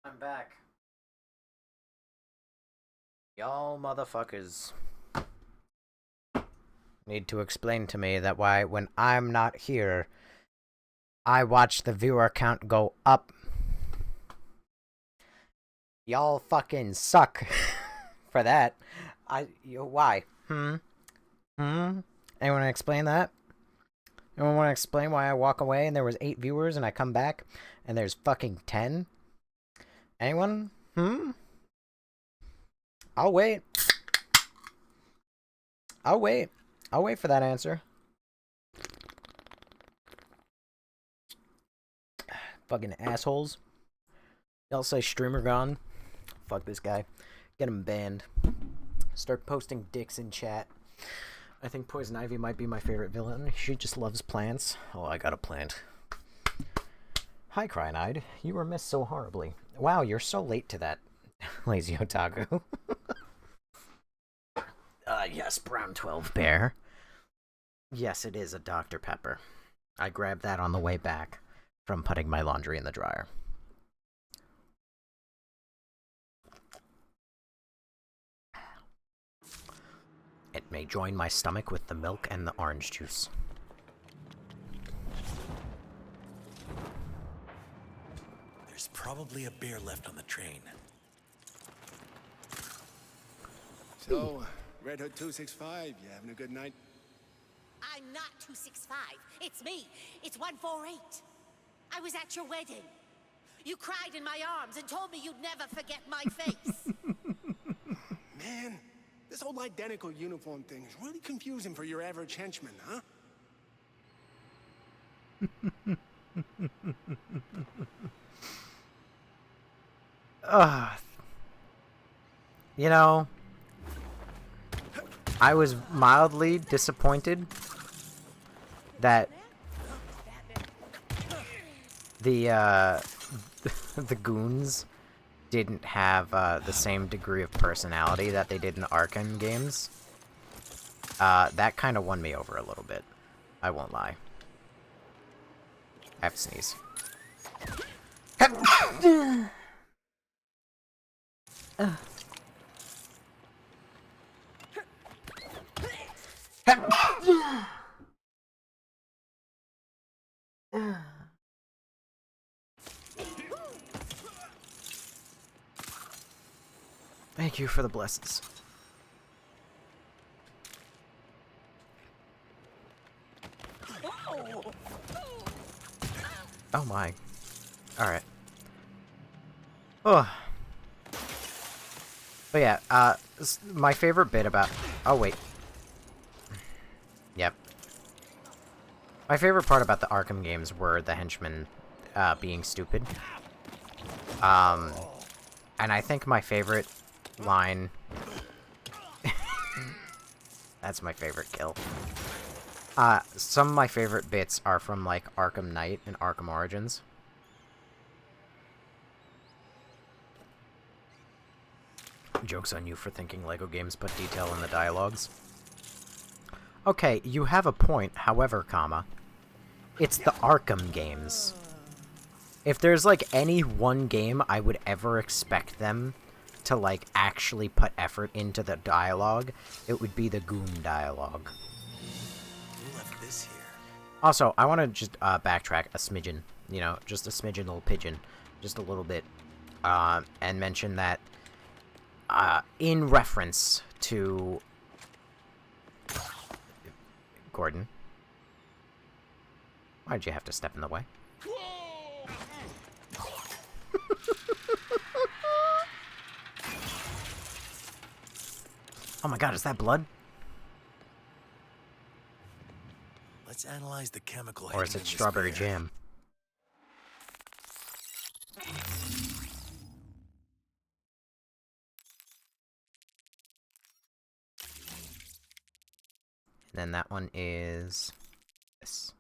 I'm back. Y'all motherfuckers need to explain to me that why, when I'm not here, I watch the viewer count go up. Y'all fucking suck for that. Why? Anyone want to explain that? Anyone want to explain why I walk away and there was 8 viewers and I come back and there's fucking 10? Anyone? I'll wait. I'll wait. I'll wait for that answer. Fucking assholes. Y'all say streamer gone. Fuck this guy. Get him banned. Start posting dicks in chat. I think Poison Ivy might be my favorite villain. She just loves plants. Oh, I got a plant. Hi, Crying-Eyed. You were missed so horribly. Wow, you're so late to that, lazy otaku. Yes, Brown 12 Bear. Yes, it is a Dr. Pepper. I grabbed that on the way back from putting my laundry in the dryer. It may join my stomach with the milk and the orange juice. There's probably a bear left on the train. So, Red Hood 265, you having a good night? I'm not 265. It's me. It's 148. I was at your wedding. You cried in my arms and told me you'd never forget my face. Man, this whole identical uniform thing is really confusing for your average henchman, huh? You know, I was mildly disappointed that the the goons didn't have the same degree of personality that they did in the Arkham games. That kind of won me over a little bit. I won't lie. I have to sneeze. Thank you for the blessings. Oh my. Alright. Oh. But yeah, my favorite bit about... Oh, wait. Yep. My favorite part about the Arkham games were the henchmen being stupid. And I think my favorite line... That's my favorite kill. Some of my favorite bits are from, like, Arkham Knight and Arkham Origins. Joke's on you for thinking LEGO games put detail in the dialogues. Okay, you have a point, however, comma. It's the Arkham games. If there's, like, any one game I would ever expect them to, like, actually put effort into the dialogue, it would be the Goon dialogue. Who left this here? Also, I want to just backtrack a smidgen. You know, just a smidgen, little pigeon. Just a little bit. And mention that in reference to... Gordon. Why'd you have to step in the way? Oh my god, is that blood? Let's analyze the chemical. Or is it strawberry jam? And then that one is this.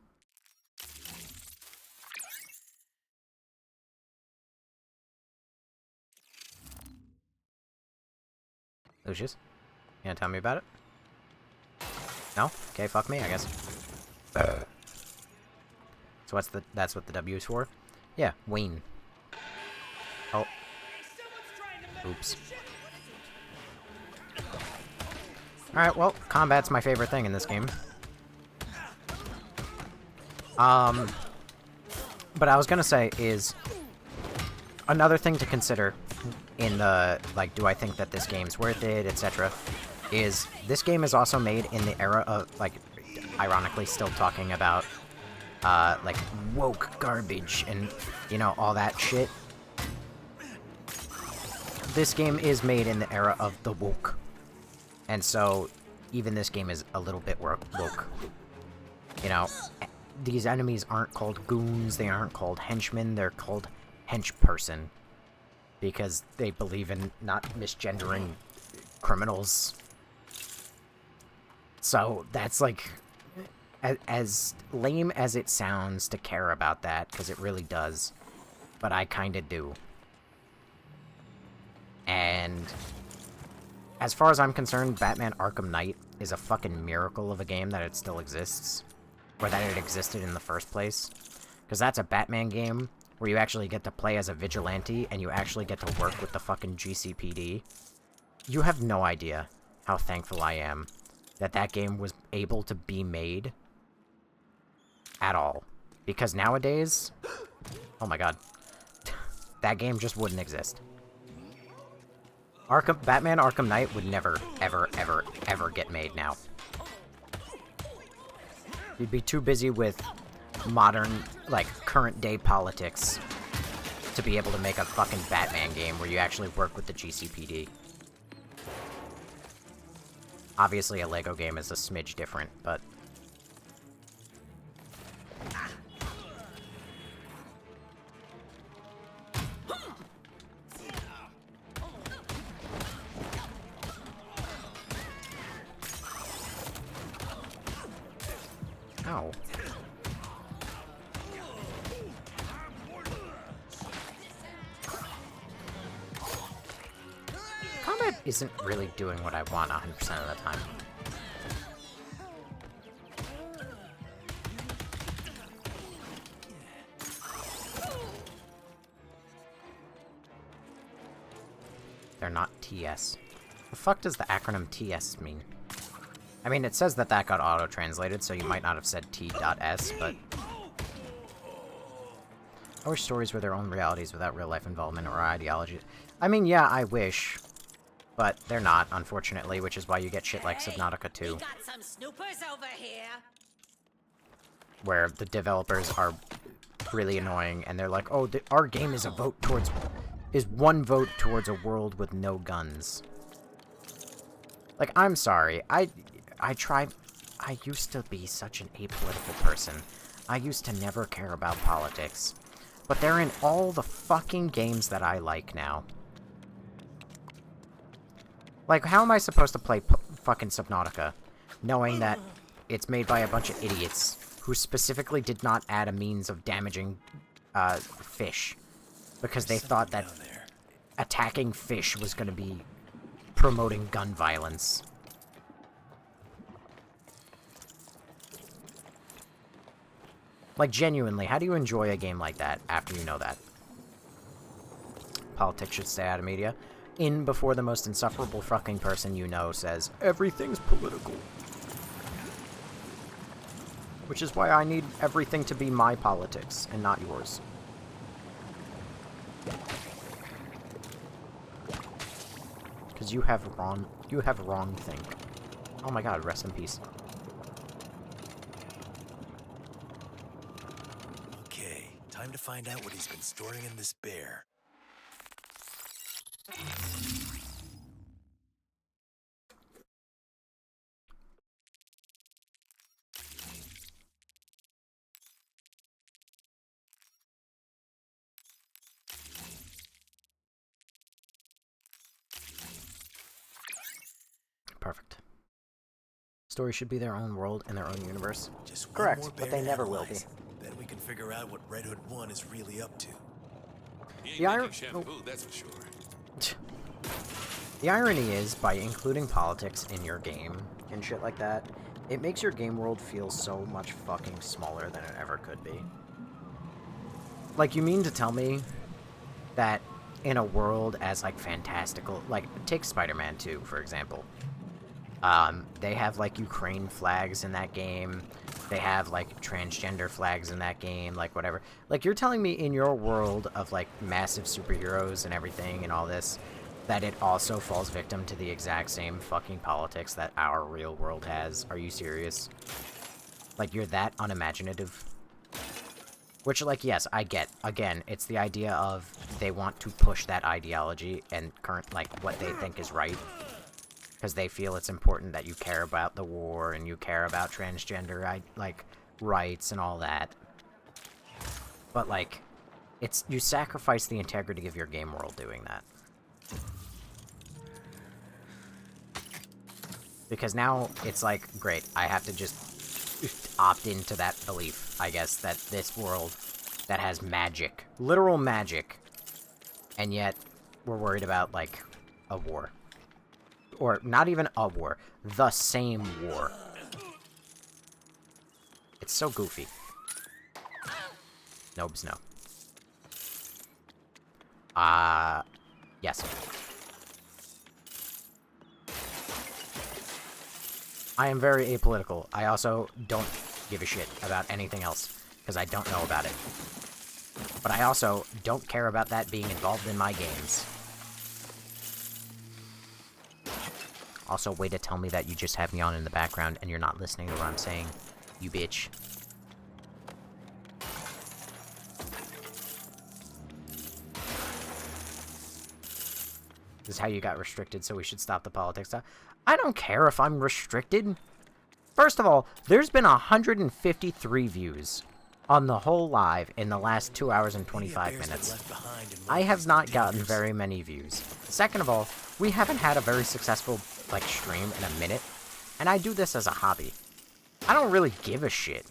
Lucius, you gonna tell me about it? No? Okay, fuck me, I guess. So that's what the W is for? Yeah, Wayne. Oh. Oops. Alright, well, combat's my favorite thing in this game. But I was gonna say is... Another thing to consider in the, like, do I think that this game's worth it, etc., is this game is also made in the era of, like, ironically still talking about, like, woke garbage and, you know, all that shit. This game is made in the era of the woke. And so, even this game is a little bit woke. You know, these enemies aren't called goons, they aren't called henchmen, they're called henchperson. Because they believe in not misgendering criminals. So, that's like... As lame as it sounds to care about that, because it really does. But I kinda do. And... as far as I'm concerned, Batman Arkham Knight is a fucking miracle of a game that it still exists. Or that it existed in the first place. Because that's a Batman game where you actually get to play as a vigilante and you actually get to work with the fucking GCPD. You have no idea how thankful I am that that game was able to be made at all. Because nowadays... oh my god. That game just wouldn't exist. Batman Arkham Knight would never, ever, ever, ever get made now. You'd be too busy with modern, like, current-day politics to be able to make a fucking Batman game where you actually work with the GCPD. Obviously, a LEGO game is a smidge different, but... Ow. Combat isn't really doing what I want 100% of the time. They're not TS. The fuck does the acronym TS mean? I mean, it says that got auto-translated, so you might not have said T.S, but... I wish stories were their own realities without real-life involvement or ideology. I mean, yeah, I wish. But they're not, unfortunately, which is why you get shit like Subnautica 2. We got some snoopers over here. Where the developers are really annoying, and they're like, oh, our game is one vote towards a world with no guns. Like, I'm sorry, I used to be such an apolitical person. I used to never care about politics. But they're in all the fucking games that I like now. Like, how am I supposed to play fucking Subnautica, knowing that it's made by a bunch of idiots who specifically did not add a means of damaging, fish, because they thought that attacking fish was gonna be promoting gun violence. Like, genuinely, how do you enjoy a game like that after you know that? Politics should stay out of media. In before the most insufferable fucking person you know says, everything's political. Which is why I need everything to be my politics, and not yours. Because you have wrong think. Oh my god, rest in peace. Okay, time to find out what he's been storing in this bear. Perfect. Stories should be their own world and their own universe. Just one correct, more but bear they to never will be. analyze. Then we can figure out what Red Hood 1 is really up to. He ain't making shampoo, that's for sure. The irony is, by including politics in your game and shit like that, it makes your game world feel so much fucking smaller than it ever could be. Like, you mean to tell me that in a world as, like, fantastical... Like, take Spider-Man 2, for example. They have, like, Ukraine flags in that game. They have, like, transgender flags in that game, like, whatever. Like, you're telling me in your world of, like, massive superheroes and everything and all this, that it also falls victim to the exact same fucking politics that our real world has? Are you serious? Like, you're that unimaginative? Which, like, yes, I get. Again, it's the idea of they want to push that ideology and what they think is right. Because they feel it's important that you care about the war and you care about transgender, rights and all that. But, like, you sacrifice the integrity of your game world doing that. Because now it's like, great, I have to just opt into that belief, I guess, that this world that has magic, literal magic, and yet we're worried about, like, a war. Or not even a war, the same war. It's so goofy. Nobs, no. Yes. I am very apolitical. I also don't give a shit about anything else, because I don't know about it. But I also don't care about that being involved in my games. Also, way to tell me that you just have me on in the background and you're not listening to what I'm saying, you bitch. This is how you got restricted, so we should stop the politics stuff. I don't care if I'm restricted. First of all, there's been 153 views on the whole live in the last 2 hours and 25 minutes. I have not gotten very many views. Second of all, we haven't had a very successful, like, stream in a minute, and I do this as a hobby. I don't really give a shit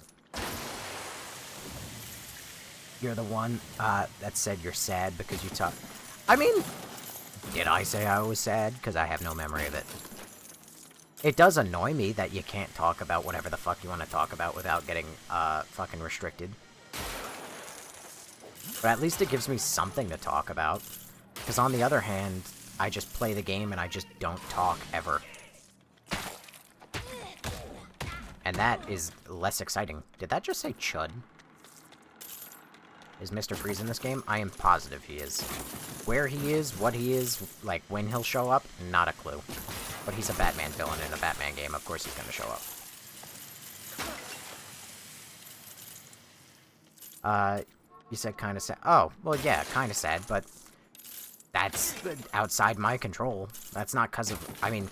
You're the one that said you're sad because you talk. I mean, did I say I was sad? Because I have no memory of it. It does annoy me that you can't talk about whatever the fuck you want to talk about without getting fucking restricted. But at least it gives me something to talk about. Because on the other hand, I just play the game and I just don't talk ever. And that is less exciting. Did that just say Chud? Is Mr. Freeze in this game? I am positive he is. Where he is, what he is, like when he'll show up, not a clue. But he's a Batman villain in a Batman game, of course he's gonna show up. You said kinda sad. Oh, well yeah, kinda sad, but that's outside my control. That's not because of, I mean,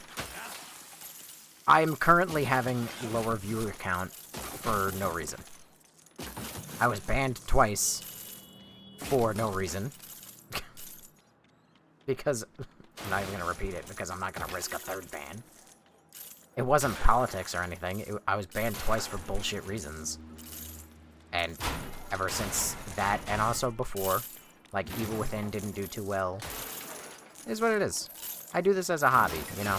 I'm currently having lower viewer count for no reason. I was banned twice for no reason. Because, I'm not even going to repeat it, because I'm not going to risk a third ban. It wasn't politics or anything. I was banned twice for bullshit reasons. And ever since that, and also before, like, Evil Within didn't do too well. It is what it is. I do this as a hobby, you know?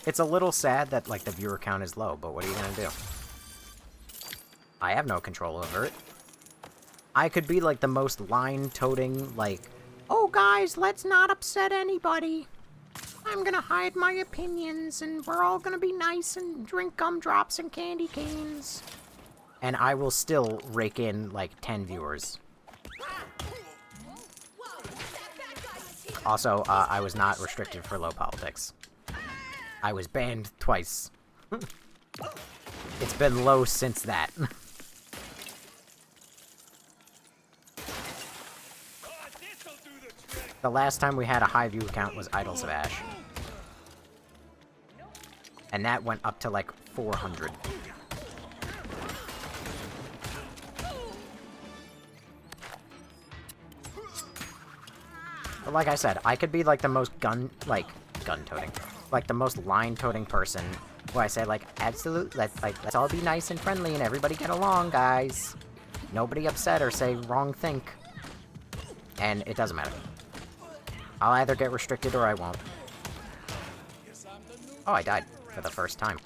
It's a little sad that, like, the viewer count is low, but what are you gonna do? I have no control over it. I could be, like, the most line-toting, like, oh, guys, let's not upset anybody. I'm gonna hide my opinions, and we're all gonna be nice and drink gumdrops and candy canes. And I will still rake in, like, 10 viewers. Also, I was not restricted for low politics. I was banned twice. It's been low since that. The last time we had a high view count was Idols of Ash. And that went up to like 400. But like I said, I could be like the most gun-toting. Like the most line-toting person where I say like, absolute, let's all be nice and friendly and everybody get along, guys. Nobody upset or say wrong think. And it doesn't matter. I'll either get restricted or I won't. Oh, I died for the first time.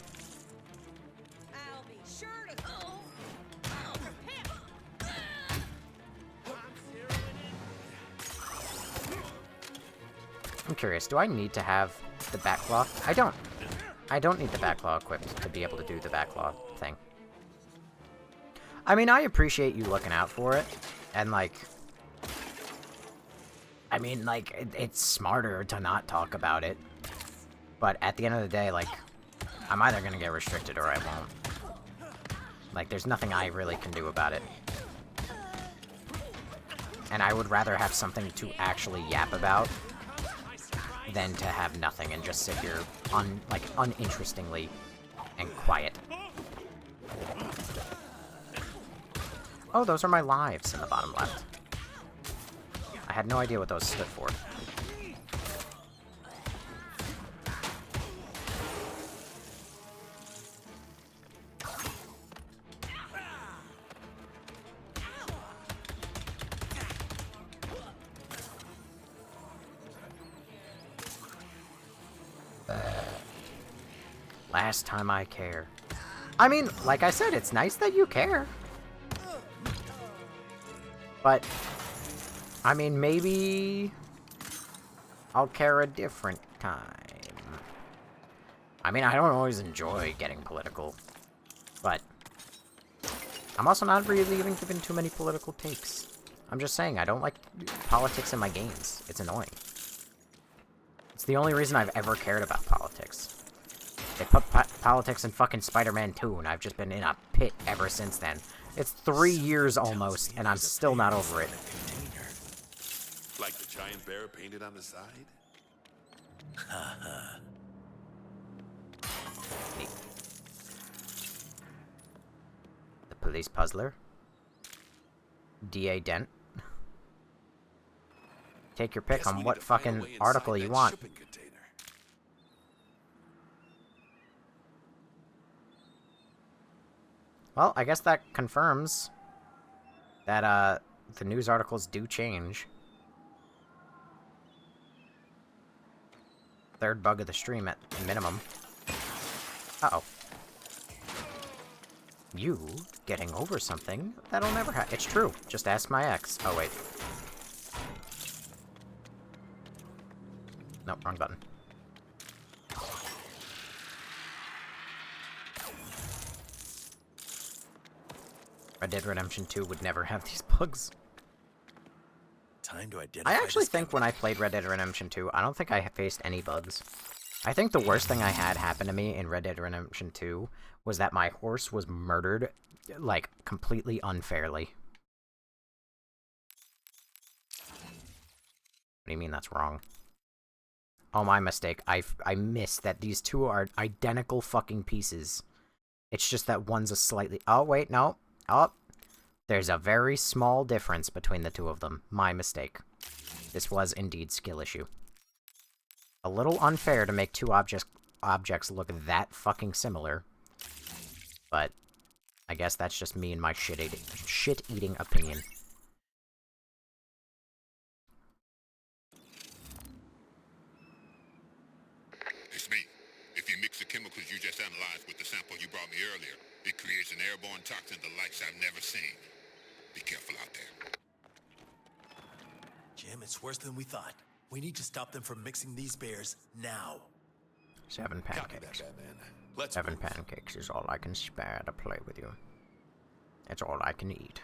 I'm curious, do I need to have the backlaw? I don't. I don't need the backlaw equipped to be able to do the backlaw thing. I mean, I appreciate you looking out for it, and like... I mean, like, it's smarter to not talk about it. But at the end of the day, like, I'm either gonna get restricted or I won't. Like, there's nothing I really can do about it. And I would rather have something to actually yap about than to have nothing and just sit here uninterestingly and quiet. Oh, those are my lives in the bottom left. I had no idea what those stood for. Last time I care. I mean, like I said, it's nice that you care. But, I mean, maybe I'll care a different time. I mean, I don't always enjoy getting political, but I'm also not really even given too many political takes. I'm just saying, I don't like politics in my games. It's annoying. It's the only reason I've ever cared about politics. They put politics in fucking Spider-Man 2, and I've just been in a pit ever since then. It's 3 years almost, and I'm still not over it. Like the giant bear painted on the side? Haha. The police puzzler. D.A. Dent. Take your pick on what fucking article you want. Well, I guess that confirms that, the news articles do change. Third bug of the stream at minimum. Uh-oh. You getting over something that'll never happen. It's true. Just ask my ex. Oh, wait. Nope, wrong button. Red Dead Redemption 2 would never have these bugs. Time to identify. I actually think when I played Red Dead Redemption 2, I don't think I faced any bugs. I think the worst thing I had happen to me in Red Dead Redemption 2 was that my horse was murdered, like, completely unfairly. What do you mean that's wrong? Oh, my mistake. I missed that these two are identical fucking pieces. It's just that one's a slightly... Oh, wait, no. Oh. There's a very small difference between the two of them. My mistake. This was indeed skill issue. A little unfair to make two objects look that fucking similar. But I guess that's just me and my shit-eating opinion. It's me. If you mix the chemicals you just analyzed with the sample you brought me earlier, it creates an airborne toxin the likes I've never seen. Be careful out there. Jim, it's worse than we thought. We need to stop them from mixing these bears now. 7 pancakes. Let's 7 pancakes is all I can spare to play with you. It's all I can eat.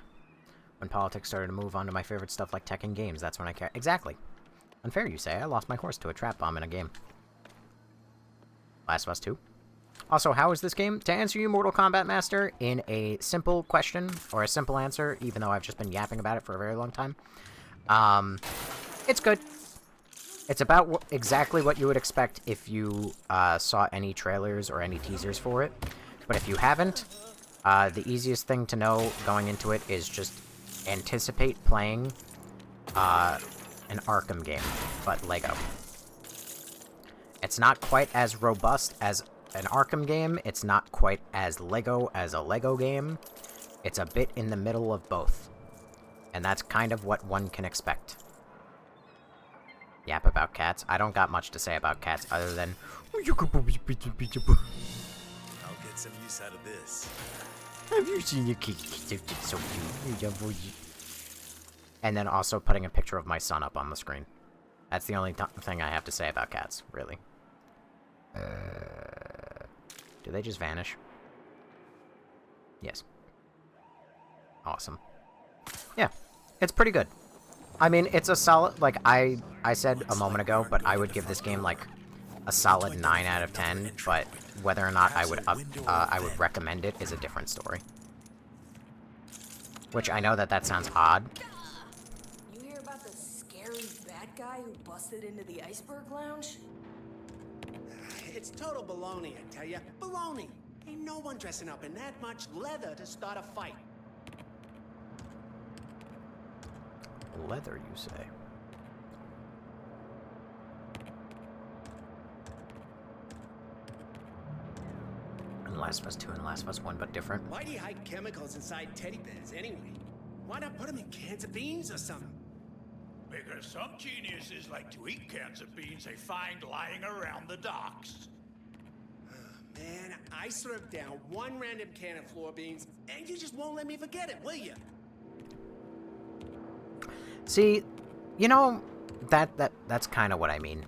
When politics started to move on to my favorite stuff like tech and games, that's when I care. Exactly. Unfair, you say. I lost my horse to a trap bomb in a game. Last of Us 2. Also, how is this game? To answer you, Mortal Kombat Master, in a simple question, or a simple answer, even though I've just been yapping about it for a very long time. It's good. It's about exactly what you would expect if you saw any trailers or any teasers for it. But if you haven't, the easiest thing to know going into it is just anticipate playing an Arkham game, but Lego. It's not quite as robust as an Arkham game. It's not quite as Lego as a Lego game. It's a bit in the middle of both. And that's kind of what one can expect. Yap about cats. I don't got much to say about cats other than... I'll get some use out of this. Have you seen your kitty? It's so cute. And then also putting a picture of my son up on the screen. That's the only thing I have to say about cats, really. Do they just vanish? Yes. Awesome. Yeah, it's pretty good. I mean, it's a solid, like, I said a moment ago, but I would give this game, like, a solid 9 out of 10, but whether or not I would recommend it is a different story. Which I know that sounds odd. You hear about the scary bad guy who busted into the Iceberg Lounge? It's total baloney, I tell ya. Baloney! Ain't no one dressing up in that much leather to start a fight. Leather, you say? And Last of Us 2 and Last of Us 1, but different. Why do you hide chemicals inside teddy bears anyway? Why not put them in cans of beans or something? Because some geniuses like to eat cans of beans they find lying around the docks. Man, I slurped down one random can of floor beans, and you just won't let me forget it, will you? See, you know, that's kind of what I mean.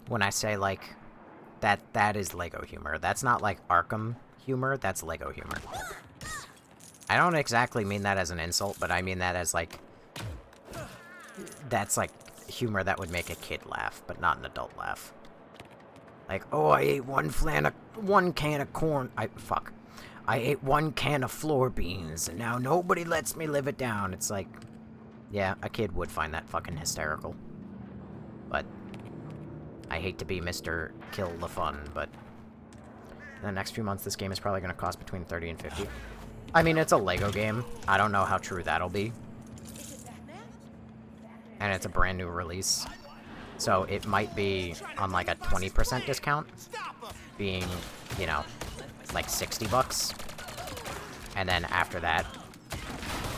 When I say, like, that is Lego humor. That's not, like, Arkham humor, that's Lego humor. I don't exactly mean that as an insult, but I mean that as, like... That's, like, humor that would make a kid laugh, but not an adult laugh. Like, oh, I ate one can of corn... I ate 1 can of floor beans, and now nobody lets me live it down. It's like... Yeah, a kid would find that fucking hysterical. But... I hate to be Mr. Kill the Fun, but... In the next few months, this game is probably going to cost between $30 and $50. I mean, it's a Lego game. I don't know how true that'll be. And it's a brand new release. So it might be on like a 20% discount. Being, you know, like $60. And then after that,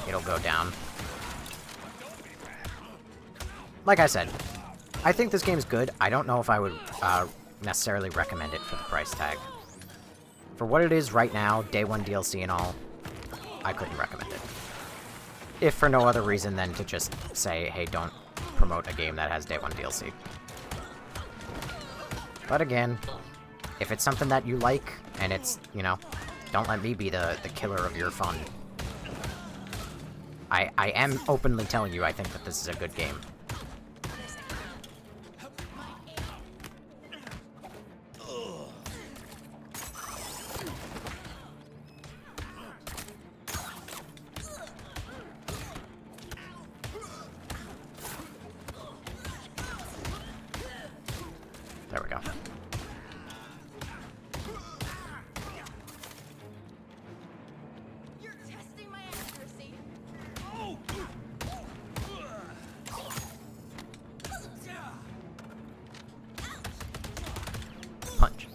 it'll go down. Like I said, I think this game's good. I don't know if I would necessarily recommend it for the price tag. For what it is right now, day one DLC and all, I couldn't recommend it. If for no other reason than to just say, hey, don't promote a game that has day one DLC. But again, if it's something that you like, and it's, you know, don't let me be the killer of your fun. I am openly telling you I think that this is a good game. There we go. You're testing my accuracy. Punch.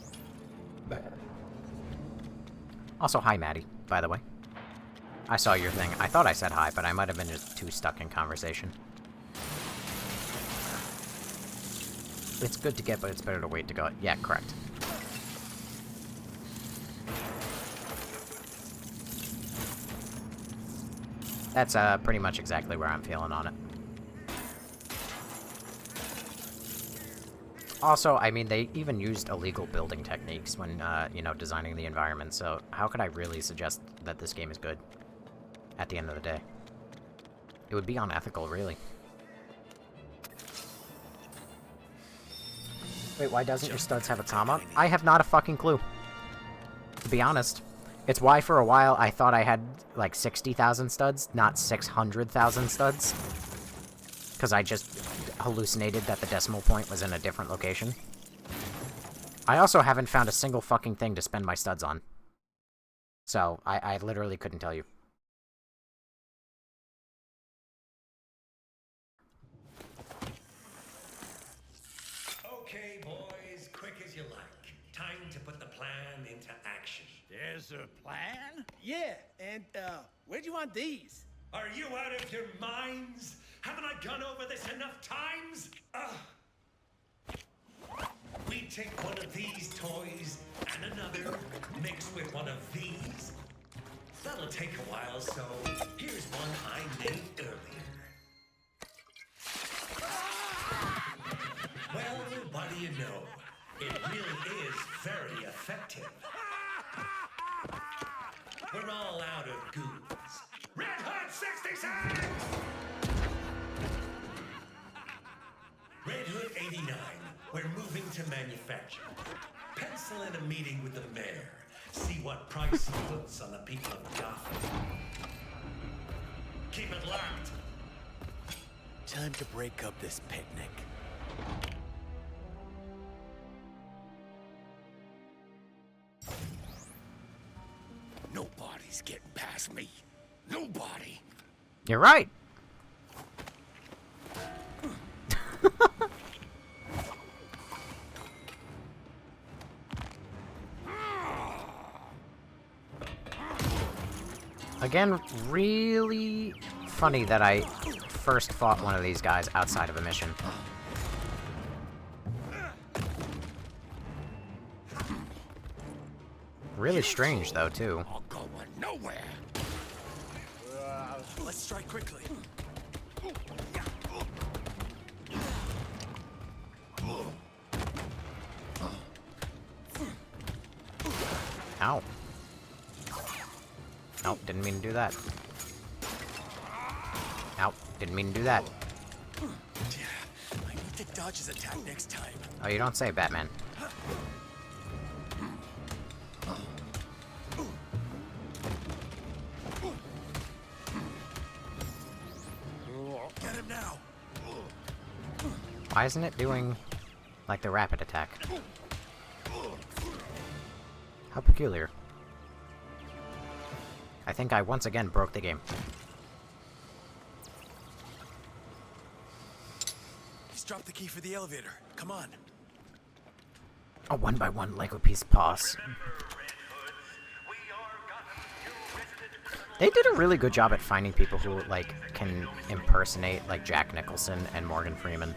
Also, hi, Maddie, by the way. I saw your thing. I thought I said hi, but I might have been just too stuck in conversation. It's good to get, but it's better to wait to go. Yeah, correct. That's pretty much exactly where I'm feeling on it. Also, I mean, they even used illegal building techniques when, you know, designing the environment, so how could I really suggest that this game is good at the end of the day? It would be unethical, really. Wait, why doesn't your studs have a comma? I have not a fucking clue. To be honest. It's why for a while I thought I had, like, 60,000 studs, not 600,000 studs. Because I just hallucinated that the decimal point was in a different location. I also haven't found a single fucking thing to spend my studs on. So, I literally couldn't tell you. Okay, boys, quick as you like. Time to put the plan into action. There's a plan? Yeah, and, where'd you want these? Are you out of your minds? Haven't I gone over this enough times? We take one of these toys and another, mixed with one of these. That'll take a while, so here's one I made earlier. Well, what do you know? It really is very effective. We're all out of goons. Red Hood 67! Red Hood 89. We're moving to manufacture. Pencil in a meeting with the mayor. See what price he puts on the people of Gotham. Keep it locked. Time to break up this picnic. Nobody's getting past me. Nobody. You're right. Again, really funny that I first fought one of these guys outside of a mission. Really strange, though, too. Going nowhere. Let's strike quickly. Ow. Nope, didn't mean to do that. Nope, didn't mean to do that. I need to dodge his attack next time. Oh, you don't say, Batman. Get him now. Why isn't it doing, like, the rapid attack? How peculiar. I think I once again broke the game. He's dropped the key for the elevator. Come on. A one-by-one Lego piece pass. They did a really good job at finding people who, like, can impersonate, like, Jack Nicholson and Morgan Freeman.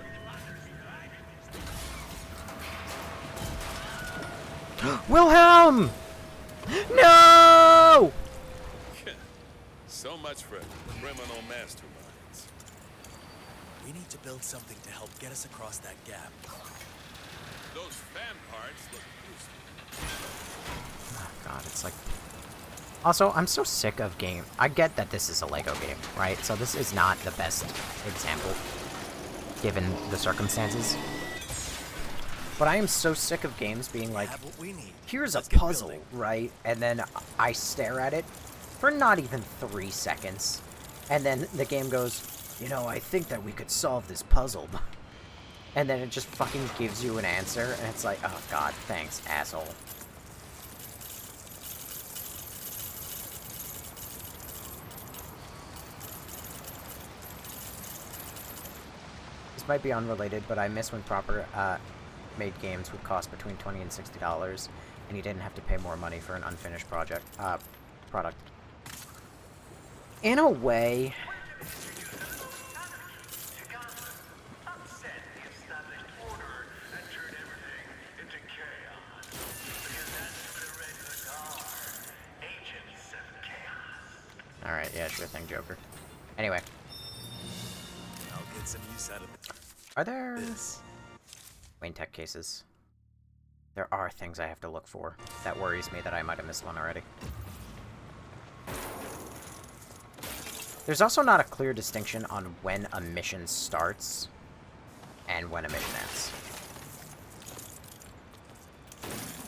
Wilhelm! No! So much for criminal masterminds. We need to build something to help get us across that gap. Those fan parts look useful. Oh god, it's like... Also, I'm so sick of game. I get that this is a Lego game, right? So this is not the best example, given the circumstances. But I am so sick of games being like, here's a puzzle, right? And then I stare at it for not even 3 seconds. And then the game goes, you know, I think that we could solve this puzzle. And then it just fucking gives you an answer, and it's like, oh god, thanks, asshole. This might be unrelated, but I miss when proper made games would cost between $20 and $60, and you didn't have to pay more money for an unfinished product. In a way, alright, yeah, sure thing, Joker. Anyway. I'll get some use out of it. Are there Wayne Tech cases? There are things I have to look for. That worries me that I might have missed one already. There's also not a clear distinction on when a mission starts and when a mission ends.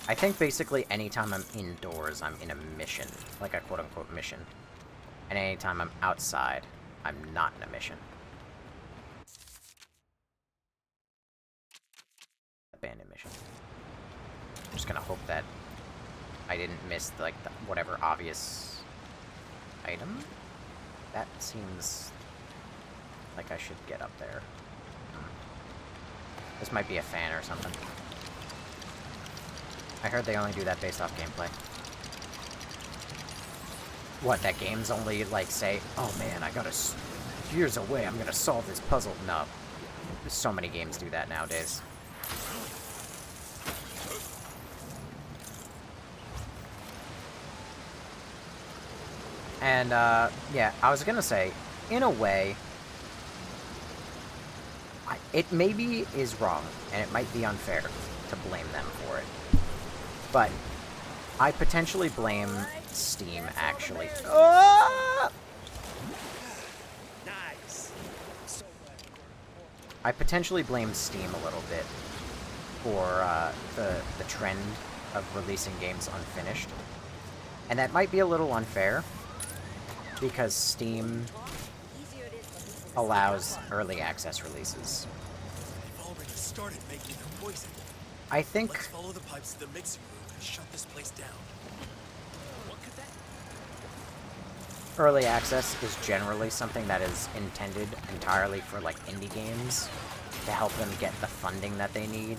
I think basically anytime I'm indoors, I'm in a mission. Like a quote-unquote mission. And anytime I'm outside, I'm not in a mission. Abandoned mission. I'm just gonna hope that I didn't miss, like, whatever obvious item. That seems like I should get up there. This might be a fan or something. I heard they only do that based off gameplay. What, that games only, like, say, oh man, I gotta... Here's a way I'm gonna solve this puzzle. No. So many games do that nowadays. And, yeah, I was gonna say, in a way, it maybe is wrong, and it might be unfair to blame them for it. But I potentially blame Steam, actually. Nice. I potentially blame Steam a little bit for the trend of releasing games unfinished. And that might be a little unfair, because Steam allows early access releases. They've already started making their poison. I think... Let's follow the pipes to the mixing room and shut this place down. What could that... Early access is generally something that is intended entirely for, like, indie games, to help them get the funding that they need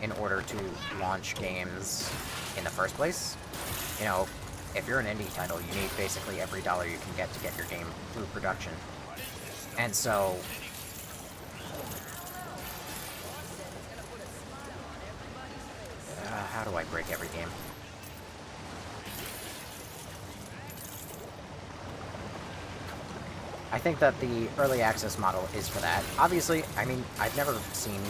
in order to launch games in the first place. You know, if you're an indie title, you need basically every dollar you can get to get your game through production. And so... how do I break every game? I think that the early access model is for that. Obviously, I mean, I've never seen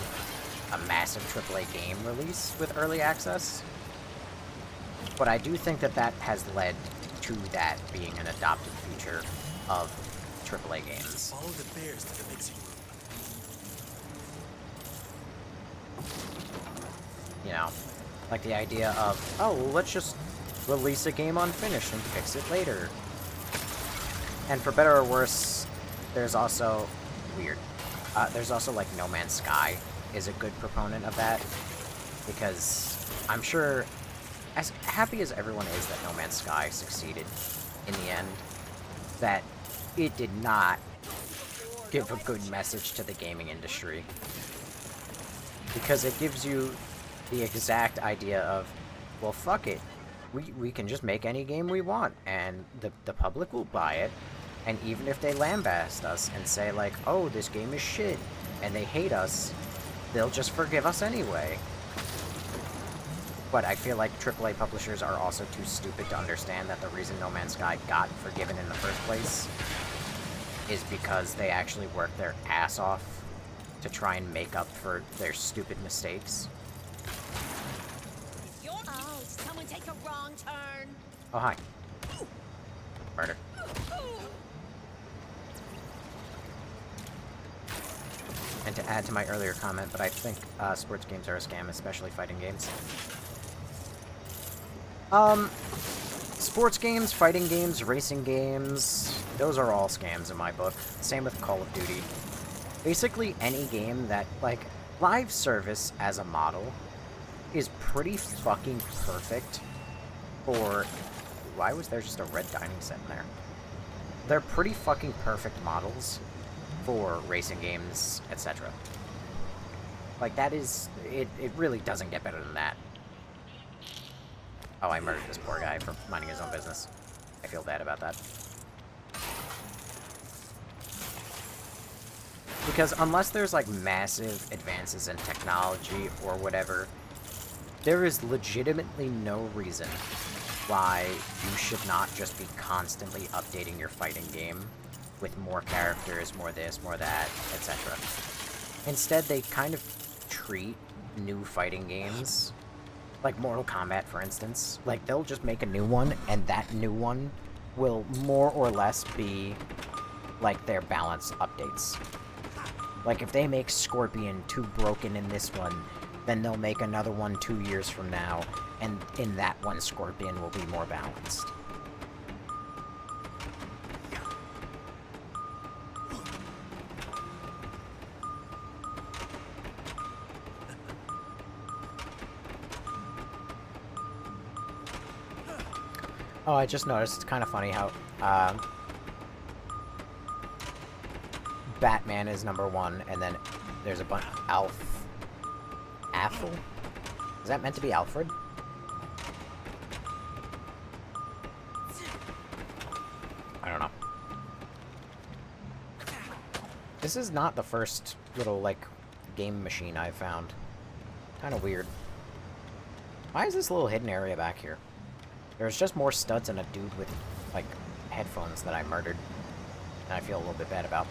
a massive AAA game release with early access. But I do think that that has led to that being an adopted feature of AAA games. Follow the bears to the mixing room. You know, like the idea of, oh, well, let's just release a game unfinished and fix it later. And for better or worse, there's also... Weird. There's also, like, No Man's Sky is a good proponent of that. Because I'm sure... As happy as everyone is that No Man's Sky succeeded in the end, that it did not give a good message to the gaming industry. Because it gives you the exact idea of, well, fuck it. we can just make any game we want, and the public will buy it, and even if they lambast us and say, like, oh, this game is shit, and they hate us, they'll just forgive us anyway. But I feel like AAA publishers are also too stupid to understand that the reason No Man's Sky got forgiven in the first place is because they actually worked their ass off to try and make up for their stupid mistakes. Oh, did someone take a wrong turn? Oh, hi. Murder. And to add to my earlier comment, but I think sports games are a scam, especially fighting games. Sports games, fighting games, racing games, those are all scams in my book. Same with Call of Duty. Basically any game that, like, live service as a model is pretty fucking perfect for... Why was there just a red dining set in there? They're pretty fucking perfect models for racing games, etc. Like, that is... It really doesn't get better than that. Oh, I murdered this poor guy for minding his own business. I feel bad about that. Because unless there's, like, massive advances in technology or whatever, there is legitimately no reason why you should not just be constantly updating your fighting game with more characters, more this, more that, etc. Instead, they kind of treat new fighting games, like Mortal Kombat, for instance, like, they'll just make a new one, and that new one will more or less be, like, their balanced updates. Like, if they make Scorpion too broken in this one, then they'll make another one 2 years from now, and in that one, Scorpion will be more balanced. Oh, I just noticed, it's kind of funny how, Batman is #1, and then there's a bunch... Aphel? Is that meant to be Alfred? I don't know. This is not the first little, like, game machine I've found. Kind of weird. Why is this little hidden area back here? There's just more studs and a dude with, like, headphones that I murdered. And I feel a little bit bad about.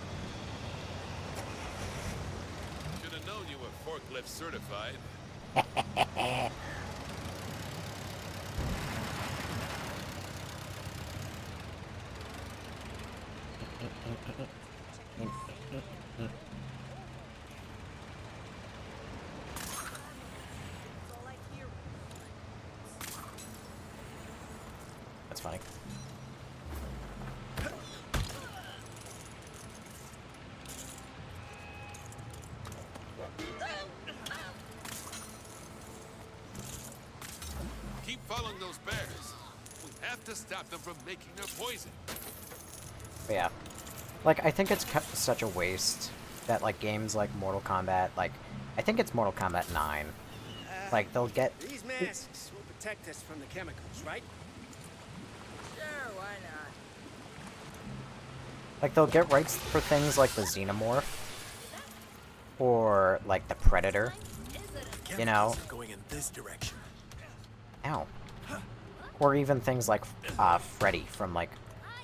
Should have known you were forklift certified. That's funny. Keep following those bears. We have to stop them from making their poison. But yeah. Like, I think it's such a waste that, like, games like Mortal Kombat, like, I think it's Mortal Kombat 9. Like, they'll get... These masks will protect us from the chemicals, right? Sure, why not? Like, they'll get rights for things like the Xenomorph. Or, like, the Predator. You know? Going in this direction. Ow. Or even things like, Freddy from, like,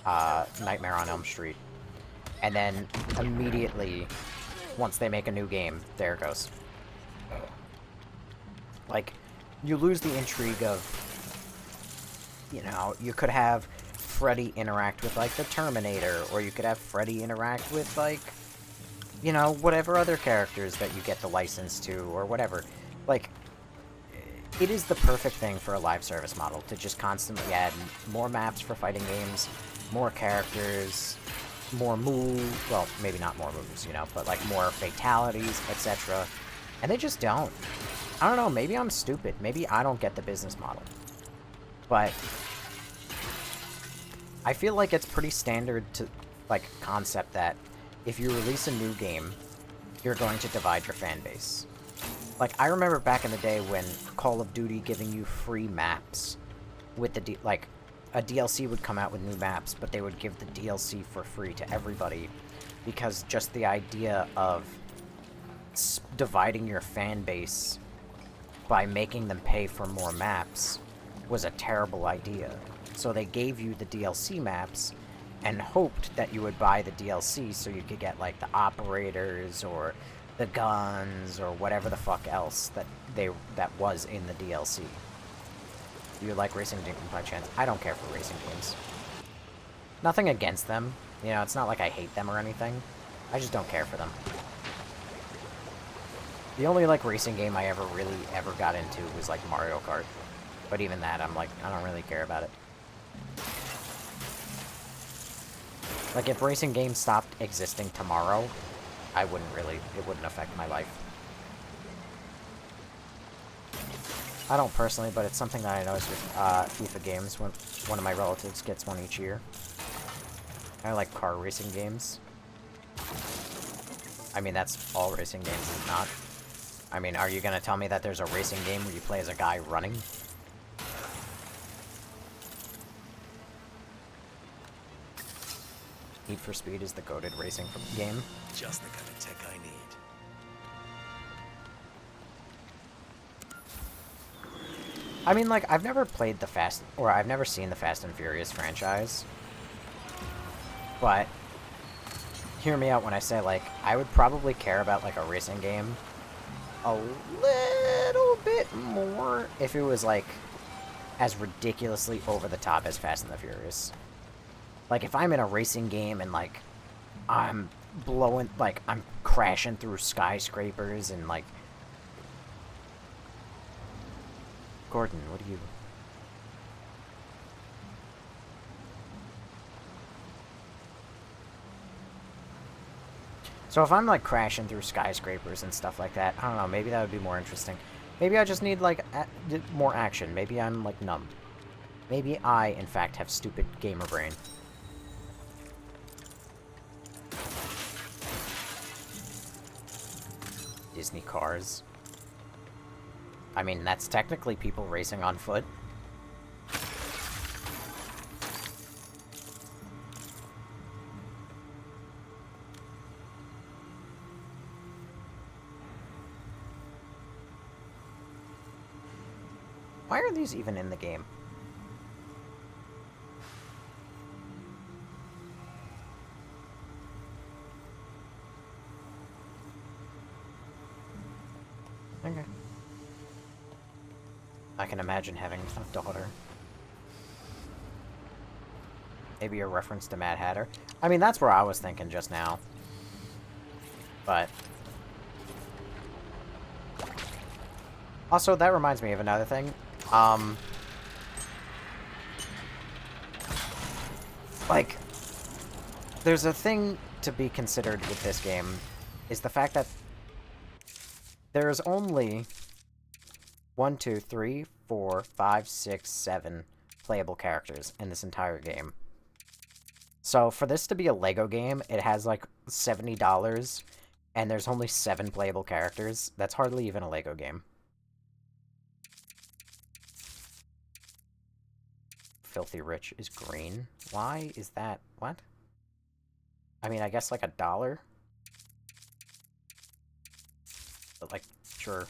Nightmare on Elm Street. And then, immediately, once they make a new game, there it goes. Like, you lose the intrigue of, you know, you could have Freddy interact with, like, the Terminator, or you could have Freddy interact with, like, you know, whatever other characters that you get the license to, or whatever. Like, it is the perfect thing for a live service model, to just constantly add more maps for fighting games, more characters, more moves, well, maybe not more moves, you know, but, like, more fatalities, etc. And they just don't. I don't know, maybe I'm stupid. Maybe I don't get the business model. But I feel like it's pretty standard to, like, concept that if you release a new game, you're going to divide your fan base. Like, I remember back in the day when Call of Duty giving you free maps with the like, a DLC would come out with new maps, but they would give the DLC for free to everybody, because just the idea of dividing your fan base by making them pay for more maps was a terrible idea. So they gave you the DLC maps and hoped that you would buy the DLC so you could get, like, the operators or the guns or whatever the fuck else that was in the DLC. Do you like racing games by chance? I don't care for racing games. Nothing against them. You know, it's not like I hate them or anything. I just don't care for them. The only, like, racing game I ever got into was, like, Mario Kart. But even that, I'm like, I don't really care about it. Like, if racing games stopped existing tomorrow, it wouldn't affect my life. I don't personally, but it's something that I notice with FIFA games when one of my relatives gets one each year. I like car racing games. I mean, that's all racing games, is not. I mean, are you gonna tell me that there's a racing game where you play as a guy running? Need for Speed is the goated racing game. Just the kind of tech I need. I mean, like, I've never played I've never seen the Fast and Furious franchise. But, hear me out when I say, like, I would probably care about, like, a racing game a little bit more if it was, like, as ridiculously over the top as Fast and the Furious. Like, if I'm in a racing game and, like, I'm crashing through skyscrapers and, like... Gordon, what do you... So if I'm, like, crashing through skyscrapers and stuff like that, I don't know, maybe that would be more interesting. Maybe I just need, like, more action. Maybe I'm, like, numb. Maybe I, in fact, have stupid gamer brain. Disney cars. I mean, that's technically people racing on foot. Why are these even in the game? Okay. I can imagine having a daughter. Maybe a reference to Mad Hatter. I mean, that's where I was thinking just now. But... Also, that reminds me of another thing. Like, there's a thing to be considered with this game, is the fact that there's only 1, 2, 3, 4, 5, 6, 7 playable characters in this entire game. So for this to be a Lego game, it has like $70, and there's only 7 playable characters. That's hardly even a Lego game. Filthy Rich is green. Why is that? What? I mean, I guess like $1. But like, sure.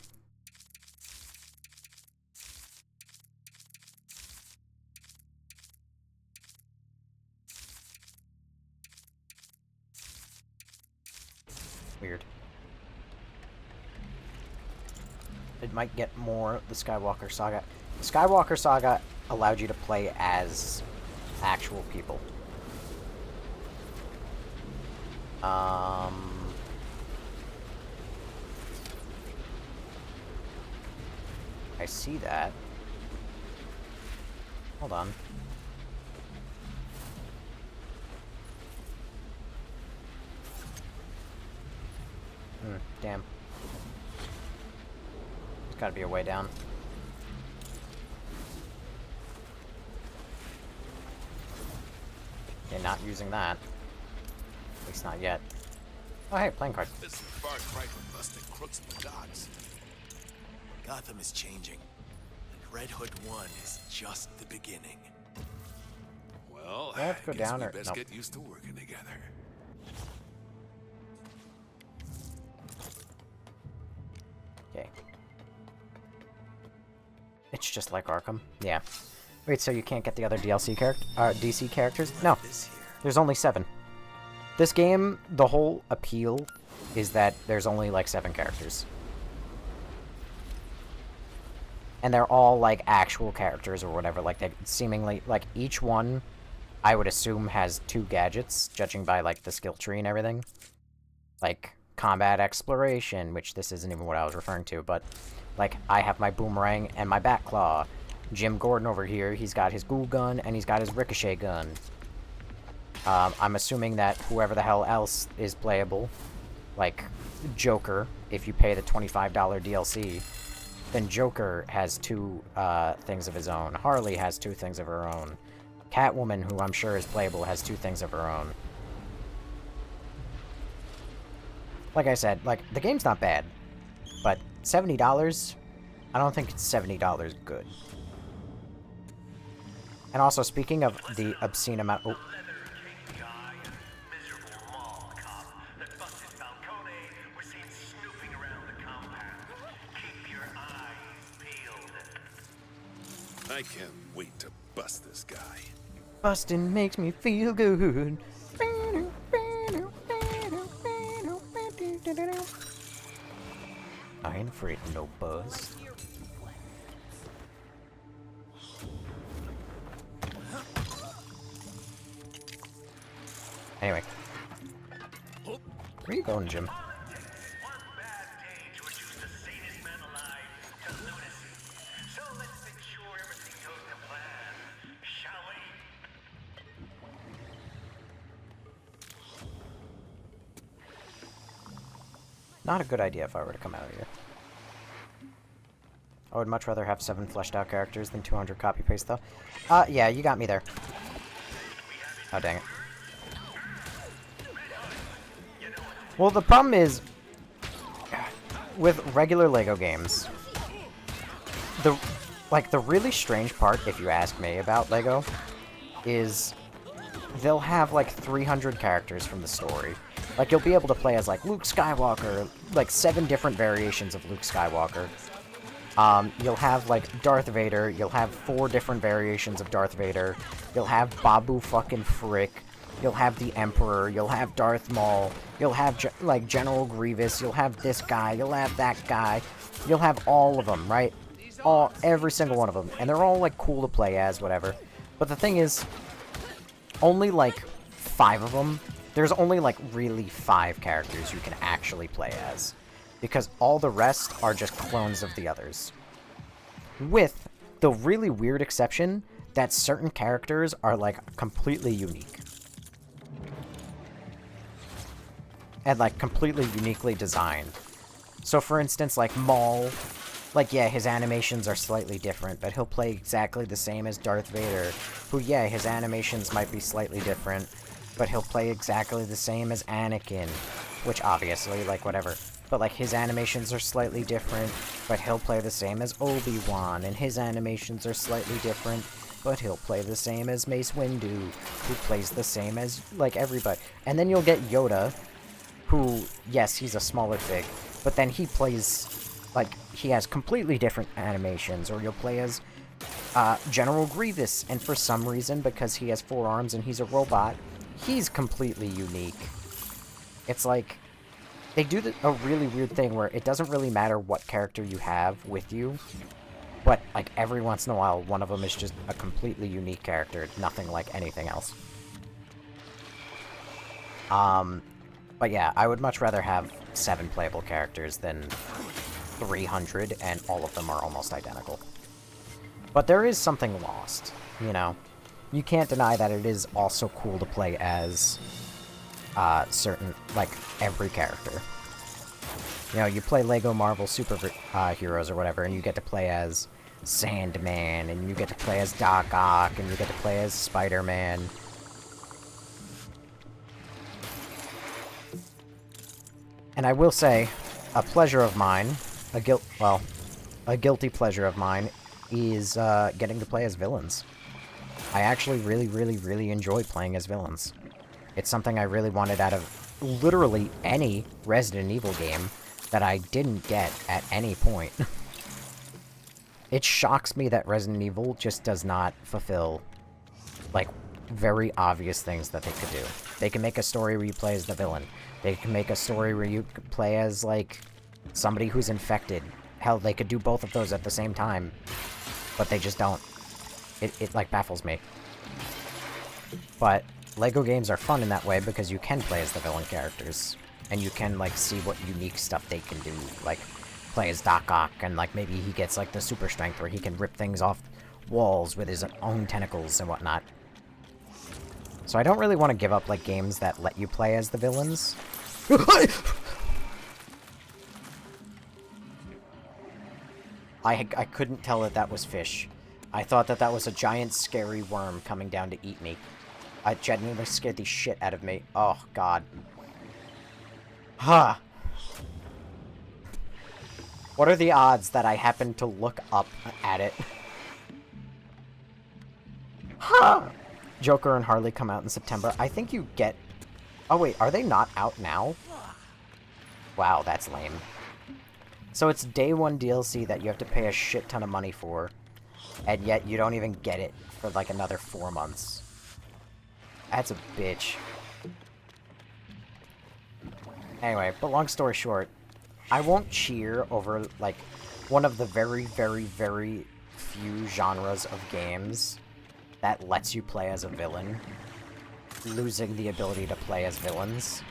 Weird. It might get more the Skywalker Saga. The Skywalker Saga allowed you to play as actual people. I see that. Hold on. Damn. There's gotta be a way down. Okay, not using that. At least not yet. Oh, hey, playing card. This is far cry from busting crooks in the docks. Gotham is changing, and Red Hood 1 is just the beginning. Well, Do I have to go guess down we or best no? get used to working together. Okay. It's just like Arkham. Yeah. Wait, so you can't get the other DLC DC characters? No. There's only 7. This game, the whole appeal is that there's only like 7 characters. And they're all like actual characters or whatever. Like they seemingly like each one I would assume has 2 gadgets, judging by like the skill tree and everything. Like combat exploration, which this isn't even what I was referring to, but like I have my boomerang and my bat claw. Jim Gordon over here, he's got his ghoul gun and he's got his ricochet gun. I'm assuming that whoever the hell else is playable, like Joker, if you pay the $25 DLC, then Joker has 2 things of his own. Harley has 2 things of her own. Catwoman, who I'm sure is playable, has 2 things of her own. Like I said, like, the game's not bad, but $70, I don't think it's $70 good. And also, speaking of the obscene amount... Oh. I can't wait to bust this guy. Bustin' makes me feel good. I ain't afraid of no buzz. Anyway. Where are you going, Jim? Not a good idea if I were to come out of here. I would much rather have 7 fleshed out characters than 200 copy-paste, though. Yeah, you got me there. Oh, dang it. Well, the problem is, with regular LEGO games, the really strange part, if you ask me, about LEGO, is they'll have, like, 300 characters from the story. Like, you'll be able to play as, like, Luke Skywalker, like, 7 different variations of Luke Skywalker. You'll have, like, Darth Vader, you'll have 4 different variations of Darth Vader, you'll have Babu fucking Frick, you'll have the Emperor, you'll have Darth Maul, you'll have, like, General Grievous, you'll have this guy, you'll have that guy, you'll have all of them, right? Every single one of them, and they're all, like, cool to play as, whatever. But the thing is, only, like, 5 of them, there's only, like, really 5 characters you can actually play as. Because all the rest are just clones of the others. With the really weird exception that certain characters are, like, completely unique. And, like, completely uniquely designed. So, for instance, like, Maul, like, yeah, his animations are slightly different, but he'll play exactly the same as Darth Vader, who, yeah, his animations might be slightly different, but he'll play exactly the same as Anakin, which obviously, like, whatever. But, like, his animations are slightly different, but he'll play the same as Obi-Wan, and his animations are slightly different, but he'll play the same as Mace Windu, who plays the same as, like, everybody. And then you'll get Yoda, who, yes, he's a smaller fig, but then he plays, like, he has completely different animations, or you'll play as General Grievous, and for some reason, because he has 4 arms and he's a robot, he's completely unique. It's like, they do a really weird thing where it doesn't really matter what character you have with you, but, like, every once in a while, one of them is just a completely unique character, nothing like anything else. But yeah, I would much rather have 7 playable characters than 300, and all of them are almost identical. But there is something lost, you know? You can't deny that it is also cool to play as certain, like, every character. You know, you play LEGO Marvel Super Heroes or whatever, and you get to play as Sandman, and you get to play as Doc Ock, and you get to play as Spider-Man. And I will say, a pleasure of mine, a guilty pleasure of mine, is getting to play as villains. I actually really enjoy playing as villains. It's something I really wanted out of literally any Resident Evil game that I didn't get at any point. It shocks me that Resident Evil just does not fulfill, like, very obvious things that they could do. They can make a story where you play as the villain. They can make a story where you play as, like, somebody who's infected. Hell, they could do both of those at the same time, but they just don't. It like, baffles me. But LEGO games are fun in that way because you can play as the villain characters, and you can, like, see what unique stuff they can do. Like, play as Doc Ock, and, like, maybe he gets, like, the super strength where he can rip things off walls with his own tentacles and whatnot. So I don't really want to give up, like, games that let you play as the villains. I couldn't tell that that was fish. I thought that that was a giant scary worm coming down to eat me. It genuinely scared the shit out of me. Oh, God. Huh. What are the odds that I happen to look up at it? Huh! Joker and Harley come out in September. I think you get... Oh, wait, are they not out now? Wow, that's lame. So it's day one DLC that you have to pay a shit ton of money for, and yet you don't even get it for, like, another 4 months. That's a bitch. Anyway, but long story short, I won't cheer over, like, one of the very few genres of games that lets you play as a villain, losing the ability to play as villains.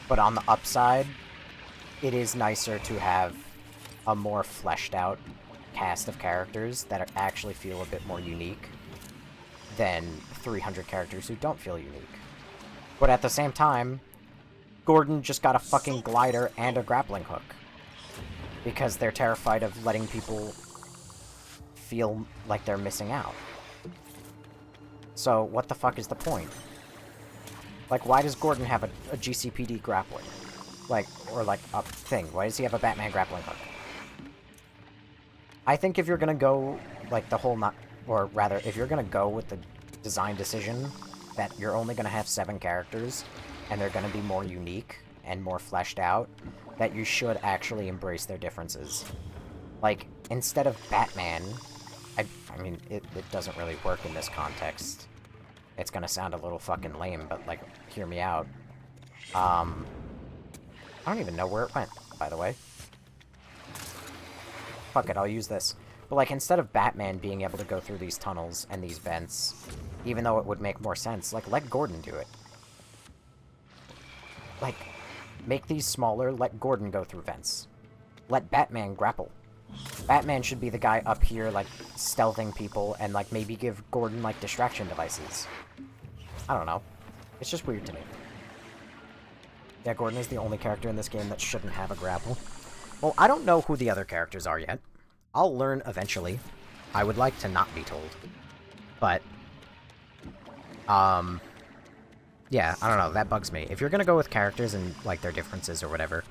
But on the upside, it is nicer to have a more fleshed out cast of characters that actually feel a bit more unique than 300 characters who don't feel unique. But at the same time, Gordon just got a fucking glider and a grappling hook. Because they're terrified of letting people feel like they're missing out. So, what the fuck is the point? Like, why does Gordon have a GCPD grappling? Like, or like, a thing. Why does he have a Batman grappling hook? I think if you're gonna go, like, the whole or rather, if you're gonna go with the design decision that you're only gonna have 7 characters, and they're gonna be more unique and more fleshed out, that you should actually embrace their differences. Like, instead of Batman, I mean, it doesn't really work in this context. It's gonna sound a little fucking lame, but, like, hear me out. I don't even know where it went, by the way. Fuck it, I'll use this. But, like, instead of Batman being able to go through these tunnels and these vents, even though it would make more sense, like, let Gordon do it. Like, make these smaller, let Gordon go through vents. Let Batman grapple. Batman should be the guy up here, like, stealthing people, and, like, maybe give Gordon, like, distraction devices. I don't know. It's just weird to me. Yeah, Gordon is the only character in this game that shouldn't have a grapple. Well, I don't know who the other characters are yet. I'll learn eventually. I would like to not be told. But, yeah, I don't know, that bugs me. If you're gonna go with characters and, like, their differences or whatever,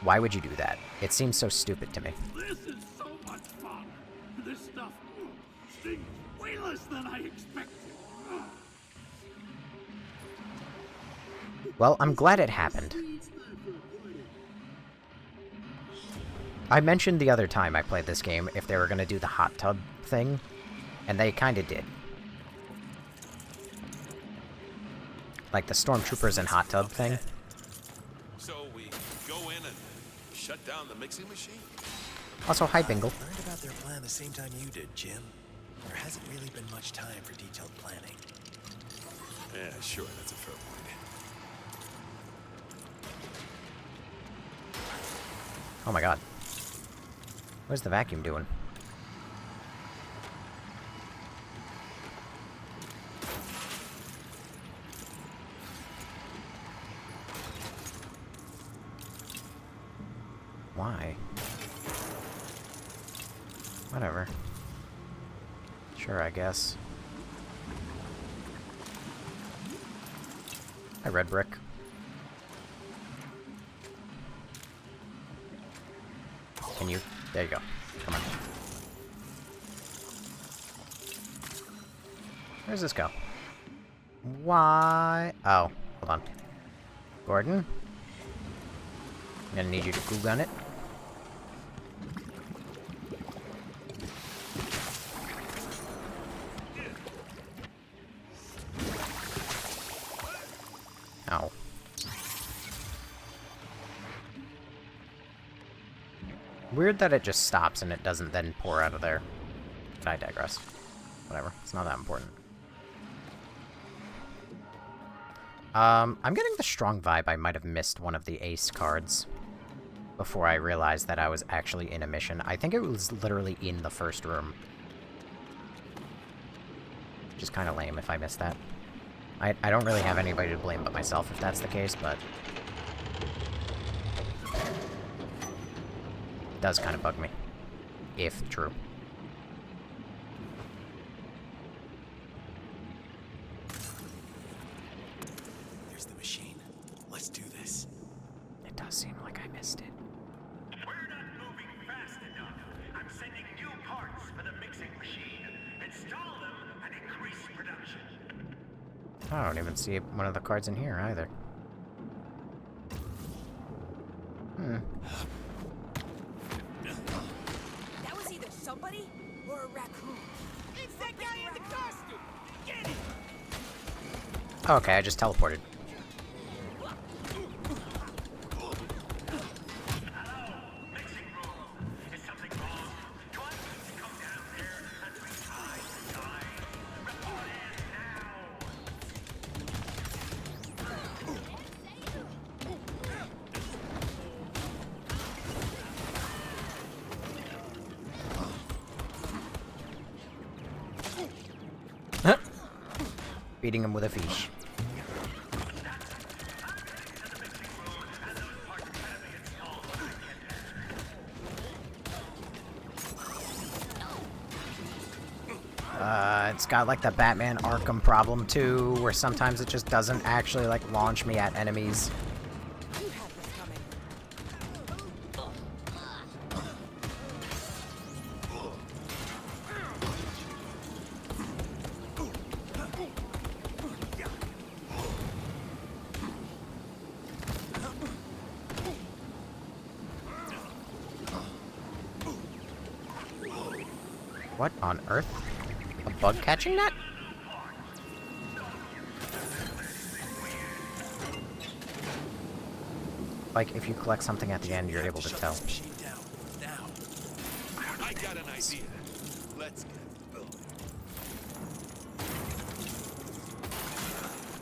why would you do that? It seems so stupid to me. This is so much fun! This stuff stings way less than I expected. Well, I'm glad it happened. I mentioned the other time I played this game if they were gonna do the hot tub thing, and they kinda did. Like the stormtroopers and hot tub thing. So we go in and shut down the mixing machine? Also, hi, Bingle. I learned about their plan the same time you did, Jim. There hasn't really been much time for detailed planning. Yeah, sure, that's a fair point. Oh my god. What's the vacuum doing? Why? Whatever. Sure, I guess. Hi, Red Brick. Can you? There you go. Come on. Where does this go? Why? Oh, hold on. Gordon? I'm gonna need you to goo gun it. Ow. Weird that it just stops and it doesn't then pour out of there. But I digress. Whatever. It's not that important. I'm getting the strong vibe I might have missed one of the ace cards before I realized that I was actually in a mission. I think it was literally in the first room. Which is kind of lame if I missed that. I don't really have anybody to blame but myself if that's the case, but... it does kind of bug me. If true. There's the machine. Let's do this. It does seem like I missed it. We're not moving fast enough. I'm sending new parts for the mixing machine. Install them and increase production. I don't even see one of the cards in here either. That was either somebody or a raccoon. It's that guy in the costume! Get it! Okay, I just teleported. Beating him with a fish. It's got like the Batman Arkham problem too, where sometimes it just doesn't actually like launch me at enemies. What on earth? A bug catching net? Like, if you collect something at the end, you're able to tell. I got an idea. Let's get building.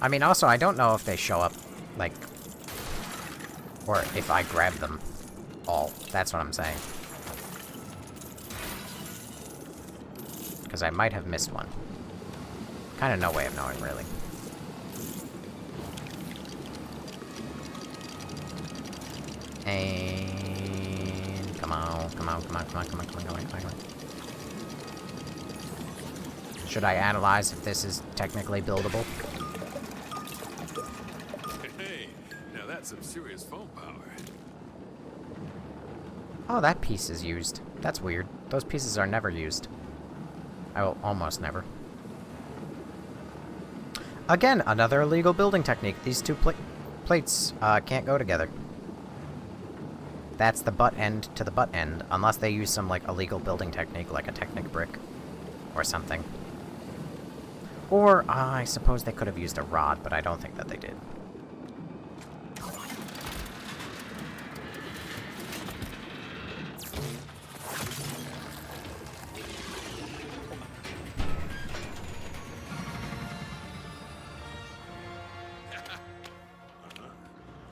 I mean, also, I don't know if they show up, like... or if I grab them all. That's what I'm saying. Because I might have missed one. Kind of no way of knowing, really. And... come on, come on, come on, come on, come on, come on, come on, come on. Should I analyze if this is technically buildable? Hey, now that's some serious phone power. Oh, that piece is used. That's weird. Those pieces are never used. I will almost never. Again, another illegal building technique. These two plates can't go together. That's the butt end to the butt end, unless they use some like illegal building technique, like a Technic brick or something. Or I suppose they could have used a rod, but I don't think that they did.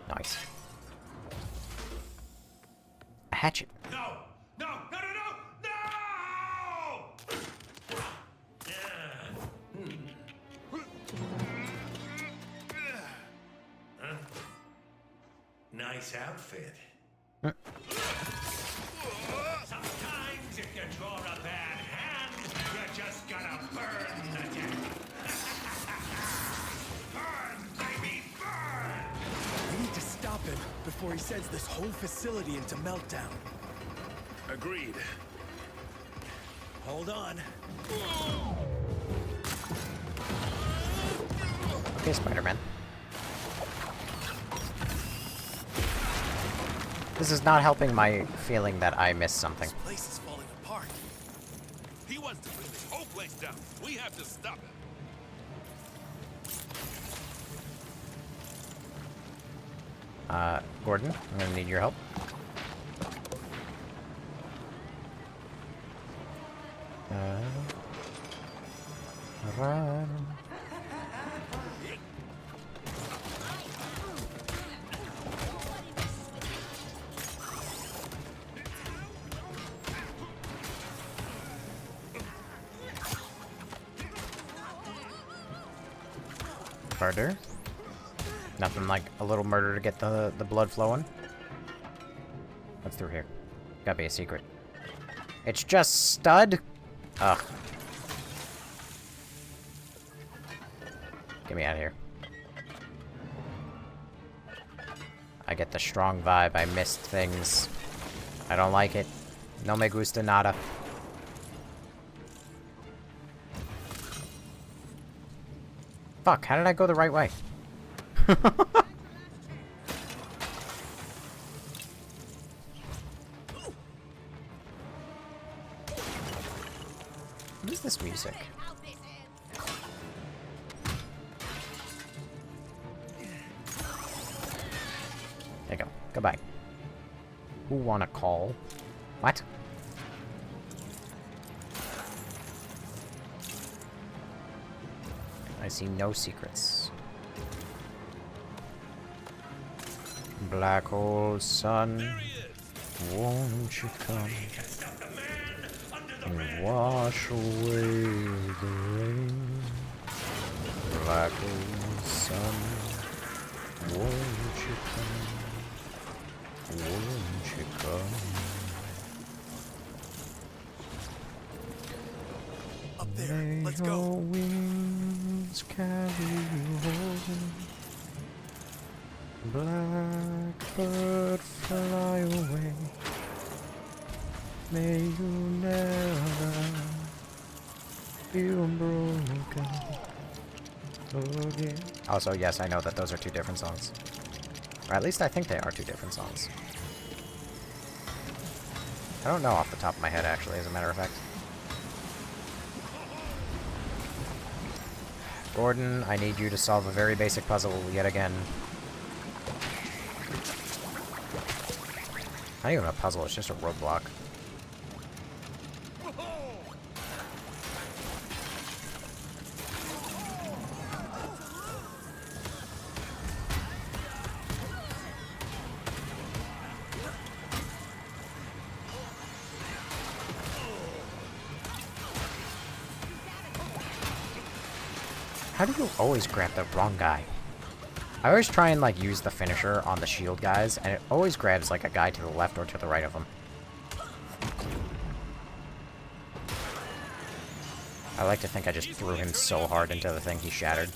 Nice. A hatchet. No! No! No! No! No! Huh? Nice outfit. Sometimes if you draw a bad hand, you just gotta burn the deck. Burn, baby, burn! We need to stop him before he sends this whole facility into meltdown. Agreed. Hold on. Okay, Spider-Man. This is not helping my feeling that I missed something. This place is falling apart. He wants to bring this whole place down. We have to stop him. Gordon, I'm gonna need your help. Run. Murder. Nothing like a little murder to get the blood flowing. What's through here? Gotta be a secret. It's just stud? Ugh. Get me out of here. I get the strong vibe. I missed things. I don't like it. No me gusta nada. Fuck, how did I go the right way? What is this music? There you go. Goodbye. Who wanna call? What? I see no secrets. Black hole sun, won't you come and wash away the rain? Black hole sun, won't you come? Won't you come? Up there, let's go. Wings carry you home. Blackbird, fly away. May you never feel broken again. Also, yes, I know that those are two different songs. Or at least I think they are two different songs. I don't know off the top of my head, actually, as a matter of fact. Gordon, I need you to solve a very basic puzzle yet again. Not even a puzzle, it's just a roadblock. How do you always grab the wrong guy? I always try and, like, use the finisher on the shield guys, and it always grabs, like, a guy to the left or to the right of them. I like to think I just threw him so hard into the thing he shattered.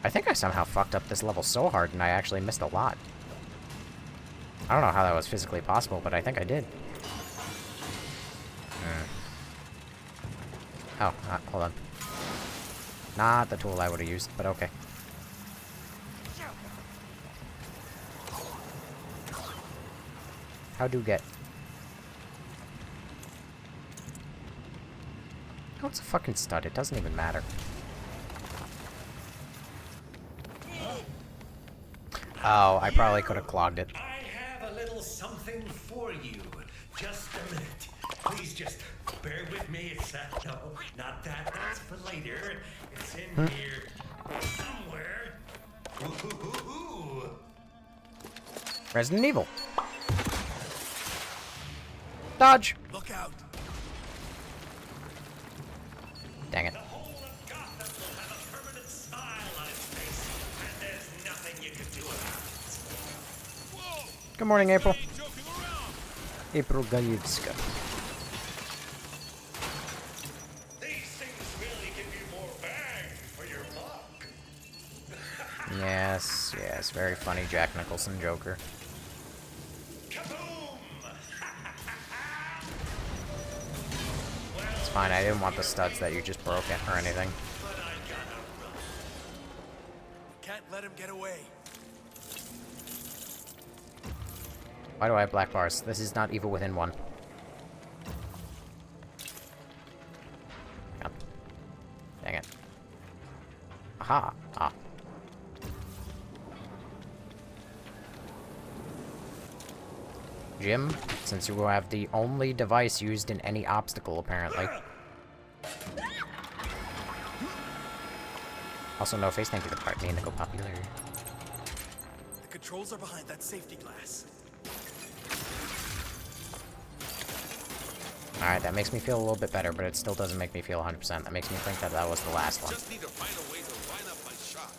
I think I somehow fucked up this level so hard and I actually missed a lot. I don't know how that was physically possible, but I think I did. Oh, hold on. Not the tool I would have used, but okay. How do get? Oh, it's a fucking stud. It doesn't even matter. Oh, I probably could have clogged it. I have a little something for you. Just a minute. Please just bear with me. It's no, not that. That's for later. It's in here somewhere. Ooh. Resident Evil. Dodge. Look out. Dang it. The whole of Gotham will have a permanent smile on its face, and there's nothing you can do about it. Whoa. Good morning, April. April Gajewska. These things really give you more bang for your buck. Yes, yes, very funny Jack Nicholson Joker. It's fine, I didn't want the studs that you just broke it or anything. Can't let him get away. Why do I have black bars? This is not evil within one. Oh. Dang it. Aha! Ah. Jim, since you have the only device used in any obstacle, apparently. Also, no face, thank you for the part. Me and Nickel Popular. The controls are behind that safety glass. Alright, that makes me feel a little bit better, but it still doesn't make me feel 100%. That makes me think that that was the last one. Just need to find a way to line up my shot.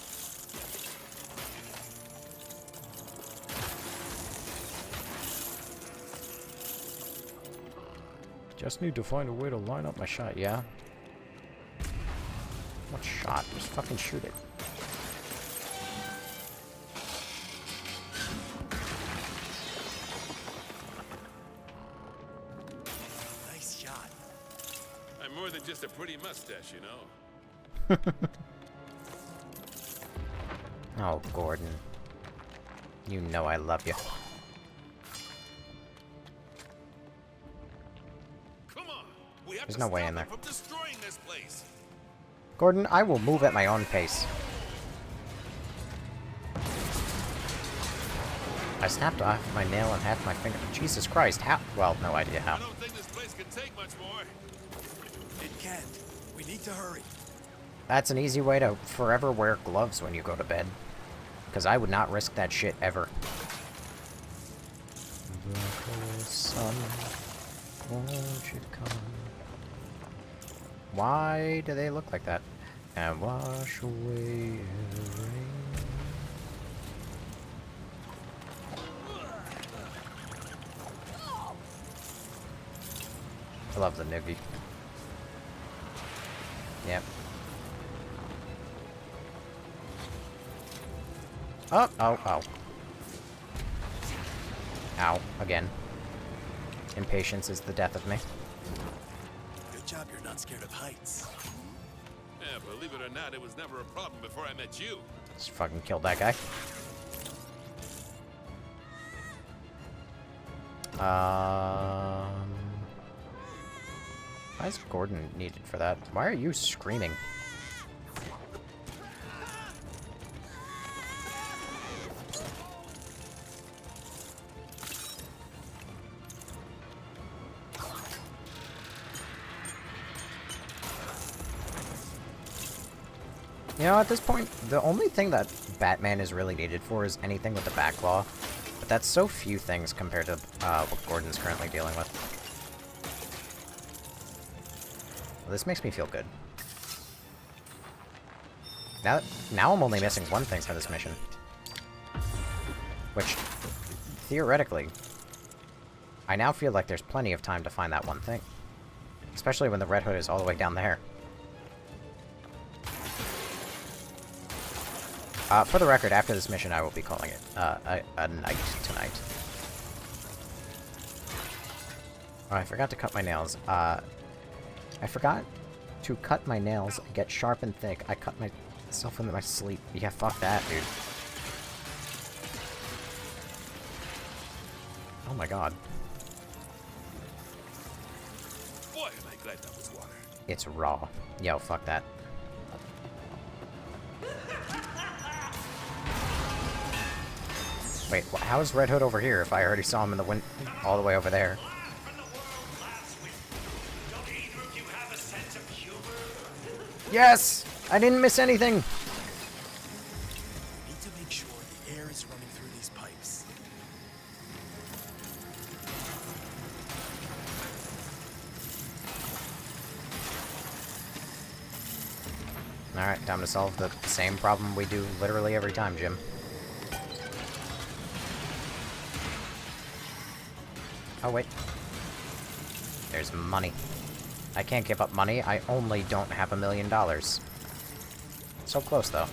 Just need to find a way to line up my shot, yeah? What shot? Just fucking shoot it. Nice shot. I'm more than just a pretty mustache, you know. Oh, Gordon. You know I love you. There's no way in there. From destroying this place. Gordon, I will move at my own pace. I snapped off my nail and half my finger. Jesus Christ, how? Well, no idea how. I don't think this place can take much more. It can't. We need to hurry. That's an easy way to forever wear gloves when you go to bed. Because I would not risk that shit ever. Sun, won't you come? Why do they look like that? And wash away the rain. I love the noogie. Yep. Oh, oh, oh. Ow, again. Impatience is the death of me. Good job you're not scared of heights. Yeah, believe it or not, it was never a problem before I met you. Just fucking killed that guy. Why is Gordon needed for that? Why are you screaming? You know, at this point, the only thing that Batman is really needed for is anything with the back claw. But that's so few things compared to what Gordon's currently dealing with. Well, this makes me feel good. Now I'm only missing one thing for this mission. Which, theoretically, I now feel like there's plenty of time to find that one thing. Especially when the Red Hood is all the way down there. For the record, after this mission, I will be calling it a night tonight. Oh, I forgot to cut my nails. I forgot to cut my nails and get sharp and thick. I cut myself in my sleep. Yeah, fuck that, dude. Oh my god. Boy, am I glad that was water. It's raw. Yo, fuck that. Wait, how is Red Hood over here if I already saw him in the wind all the way over there? Yes! I didn't miss anything! We need to make sure the air is running through these pipes. Alright, time to solve the same problem we do literally every time, Jim. Oh, wait. There's money. I can't give up money. I only don't have $1 million. So close, though.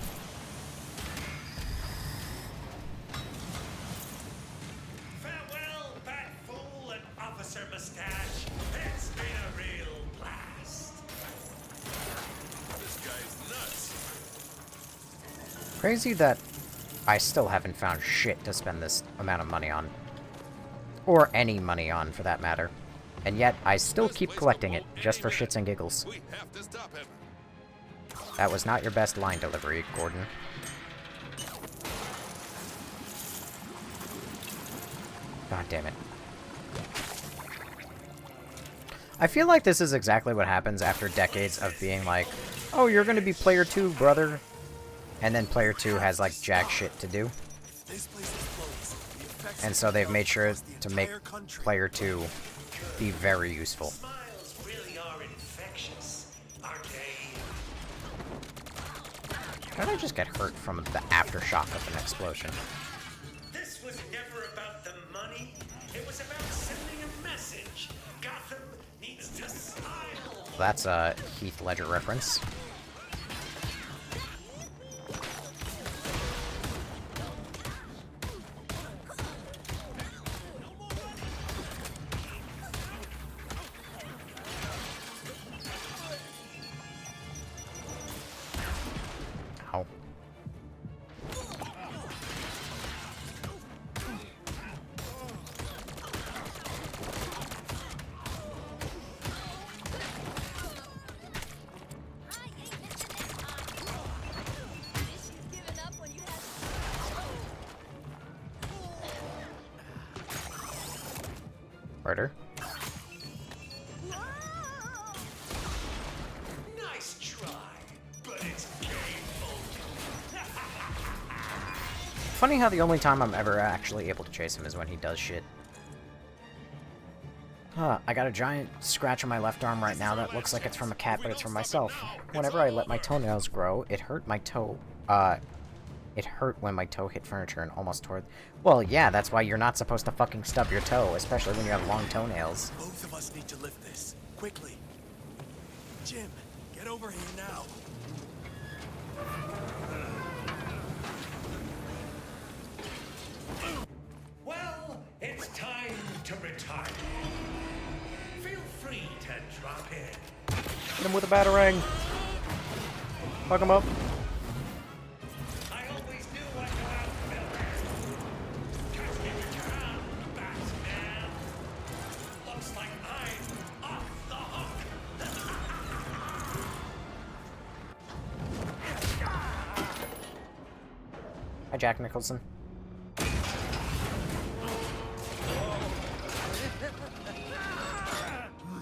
Farewell, Bat Fool and Officer Mustache. It's been a real blast. Crazy that I still haven't found shit to spend this amount of money on. Or any money on, for that matter. And yet, I still keep collecting it, just for shits and giggles. We have to stop him. That was not your best line delivery, Gordon. God damn it. I feel like this is exactly what happens after decades of being like, oh, you're gonna be player 2, brother. And then player 2 has, like, jack shit to do. And so they've made sure to make player 2 be very useful. Smiles really are infectious, aren't they? How did I just get hurt from the aftershock of an explosion? This was never about the money. It was about sending a message. Gotham needs to smile. That's a Heath Ledger reference. Ow. Murder. Nice try, but it's game over. Funny how the only time I'm ever actually able to chase him is when he does shit. Huh, I got a giant scratch on my left arm right now that looks like it's from a cat, but it's from myself. Whenever I let my toenails grow, it hurt my toe. It hurt when my toe hit furniture and almost tore... Well, yeah, that's why you're not supposed to fucking stub your toe, especially when you have long toenails. Both of us need to lift this. Quickly. Jim, get over here now. Well, it's time to retire. Feel free to drop in. Hit him with a batarang. Fuck him up. I always knew I'd go out Miller. Just give it around, Batman. Looks like I'm off the hook. Hi, Jack Nicholson.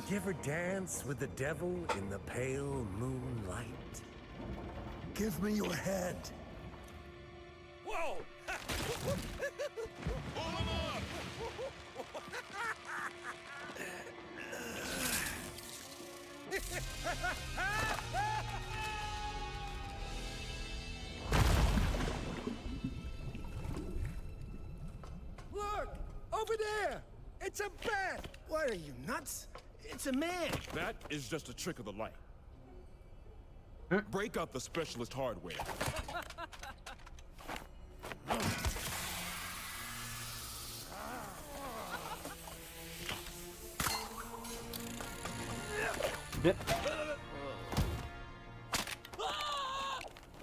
You ever dance with the devil in the pale moonlight? Give me your head. Whoa! Look! Over there! It's a bat! What are you, nuts? It's a man! That is just a trick of the light. Break out the specialist hardware.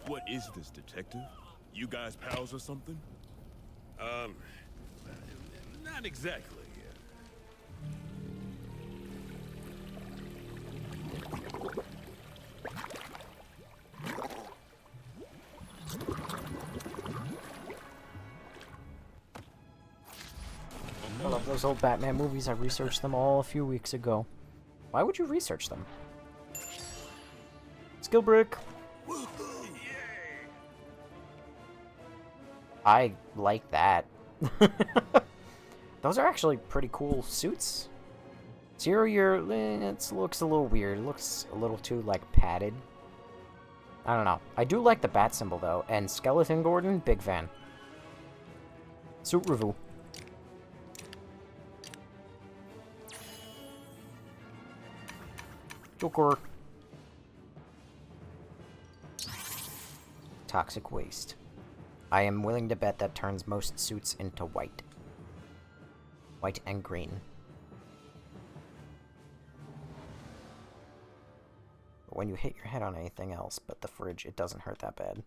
What is this, detective? You guys pals or something? Not exactly. I love those old Batman movies. I researched them all a few weeks ago. Why would you research them? Skill brick. I like that. Those are actually pretty cool suits. Zero Year, it looks a little weird. It looks a little too, like, padded. I don't know. I do like the bat symbol, though. And Skeleton Gordon, big fan. Suit review. Joker. Toxic waste. I am willing to bet that turns most suits into white. White and green. When you hit your head on anything else but the fridge, it doesn't hurt that bad.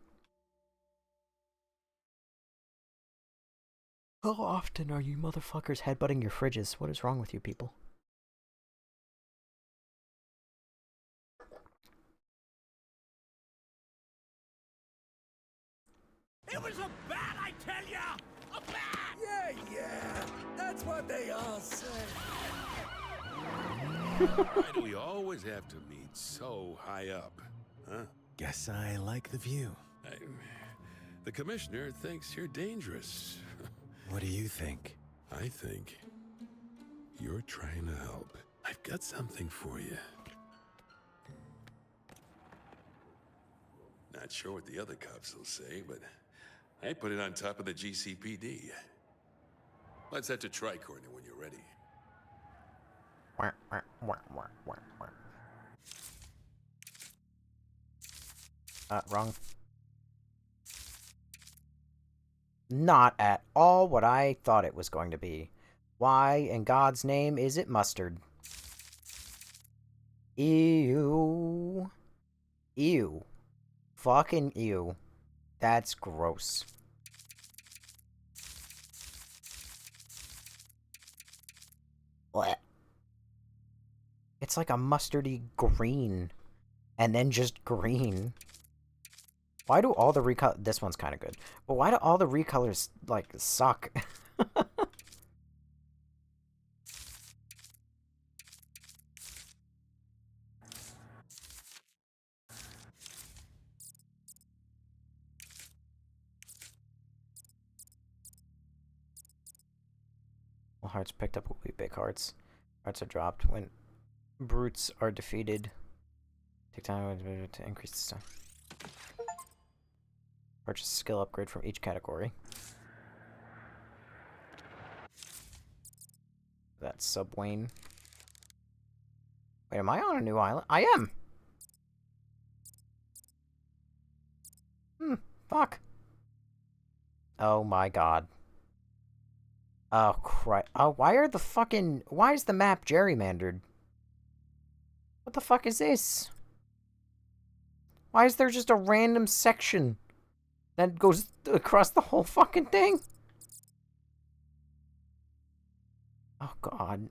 How often are you motherfuckers headbutting your fridges? What is wrong with you people? It was a bat, I tell ya! A bat! Yeah, that's what they all say. Why do we always have to meet so high up, huh? Guess I like the view. The commissioner thinks you're dangerous. What do you think? I think you're trying to help. I've got something for you. Not sure what the other cops will say, but I put it on top of the GCPD. Let's head to Tricorner when you're ready. Wrong. Not at all what I thought it was going to be. Why in God's name is it mustard? Ew. Ew. Fucking ew. That's gross. Blech. It's like a mustardy green. And then just green. Why do all the recolor... This one's kind of good. But why do all the recolors, like, suck? Well, hearts picked up will be big hearts. Hearts are dropped when brutes are defeated. Take time to increase the stuff. Purchase a skill upgrade from each category. That's Subwayne. Wait, am I on a new island? I am! Fuck. Oh my god. Oh, Christ. Oh, why are the fucking... Why is the map gerrymandered? What the fuck is this? Why is there just a random section that goes across the whole fucking thing? Oh, God.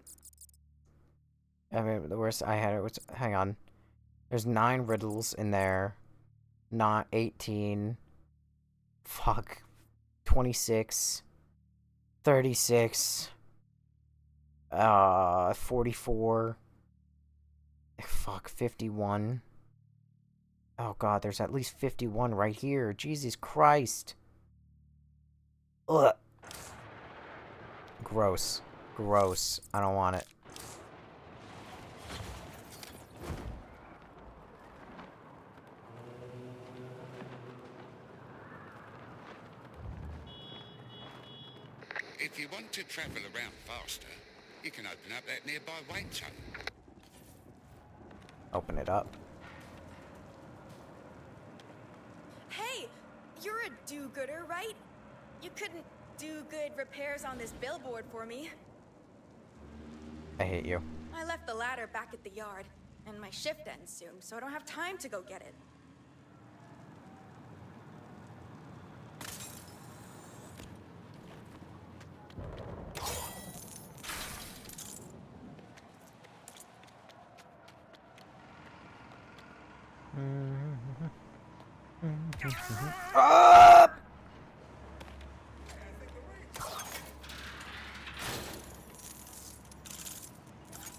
I mean, the worst I had it was... Hang on. There's 9 riddles in there. Not 18. Fuck. 26. 36. 44. Fuck, 51. Oh god, there's at least 51 right here. Jesus Christ. Ugh. Gross. Gross. I don't want it. If you want to travel around faster, you can open up that nearby wait tunnel. Open it up. Hey, you're a do-gooder, right? You couldn't do good repairs on this billboard for me. I hate you. I left the ladder back at the yard, and my shift ends soon, so I don't have time to go get it. Ah!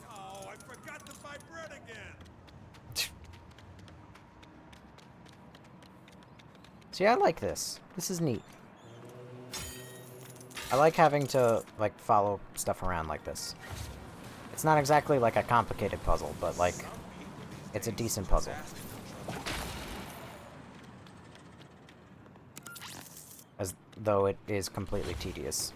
Oh, I forgot to buy bread again. See, I like this. This is neat. I like having to, like, follow stuff around like this. It's not exactly, like, a complicated puzzle, but, like, it's a decent puzzle. As though it is completely tedious.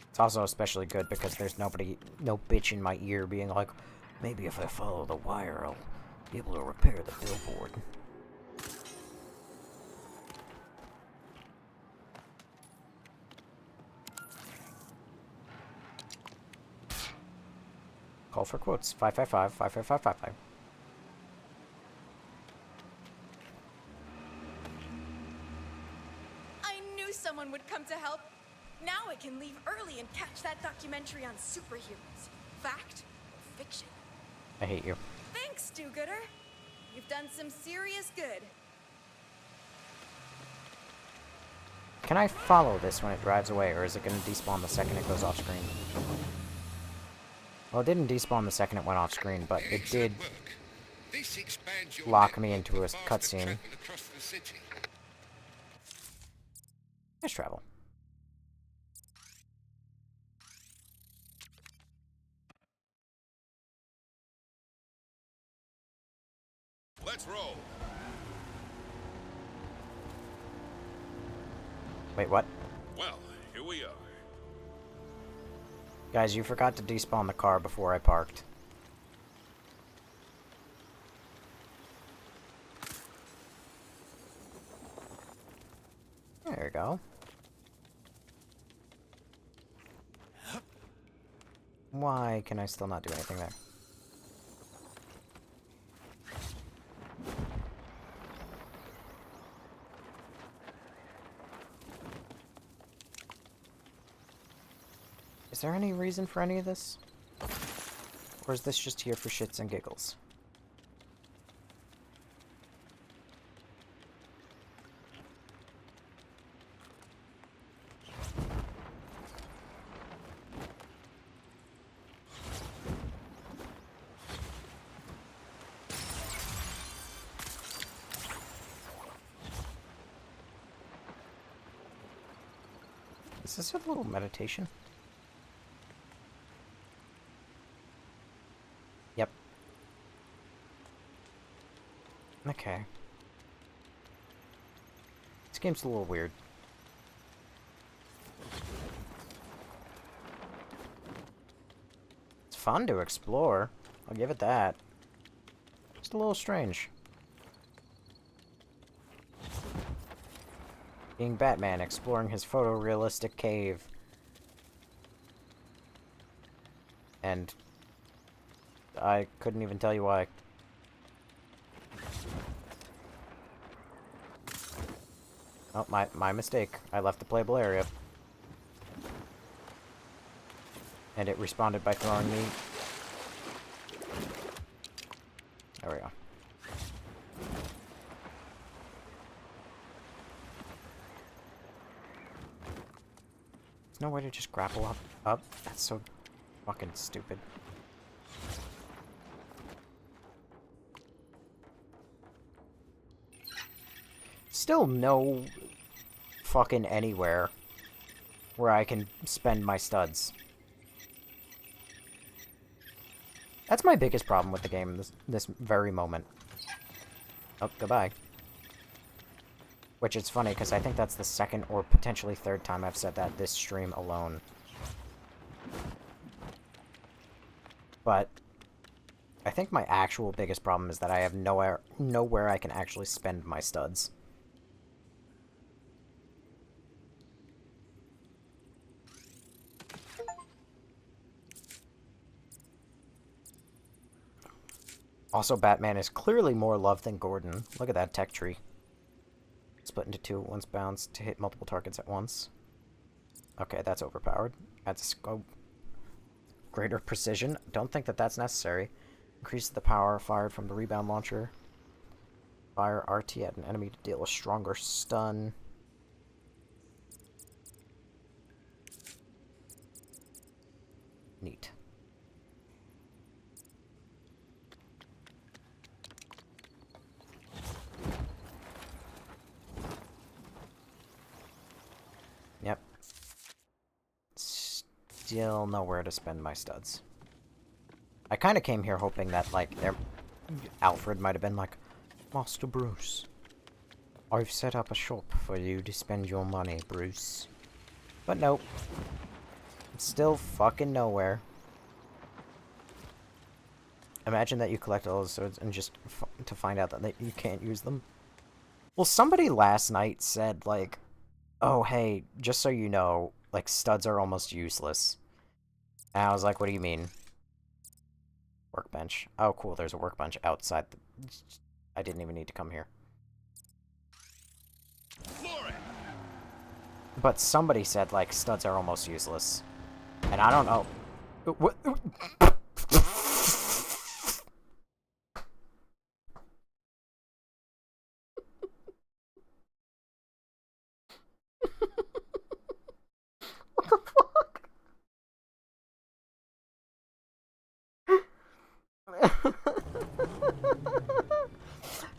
It's also especially good because there's no bitch in my ear being like, maybe if I follow the wire, I'll be able to repair the billboard. Call for quotes. 555 55555. I knew someone would can leave early and catch that documentary on superheroes. Fact or fiction? I hate you. Thanks, do-gooder. You've done some serious good. Can I follow this when it drives away, or is it going to despawn the second it goes off screen? Well, it didn't despawn the second it went off screen, but it did lock me into a cutscene. Let's travel. Let's roll. Wait, what? Well, here we are. Guys, you forgot to despawn the car before I parked. There we go. Why can I still not do anything there? Is there any reason for any of this? Or is this just here for shits and giggles? Is this a little meditation? Yep. Okay. This game's a little weird. It's fun to explore. I'll give it that. Just a little strange. Being Batman, exploring his photorealistic cave. And I couldn't even tell you why. Oh, my mistake. I left the playable area. And it responded by throwing me... There we go. There's no way to just grapple up? That's so fucking stupid. Still no fucking anywhere where I can spend my studs. That's my biggest problem with the game this very moment. Oh, goodbye. Which is funny, because I think that's the second or potentially third time I've said that this stream alone. But I think my actual biggest problem is that I have nowhere I can actually spend my studs. Also, Batman is clearly more loved than Gordon. Look at that tech tree. Split into two, once bounced to hit multiple targets at once. Okay, that's overpowered. Adds scope. Greater precision. Don't think that that's necessary. Increase the power fired from the rebound launcher. Fire RT at an enemy to deal a stronger stun. Neat. Yep. Still nowhere to spend my studs. I kind of came here hoping that, like, Alfred might have been like, Master Bruce, I've set up a shop for you to spend your money, Bruce. But nope. Still fucking nowhere. Imagine that you collect all those swords and just to find out that you can't use them. Well, somebody last night said, like, oh, hey, just so you know, like, studs are almost useless. And I was like, what do you mean? Workbench. Oh, cool, there's a workbench outside. I didn't even need to come here. But somebody said, like, studs are almost useless. And I don't know. What?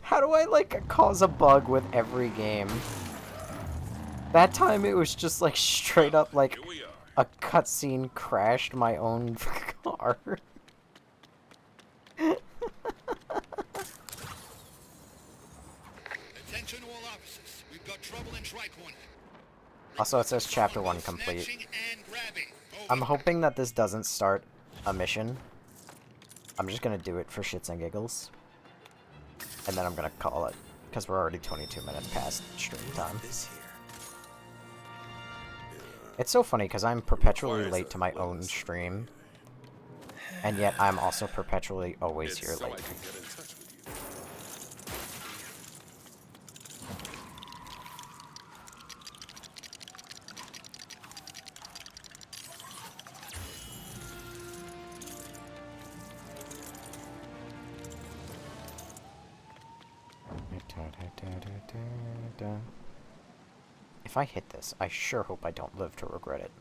How do I, like, cause a bug with every game? That time it was just, like, straight up, like, a cutscene crashed my own car. Attention all officers. We've got trouble in Tricorner. Also, it says Chapter 1 complete. I'm hoping that this doesn't start a mission. I'm just gonna do it for shits and giggles. And then I'm gonna call it, because we're already 22 minutes past stream time. It's so funny, because I'm perpetually late to my own stream. And yet, I'm also perpetually always here late. If I hit this, I sure hope I don't live to regret it.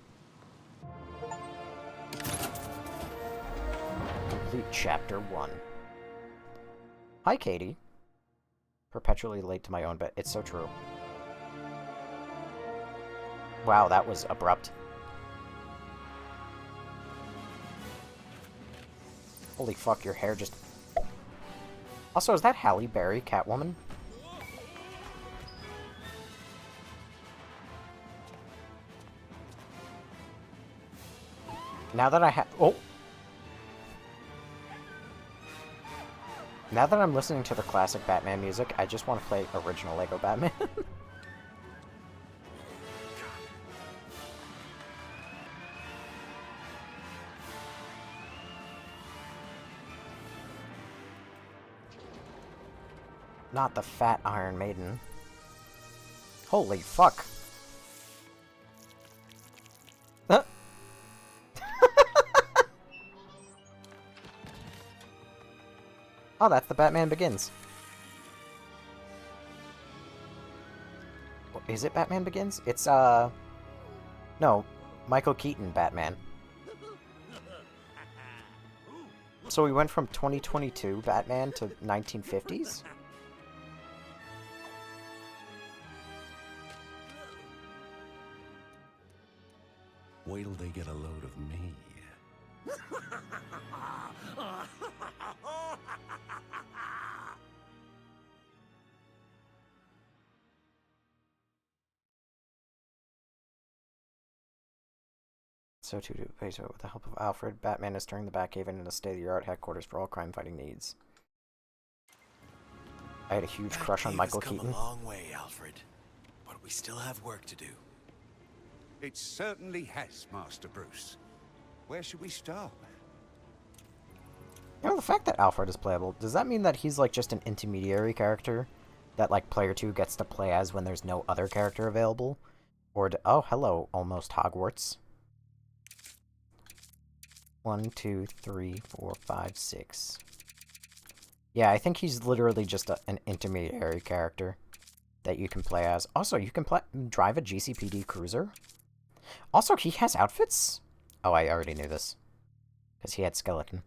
Complete Chapter 1. Hi, Katie. Perpetually late to my own bed. It's so true. Wow, that was abrupt. Holy fuck, your hair just... Also, is that Halle Berry, Catwoman? Now that I have... Oh! Now that I'm listening to the classic Batman music, I just want to play original Lego Batman. Not the fat Iron Maiden. Holy fuck. Oh, that's the Batman Begins. Is it Batman Begins? It's, no, Michael Keaton Batman. So we went from 2022 Batman to 1950s? Wait till they get a load of me. So too, with the help of Alfred, Batman is turning the Batcave into a state-of-the-art headquarters for all crime-fighting needs. I had a huge crush on Michael Keaton. Come a long way, Alfred, but we still have work to do. It certainly has, Master Bruce. Where should we start? You know, the fact that Alfred is playable, does that mean that he's like just an intermediary character that like player 2 gets to play as when there's no other character available? Or oh, hello, almost Hogwarts. 1, 2, 3, 4, 5, 6. Yeah, I think he's literally just an intermediary character that you can play as. Also, you can drive a GCPD cruiser. Also, he has outfits? Oh, I already knew this. Because he had skeleton.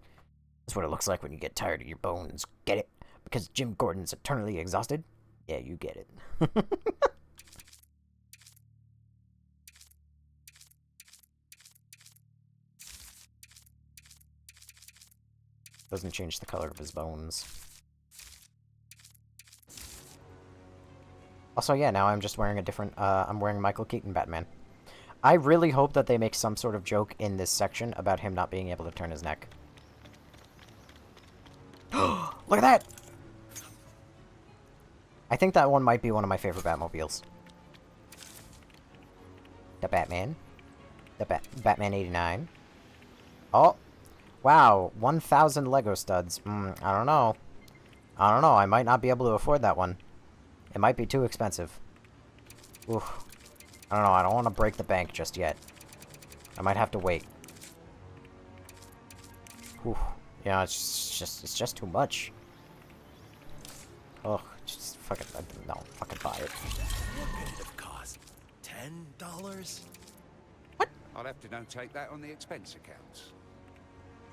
That's what it looks like when you get tired of your bones. Get it? Because Jim Gordon's eternally exhausted? Yeah, you get it. Doesn't change the color of his bones. Also, yeah, now I'm just wearing a different, I'm wearing Michael Keaton Batman. I really hope that they make some sort of joke in this section about him not being able to turn his neck. Look at that! I think that one might be one of my favorite Batmobiles. The Batman. The Batman 89. Oh! Wow, 1,000 Lego studs. I don't know. I don't know, I might not be able to afford that one. It might be too expensive. Oof. I don't know, I don't want to break the bank just yet. I might have to wait. Whew. Yeah, it's just too much. Ugh, just fucking, no, fucking buy it. What could it have cost? $10? I'll have to notate that on the expense accounts.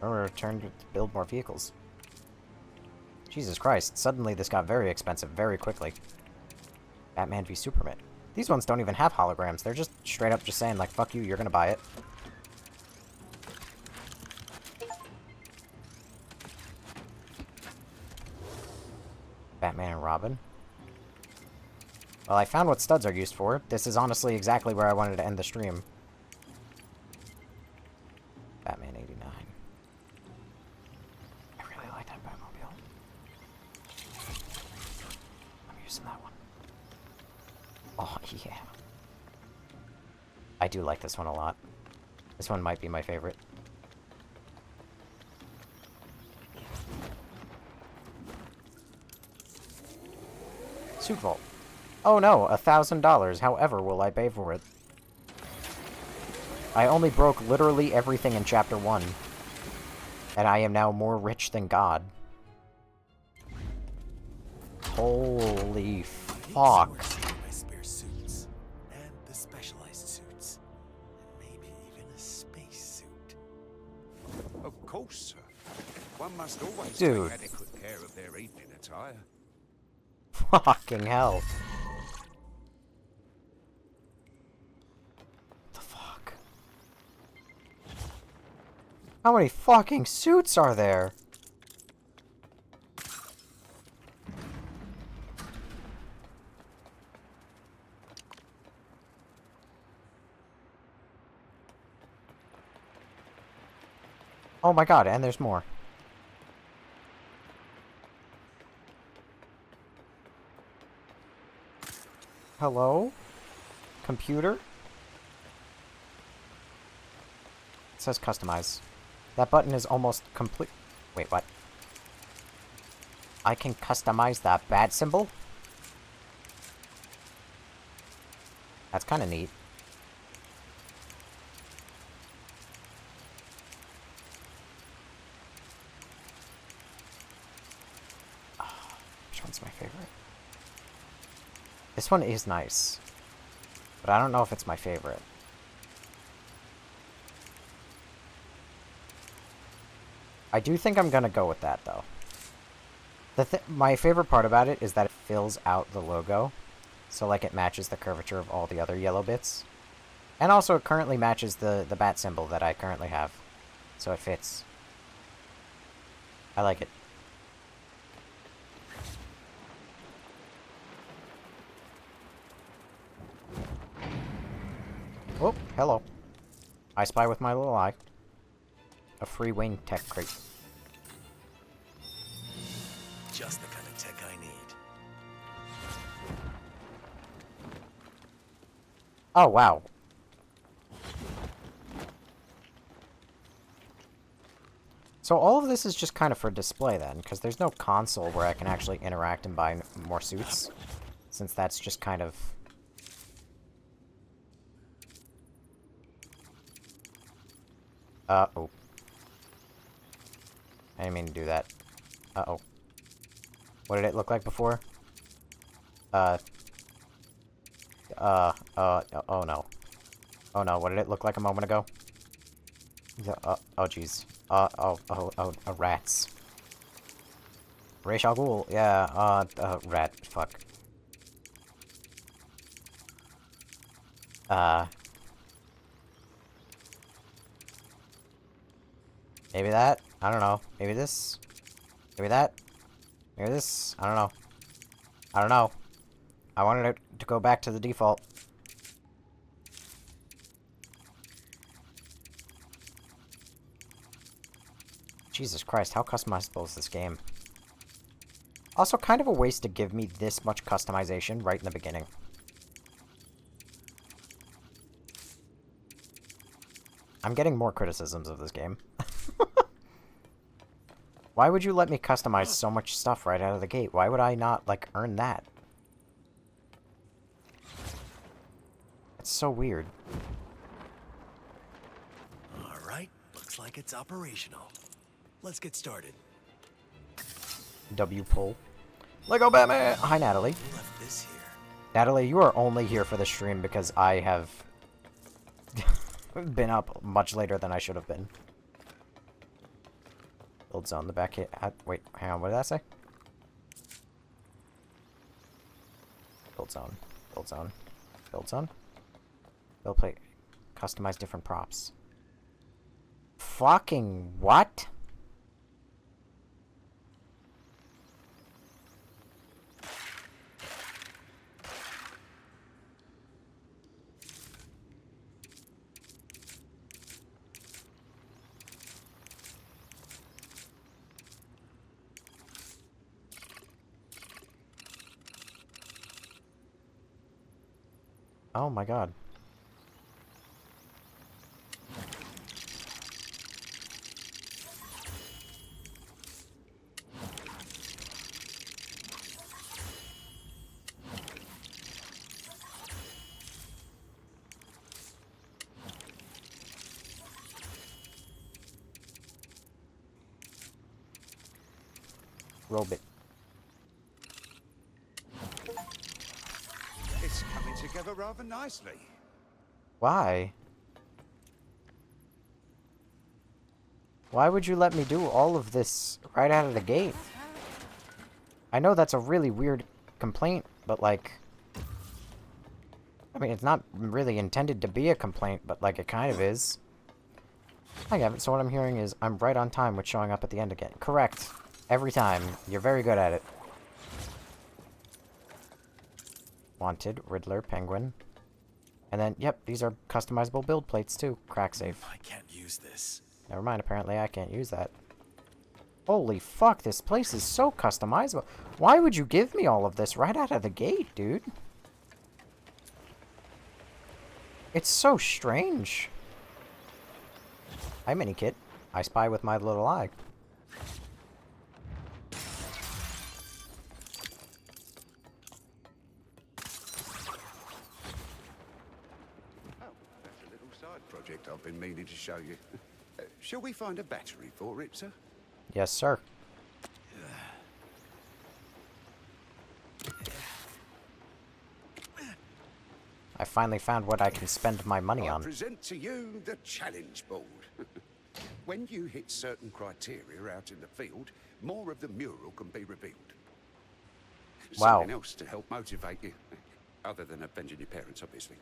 Or return to build more vehicles. Jesus Christ, suddenly this got very expensive very quickly. Batman v Superman. These ones don't even have holograms, they're just straight up just saying like, fuck you, you're gonna buy it. Batman and Robin. Well, I found what studs are used for. This is honestly exactly where I wanted to end the stream. Batman 89. I really like that Batmobile. I'm using that one. Oh, yeah. I do like this one a lot. This one might be my favorite. Suit Vault. Oh no, $1,000. However, will I pay for it? I only broke literally everything in Chapter 1. And I am now more rich than God. Holy fuck. My spare suits. And the specialized suits. And maybe even a space suit. Of course, sir. One must always Dude. take adequate care of their evening attire. Fucking hell. What the fuck? How many fucking suits are there? Oh my god, and there's more. Hello? Computer? It says customize. That button is almost complete. Wait, what? I can customize that bat symbol? That's kind of neat. Which one's my favorite? This one is nice, but I don't know if it's my favorite. I do think I'm gonna go with that, though. My favorite part about it is that it fills out the logo, so like it matches the curvature of all the other yellow bits. And also it currently matches the bat symbol that I currently have, so it fits. I like it. Oh, hello. I spy with my little eye. A free wing tech crate. Just the kind of tech I need. Oh, wow. So all of this is just kind of for display then, because there's no console where I can actually interact and buy more suits, since that's just kind of... Uh-oh. I didn't mean to do that. Uh-oh. What did it look like before? Oh no. Oh no, what did it look like a moment ago? Oh jeez. Rats. Ra's al Ghul, yeah, rat, fuck. Maybe that? I don't know. Maybe this? Maybe that? Maybe this? I don't know. I don't know. I wanted it to go back to the default. Jesus Christ, how customizable is this game? Also, kind of a waste to give me this much customization right in the beginning. I'm getting more criticisms of this game. Why would you let me customize so much stuff right out of the gate? Why would I not, like, earn that? That's so weird. Alright, looks like it's operational. Let's get started. W pull. Lego Batman! Hi, Natalie. Who left this here? Natalie, you are only here for the stream because I have been up much later than I should have been. Build zone, the back hit. Wait, hang on, what did that say? Build zone. Build zone. Build zone. Build plate. Customize different props. Fucking what? Oh my god. Robot. It's coming together rather nicely. Why? Why would you let me do all of this right out of the gate? I know that's a really weird complaint, but like... I mean, it's not really intended to be a complaint, but like, it kind of is. Hi, Gavin. So what I'm hearing is I'm right on time with showing up at the end again. Correct. Every time. You're very good at it. Wanted, Riddler, Penguin. And then, yep, these are customizable build plates too. Crack safe. I can't use this. Never mind, apparently I can't use that. Holy fuck, this place is so customizable. Why would you give me all of this right out of the gate, dude? It's so strange. Hi, Minikit. I spy with my little eye. Project I've been meaning to show you. Shall we find a battery for it, sir? Yes, sir. I finally found what I can spend my money on. I present to you the challenge board. When you hit certain criteria out in the field, more of the mural can be revealed. Wow. Something else to help motivate you, other than avenging your parents, obviously.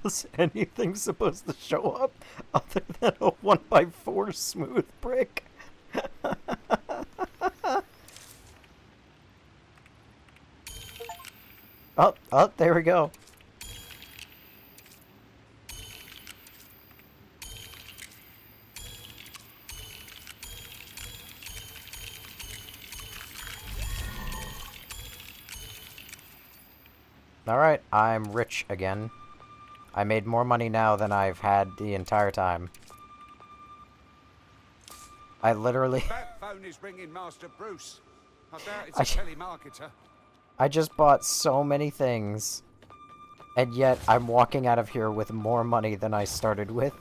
Was anything supposed to show up other than a 1x4 smooth brick? Oh, there we go. Alright, I'm rich again. I made more money now than I've had the entire time. I literally... That phone is ringing Master Bruce. I doubt it's a telemarketer. I just bought so many things. And yet, I'm walking out of here with more money than I started with.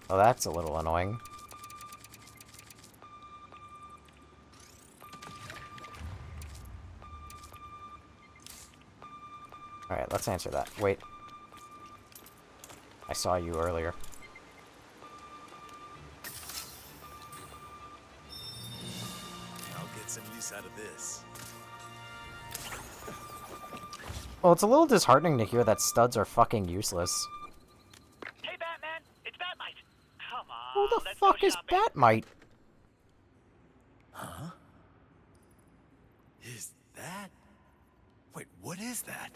Oh, that's a little annoying. Alright, let's answer that. Wait. I saw you earlier. I'll get some use out of this. Well, it's a little disheartening to hear that studs are fucking useless. Hey, Batman, it's Batmite. Come on. Who the fuck is Batmite? Huh? Is that... Wait, what is that?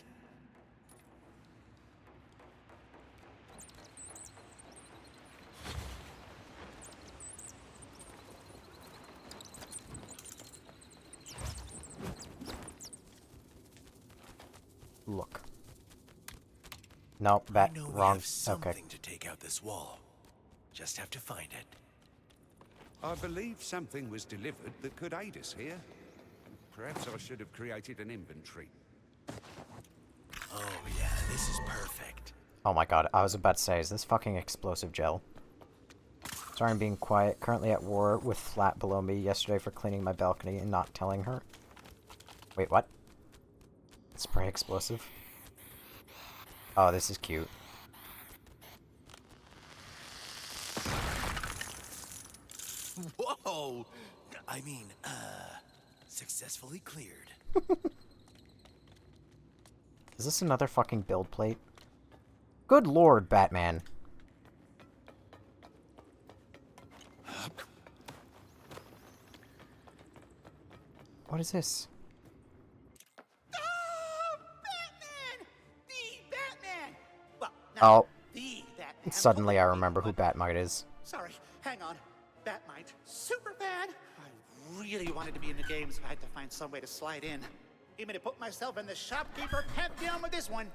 Look. No, bat I know wrong. We have something Okay. to take out this wall. Just have to find it. I believe something was delivered that could aid us here. Perhaps I should have created an inventory. Oh yeah, this is perfect. Oh my god, I was about to say, is this fucking explosive gel? Sorry I'm being quiet. Currently at war with Flat below me yesterday for cleaning my balcony and not telling her. Wait, what? Spray explosive? Oh, this is cute. Whoa! I mean, successfully cleared. Is this another fucking build plate? Good lord, Batman. What is this? Batman! The Batman! Well, Oh. the Batman. Suddenly I remember who Batmite is. Sorry, hang on. Batmite. Superman! I really wanted to be in the game, so I had to find some way to slide in. Even to put myself in the shopkeeper pantheon with this one.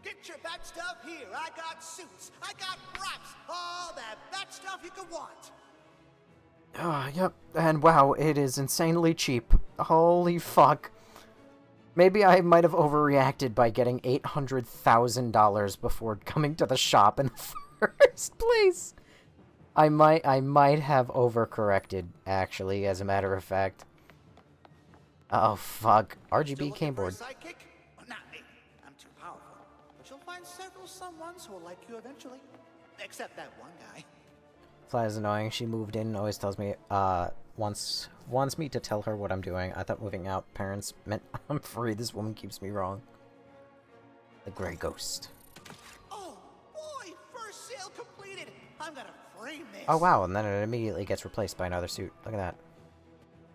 Get your bat stuff here. I got suits. I got props. All that bat stuff you could want. Yep. And wow, it is insanely cheap. Holy fuck. Maybe I might have overreacted by getting $800,000 before coming to the shop in the first place. I might have overcorrected, actually, as a matter of fact. Oh, fuck. RGB keyboard. Well, not me. I'm too powerful. But you'll find several someones who will like you eventually. Except that one guy. Flat is annoying. She moved in and always tells me, wants me to tell her what I'm doing. I thought moving out parents meant I'm free. This woman keeps me wrong. The Grey Ghost. Oh, boy! First sale completed! I'm gonna frame this. Oh, wow, and then it immediately gets replaced by another suit. Look at that.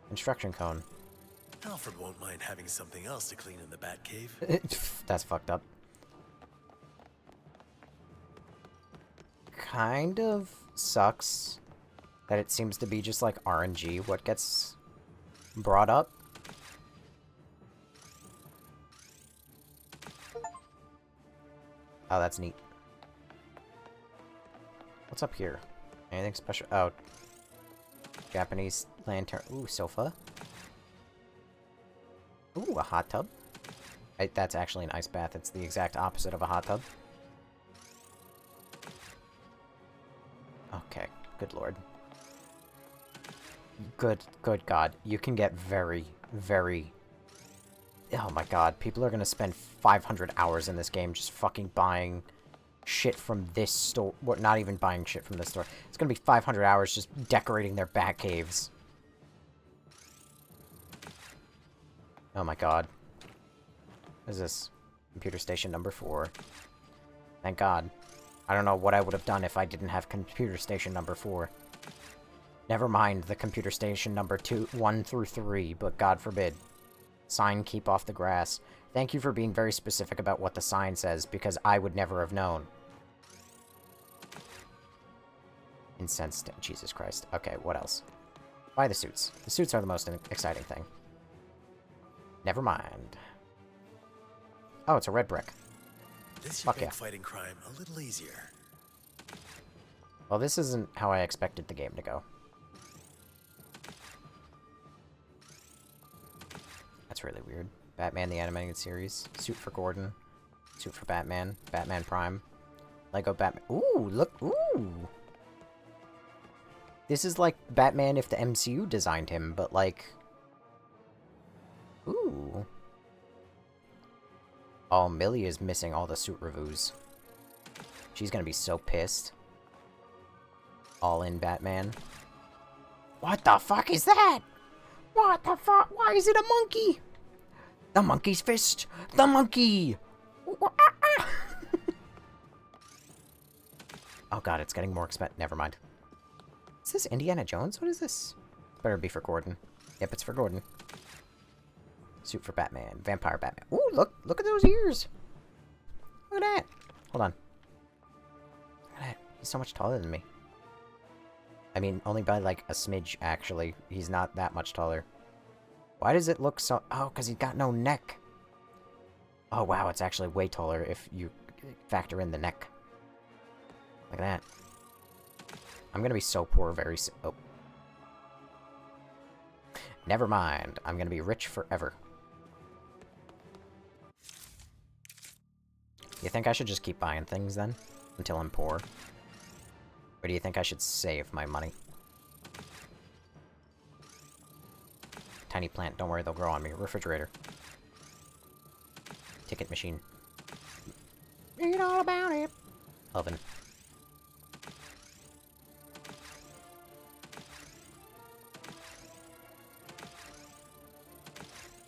Instruction cone. Alfred won't mind having something else to clean in the Batcave. That's fucked up. Kind of sucks that it seems to be just like RNG what gets brought up. Oh, that's neat. What's up here? Anything special? Oh. Japanese lantern. Ooh, sofa. Ooh, a hot tub. That's actually an ice bath. It's the exact opposite of a hot tub. Okay, good lord. Good god. You can get very, very... Oh my god, people are gonna spend 500 hours in this game just fucking buying shit from this store. Well, not even buying shit from this store. It's gonna be 500 hours just decorating their bat caves. Oh my god. What is this? Computer station number 4. Thank god. I don't know what I would have done if I didn't have computer station number 4. Never mind the computer station number 1 through 3, but god forbid. Sign, keep off the grass. Thank you for being very specific about what the sign says, because I would never have known. Incensed. Jesus Christ. Okay, what else? Buy the suits. The suits are the most exciting thing. Never mind. Oh, it's a red brick. This Fuck should make yeah. fighting crime a little easier. Well, this isn't how I expected the game to go. That's really weird. Batman the Animated Series. Suit for Gordon. Suit for Batman. Batman Prime. Lego Batman. Ooh, look. Ooh! This is like Batman if the MCU designed him, but like... Ooh. Oh, Millie is missing all the suit reviews. She's gonna be so pissed. All in Batman. What the fuck is that? What the fuck? Why is it a monkey? The monkey's fist! The monkey! Oh god, it's getting more expensive. Never mind. Is this Indiana Jones? What is this? Better be for Gordon. Yep, it's for Gordon. Suit for Batman. Vampire Batman. Ooh, look at those ears! Look at that! Hold on. Look at that. He's so much taller than me. I mean, only by like a smidge, actually. He's not that much taller. Why does it look so... Oh, because he's got no neck. Oh, wow, it's actually way taller if you factor in the neck. Look at that. I'm gonna be so poor very soon. Oh. Never mind. I'm gonna be rich forever. You think I should just keep buying things then? Until I'm poor? Or do you think I should save my money? Tiny plant, don't worry, they'll grow on me. Refrigerator. Ticket machine. Read all about it. Oven.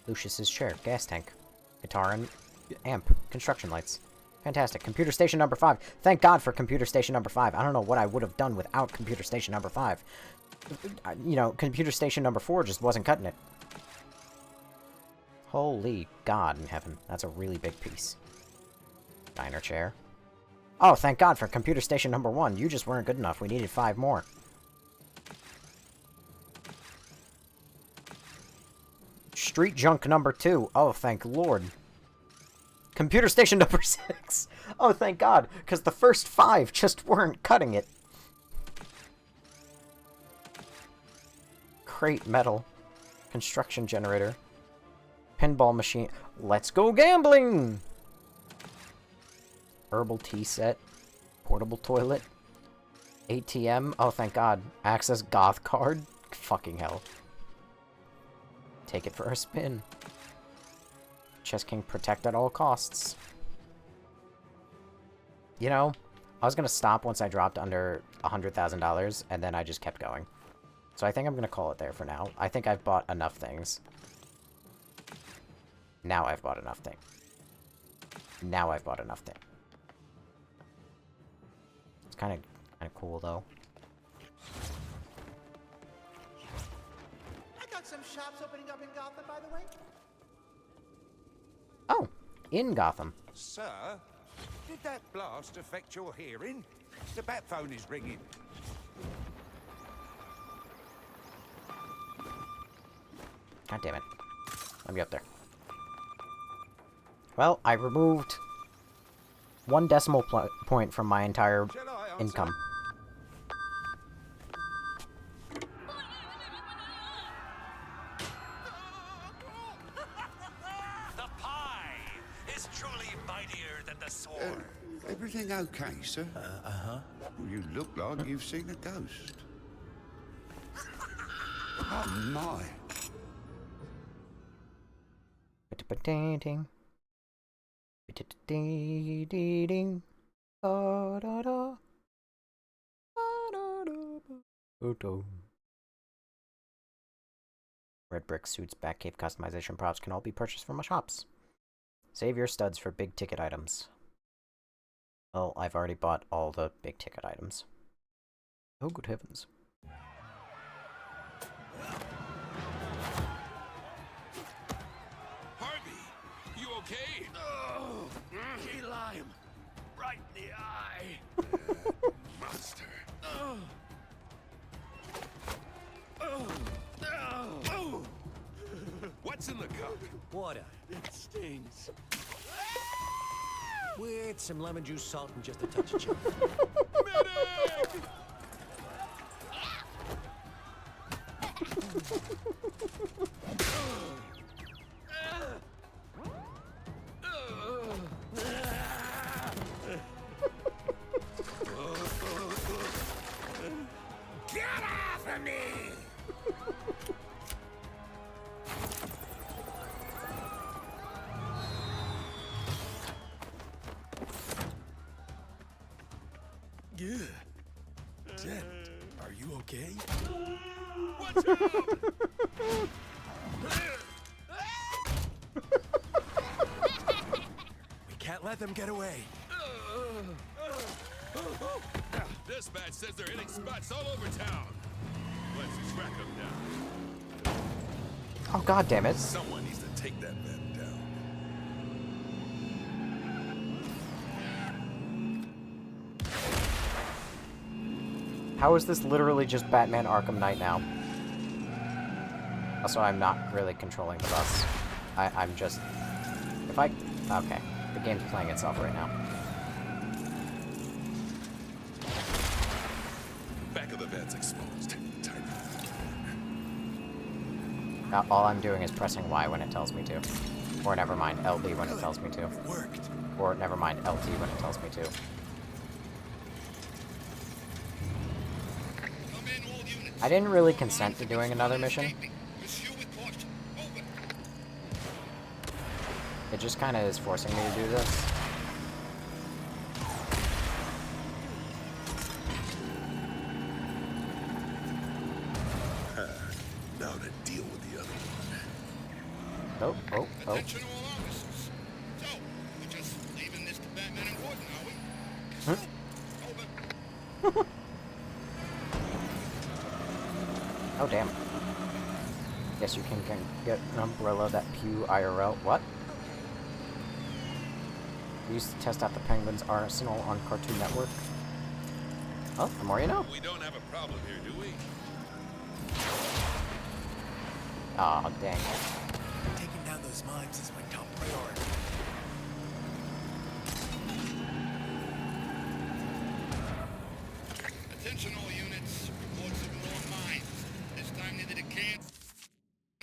Lucius's chair. Gas tank. Guitar and amp. Construction lights. Fantastic. Computer station number 5. Thank God for computer station number 5. I don't know what I would have done without computer station number 5. You know, computer station number 4 just wasn't cutting it. Holy God in heaven. That's a really big piece. Diner chair. Oh, thank God for computer station number 1. You just weren't good enough. We needed 5 more. Street junk number 2. Oh, thank Lord. Computer station number 6. Oh, thank God, because the first 5 just weren't cutting it. Crate metal. Construction generator. Pinball machine. Let's go gambling! Herbal tea set. Portable toilet. ATM. Oh, thank God. Access goth card. Fucking hell. Take it for a spin. Chess King protect at all costs. You know, I was gonna stop once I dropped under $100,000, and then I just kept going. So I think I'm gonna call it there for now. I think I've bought enough things. Now I've bought enough things. Now I've bought enough things. It's kind of cool though. I got some shops opening up in Gotham, by the way. Oh, in Gotham. Sir, did that blast affect your hearing? The bat phone is ringing. God damn it. Let me up there. Well, I removed 1 decimal point from my entire income. The pie is truly mightier than the sword. Everything okay, sir? Uh-huh. Well, you look like you've seen a ghost. Oh, my. Ding. Ding. Da da da. Red brick suits, Batcave customization props can all be purchased from my shops. Save your studs for big ticket items. Well, I've already bought all the big ticket items. Oh, good heavens. Harvey, you okay? Oh, key lime. Right in the eye. Monster. Oh. Oh. Oh. What's in the cup? Water. It stings. With some lemon juice, salt, and just a touch of chili. Medic! Get off of me! Good. Jen, are you okay? Watch out! We can't let them get away. Dispatch says they're hitting spots all over town. Let's track them down. Oh, God damn it. Someone needs to take that man down. How is this literally just Batman Arkham Knight now? Also, I'm not really controlling the bus. I'm just... If I... Okay. The game's playing itself right now. Back of the van's exposed. Time. All I'm doing is pressing Y when it tells me to. Or never mind, LB when it tells me to. It worked. Or, never mind, LT when it tells me to. I didn't really consent to doing another mission. It just kind of is forcing me to do this. Now to deal with the other one. Oh, oh, oh. Attention all officers. So, we're just leaving this to Batman and Gordon, are we? Over. Oh, damn. Guess you can get an umbrella that pew IRL. What? We used to test out the Penguin's arsenal on Cartoon Network. Oh, the more you know. We don't have a problem here, do we? Aw, dang. Taking down those mimes is my top priority. Attention all units. Reports of more mines. This time near the Deccan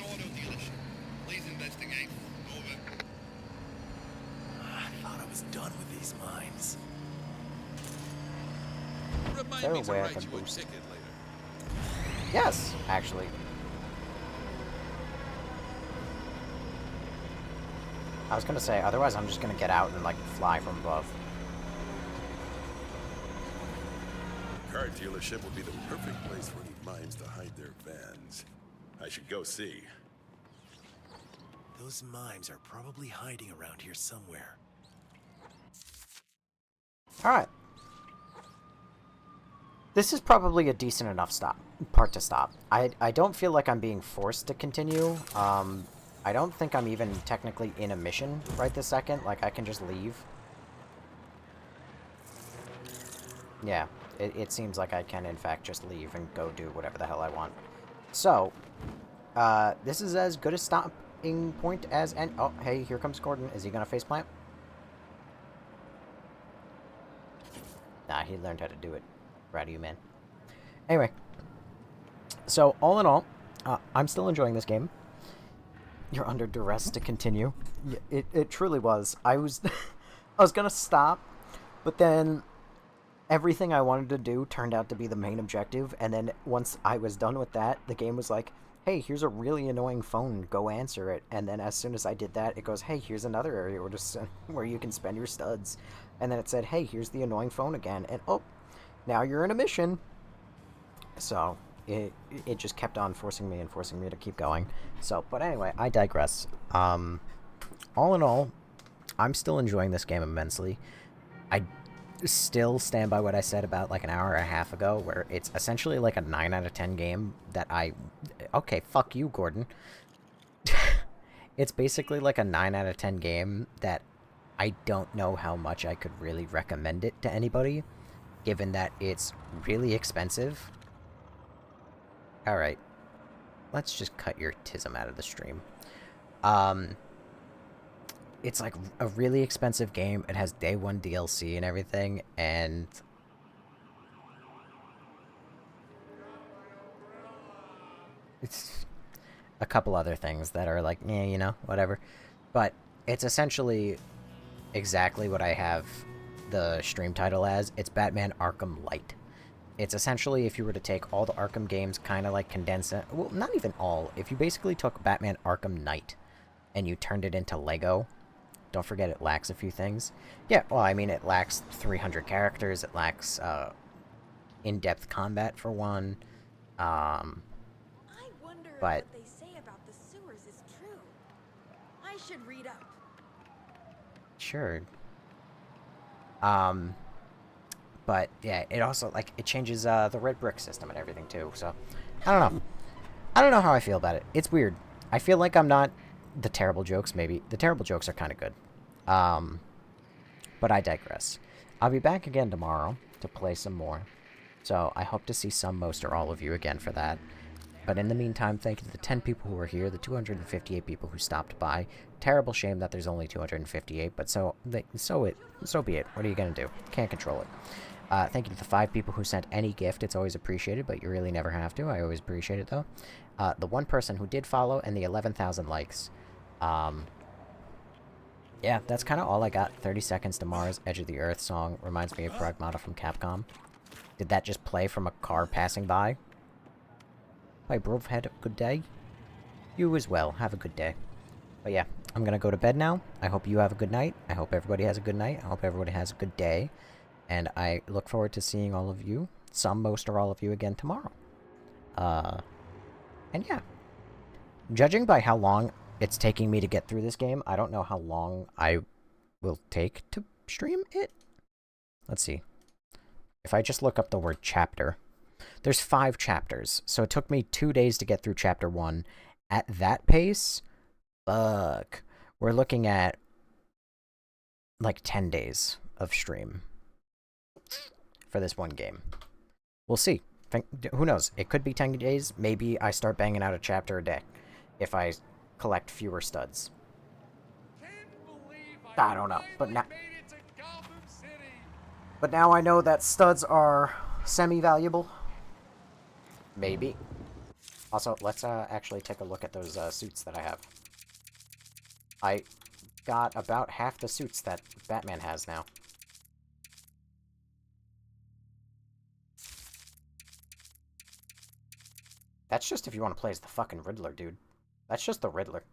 auto dealership. Please investigate. Over. I thought I was done with these mines. Remind There me a to way I write can you boost? a ticket later. Yes, actually. I was gonna say, otherwise I'm just gonna get out and, like, fly from above. Car dealership would be the perfect place for any mimes to hide their vans. I should go see. Those mimes are probably hiding around here somewhere. Alright. This is probably a decent enough part to stop. I don't feel like I'm being forced to continue. I don't think I'm even technically in a mission right this second. Like, I can just leave. Yeah, it seems like I can, in fact, just leave and go do whatever the hell I want. So, this is as good a stopping point as any... Oh, hey, here comes Gordon. Is he gonna faceplant? Nah, he learned how to do it. Proud of you, man. Anyway. So, all in all, I'm still enjoying this game. You're under duress to continue. It truly was. I was gonna stop, but then everything I wanted to do turned out to be the main objective, and then once I was done with that, the game was like, hey, here's a really annoying phone, go answer it. And then as soon as I did that, it goes, hey, here's another area where you can spend your studs. And then it said, hey, here's the annoying phone again, and oh, now you're in a mission. So it just kept on forcing me to keep going. So, but anyway, I digress. All in all, I'm still enjoying this game immensely. I still stand by what I said about like an hour and a half ago, where it's essentially like a 9 out of 10 game that okay, fuck you, Gordon. It's basically like a 9 out of 10 game that I don't know how much I could really recommend it to anybody, given that it's really expensive. Alright, let's just cut your tism out of the stream. It's like a really expensive game. It has day one DLC and everything, and it's a couple other things that are like, yeah, you know, whatever. But it's essentially exactly what I have the stream title as. It's Batman Arkham Lite. It's essentially, if you were to take all the Arkham games, kind of like condense it, well, not even all. If you basically took Batman Arkham Knight and you turned it into Lego, don't forget it lacks a few things. Yeah, well, I mean, it lacks 300 characters, it lacks in-depth combat for one, I wonder if but what they say about the sewers is true. I should read up. sure. But yeah, it also, like, it changes the red brick system and everything too, so I don't know. I don't know how I feel about it. It's weird. I feel like I'm not the terrible jokes, maybe. The terrible jokes are kind of good. But I digress. I'll be back again tomorrow to play some more. So I hope to see some, most, or all of you again for that. But in the meantime, thank you to the 10 people who were here, the 258 people who stopped by. Terrible shame that there's only 258, but so be it. What are you going to do? Can't control it. Thank you to the 5 people who sent any gift. It's always appreciated, but you really never have to. I always appreciate it, though. The 1 person who did follow, and the 11,000 likes. Yeah, that's kind of all I got. 30 Seconds to Mars, Edge of the Earth song. Reminds me of Pragmata from Capcom. Did that just play from a car passing by? Hi, bruv. Had a good day? You as well. Have a good day. But yeah, I'm gonna go to bed now. I hope you have a good night. I hope everybody has a good night. I hope everybody has a good day. And I look forward to seeing all of you, some, most, or all of you again tomorrow. And yeah. Judging by how long it's taking me to get through this game, I don't know how long I will take to stream it. Let's see. If I just look up the word chapter, there's 5 chapters, so it took me 2 days to get through chapter 1. At that pace, fuck, we're looking at like 10 days of stream for this one game. We'll see. Who knows? It could be 10 days. Maybe I start banging out a chapter a day if I collect fewer studs. I don't know, but now I know that studs are semi-valuable. Maybe. Also, let's actually take a look at those suits that I have. I got about half the suits that Batman has now. That's just if you want to play as the fucking Riddler, dude. That's just the Riddler.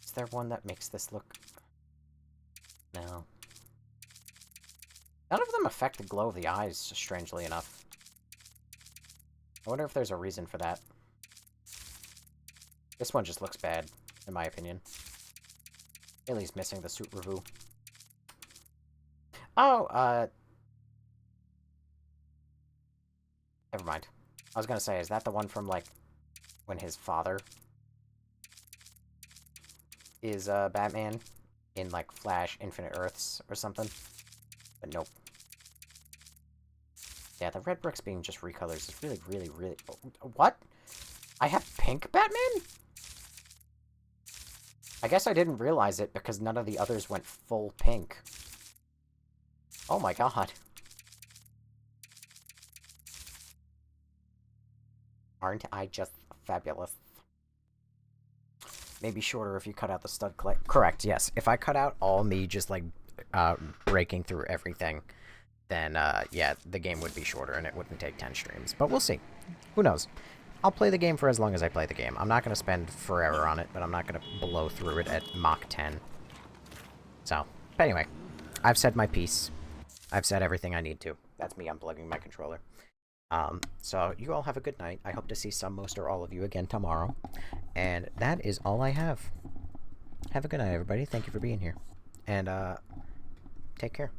Is there one that makes this look... No. None of them affect the glow of the eyes, strangely enough. I wonder if there's a reason for that. This one just looks bad, in my opinion. Haley's missing the suit review. Oh, never mind. I was gonna say, is that the one from, like, when his father is, Batman in, like, Flash Infinite Earths or something? But nope. Yeah, the red bricks being just recolors is really, really, really... What? I have pink Batman? I guess I didn't realize it because none of the others went full pink. Oh my god. Aren't I just fabulous? Maybe shorter if you cut out the stud collect. Correct, yes. If I cut out all me just, like, breaking through everything, then, yeah, the game would be shorter and it wouldn't take 10 streams. But we'll see. Who knows? I'll play the game for as long as I play the game. I'm not going to spend forever on it, but I'm not going to blow through it at Mach 10. So, but anyway, I've said my piece. I've said everything I need to. That's me unplugging my controller. So you all have a good night. I hope to see some, most, or all of you again tomorrow. And that is all I have. Have a good night, everybody. Thank you for being here. And, take care.